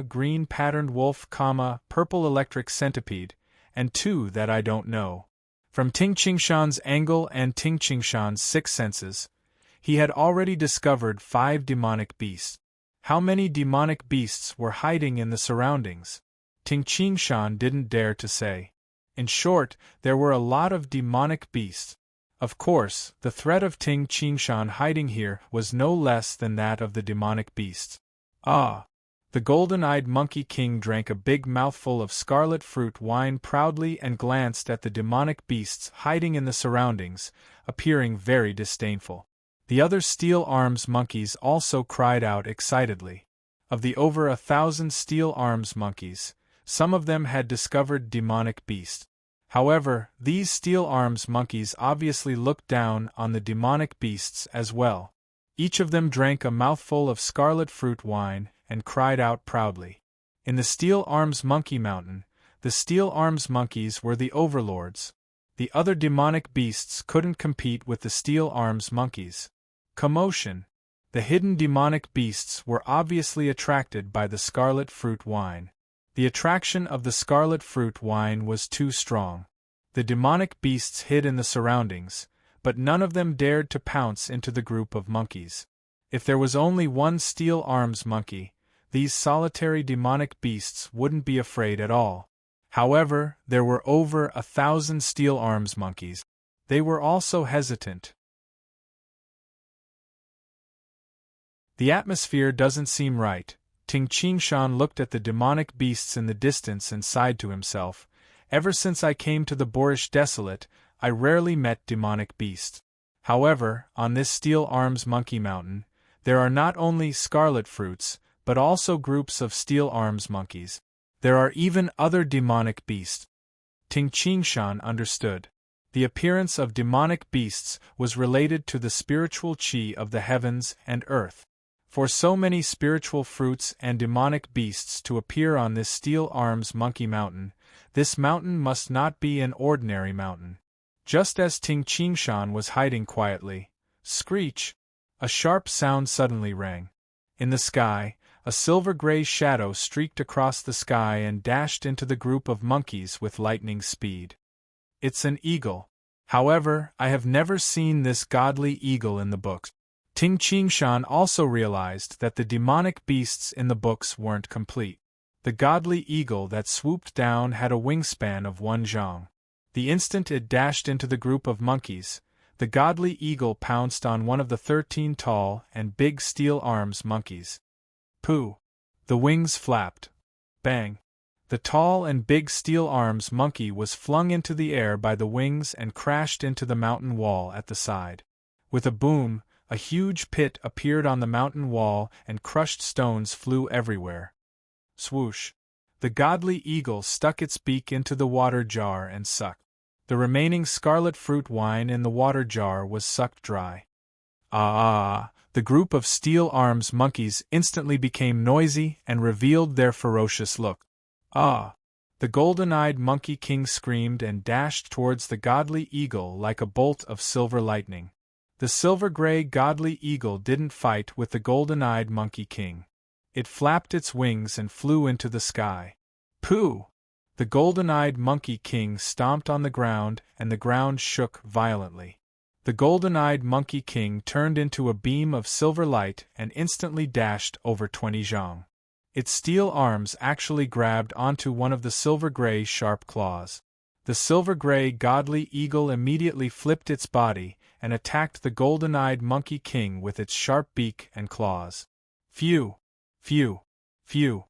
green patterned wolf, purple electric centipede, and 2 that I don't know. From Ting Qingshan's angle and Ting Qingshan's 6 senses, he had already discovered 5 demonic beasts. How many demonic beasts were hiding in the surroundings? Ting Qingshan didn't dare to say. In short, there were a lot of demonic beasts. Of course, the threat of Ting Qingshan hiding here was no less than that of the demonic beasts. Ah! The golden-eyed Monkey King drank a big mouthful of scarlet fruit wine proudly and glanced at the demonic beasts hiding in the surroundings, appearing very disdainful. The other steel arms monkeys also cried out excitedly. Of the over 1,000 steel arms monkeys, some of them had discovered demonic beasts. However, these steel arms monkeys obviously looked down on the demonic beasts as well. Each of them drank a mouthful of scarlet fruit wine and cried out proudly. In the Steel Arms Monkey Mountain, the Steel Arms Monkeys were the overlords. The other demonic beasts couldn't compete with the Steel Arms Monkeys. Commotion. The hidden demonic beasts were obviously attracted by the scarlet fruit wine. The attraction of the scarlet fruit wine was too strong. The demonic beasts hid in the surroundings, but none of them dared to pounce into the group of monkeys. If there was only one Steel Arms monkey, these solitary demonic beasts wouldn't be afraid at all. However, there were over 1,000 Steel Arms monkeys. They were also hesitant. The atmosphere doesn't seem right. Ting Qingshan looked at the demonic beasts in the distance and sighed to himself. Ever since I came to the Boorish Desolate, I rarely met demonic beasts. However, on this Steel Arms Monkey Mountain, there are not only scarlet fruits, but also groups of Steel Arms monkeys. There are even other demonic beasts. Ting Qingshan understood. The appearance of demonic beasts was related to the spiritual qi of the heavens and earth. For so many spiritual fruits and demonic beasts to appear on this Steel Arms Monkey Mountain, this mountain must not be an ordinary mountain. Just as Ting Qingshan was hiding quietly, screech! A sharp sound suddenly rang. In the sky, a silver-gray shadow streaked across the sky and dashed into the group of monkeys with lightning speed. It's an eagle. However, I have never seen this godly eagle in the books. Ting Qingshan also realized that the demonic beasts in the books weren't complete. The godly eagle that swooped down had a wingspan of 1 zhang. The instant it dashed into the group of monkeys, the godly eagle pounced on one of the 13 tall and big Steel Arms monkeys. Pooh! The wings flapped. Bang! The tall and big Steel Arms monkey was flung into the air by the wings and crashed into the mountain wall at the side. With a boom, a huge pit appeared on the mountain wall and crushed stones flew everywhere. Swoosh! The godly eagle stuck its beak into the water jar and sucked. The remaining scarlet fruit wine in the water jar was sucked dry. Ah! The group of Steel Arms monkeys instantly became noisy and revealed their ferocious look. Ah! The golden-eyed Monkey King screamed and dashed towards the godly eagle like a bolt of silver lightning. The silver-gray godly eagle didn't fight with the golden-eyed Monkey King. It flapped its wings and flew into the sky. Pooh! The golden-eyed Monkey King stomped on the ground and the ground shook violently. The golden-eyed Monkey King turned into a beam of silver light and instantly dashed over 20 zhang. Its steel arms actually grabbed onto one of the silver-gray sharp claws. The silver-gray godly eagle immediately flipped its body and attacked the golden-eyed Monkey King with its sharp beak and claws. Phew! Phew! Phew!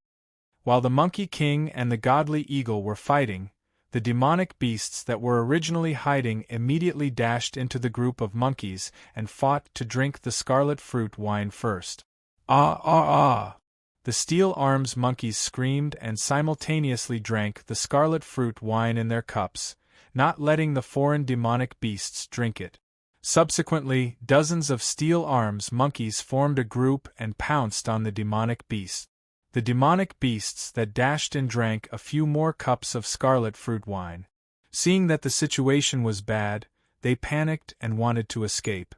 While the Monkey King and the godly eagle were fighting, the demonic beasts that were originally hiding immediately dashed into the group of monkeys and fought to drink the scarlet fruit wine first. Ah ah ah! The Steel Arms monkeys screamed and simultaneously drank the scarlet fruit wine in their cups, not letting the foreign demonic beasts drink it. Subsequently, dozens of Steel Arms monkeys formed a group and pounced on the demonic beasts. The demonic beasts that dashed and drank a few more cups of scarlet fruit wine. Seeing that the situation was bad, they panicked and wanted to escape.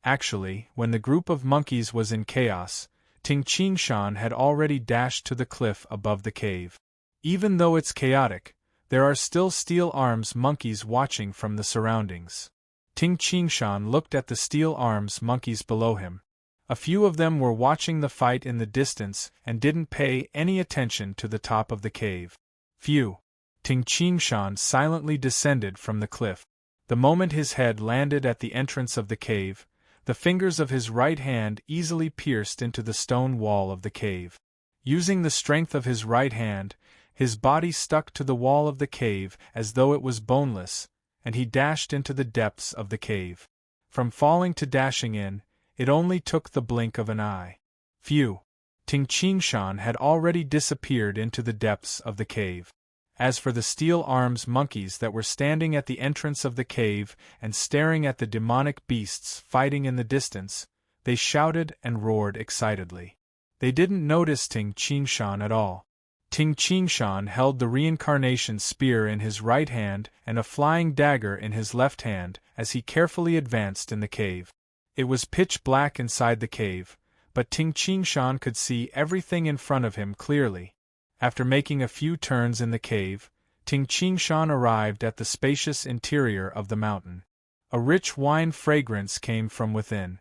Actually, when the group of monkeys was in chaos, Ting Qingshan had already dashed to the cliff above the cave. Even though it's chaotic, there are still Steel Arms monkeys watching from the surroundings. Ting Qingshan looked at the Steel Arms monkeys below him. A few of them were watching the fight in the distance and didn't pay any attention to the top of the cave. Phew! Ting Qingshan silently descended from the cliff. The moment his head landed at the entrance of the cave, the fingers of his right hand easily pierced into the stone wall of the cave. Using the strength of his right hand, his body stuck to the wall of the cave as though it was boneless, and he dashed into the depths of the cave. From falling to dashing in, it only took the blink of an eye. Phew! Ting Qingshan had already disappeared into the depths of the cave. As for the Steel Arms monkeys that were standing at the entrance of the cave and staring at the demonic beasts fighting in the distance, they shouted and roared excitedly. They didn't notice Ting Qingshan at all. Ting Qingshan held the reincarnation spear in his right hand and a flying dagger in his left hand as he carefully advanced in the cave. It was pitch black inside the cave, but Ting Qingshan could see everything in front of him clearly. After making a few turns in the cave, Ting Qingshan arrived at the spacious interior of the mountain. A rich wine fragrance came from within.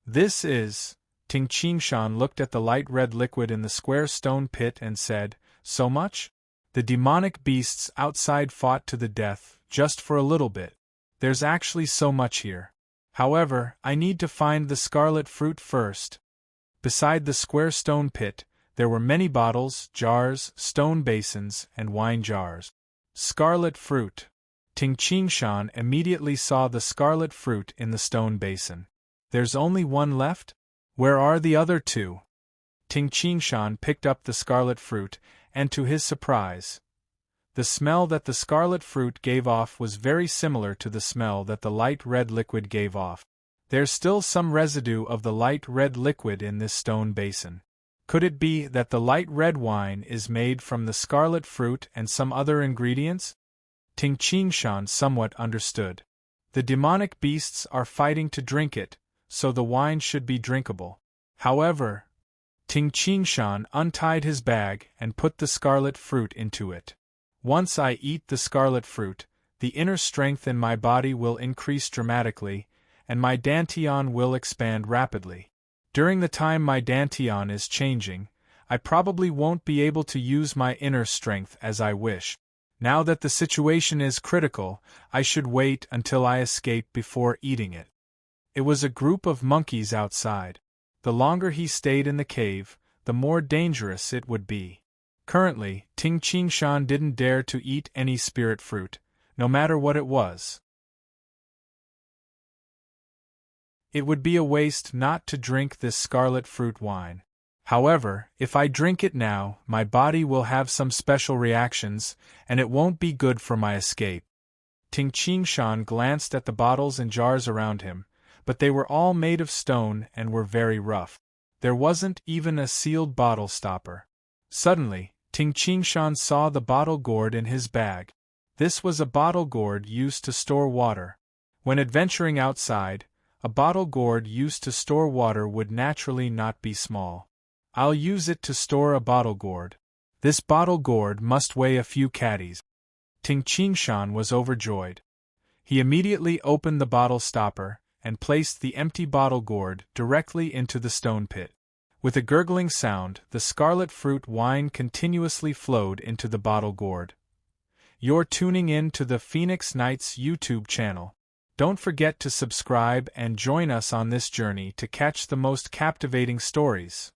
This is... Ting Qingshan looked at the light red liquid in the square stone pit and said, "So much?" The demonic beasts outside fought to the death, just for a little bit. There's actually so much here. However, I need to find the scarlet fruit first. Beside the square stone pit, there were many bottles, jars, stone basins, and wine jars. Scarlet fruit. Ting Qingshan immediately saw the scarlet fruit in the stone basin. There's only one left? Where are the other two? Ting Qingshan picked up the scarlet fruit, and to his surprise, the smell that the scarlet fruit gave off was very similar to the smell that the light red liquid gave off. There's still some residue of the light red liquid in this stone basin. Could it be that the light red wine is made from the scarlet fruit and some other ingredients? Ting Qingshan somewhat understood. The demonic beasts are fighting to drink it, so the wine should be drinkable. However, Ting Qingshan untied his bag and put the scarlet fruit into it. Once I eat the scarlet fruit, the inner strength in my body will increase dramatically, and my dantian will expand rapidly. During the time my dantian is changing, I probably won't be able to use my inner strength as I wish. Now that the situation is critical, I should wait until I escape before eating it. It was a group of monkeys outside. The longer he stayed in the cave, the more dangerous it would be. Currently, Ting Qingshan didn't dare to eat any spirit fruit, no matter what it was. It would be a waste not to drink this scarlet fruit wine. However, if I drink it now, my body will have some special reactions, and it won't be good for my escape. Ting Qingshan glanced at the bottles and jars around him, but they were all made of stone and were very rough. There wasn't even a sealed bottle stopper. Suddenly, Ting Qingshan saw the bottle gourd in his bag. This was a bottle gourd used to store water. When adventuring outside, a bottle gourd used to store water would naturally not be small. I'll use it to store a bottle gourd. This bottle gourd must weigh a few caddies. Ting Qingshan was overjoyed. He immediately opened the bottle stopper and placed the empty bottle gourd directly into the stone pit. With a gurgling sound, the scarlet fruit wine continuously flowed into the bottle gourd. You're tuning in to the Phoenix Nights YouTube channel. Don't forget to subscribe and join us on this journey to catch the most captivating stories.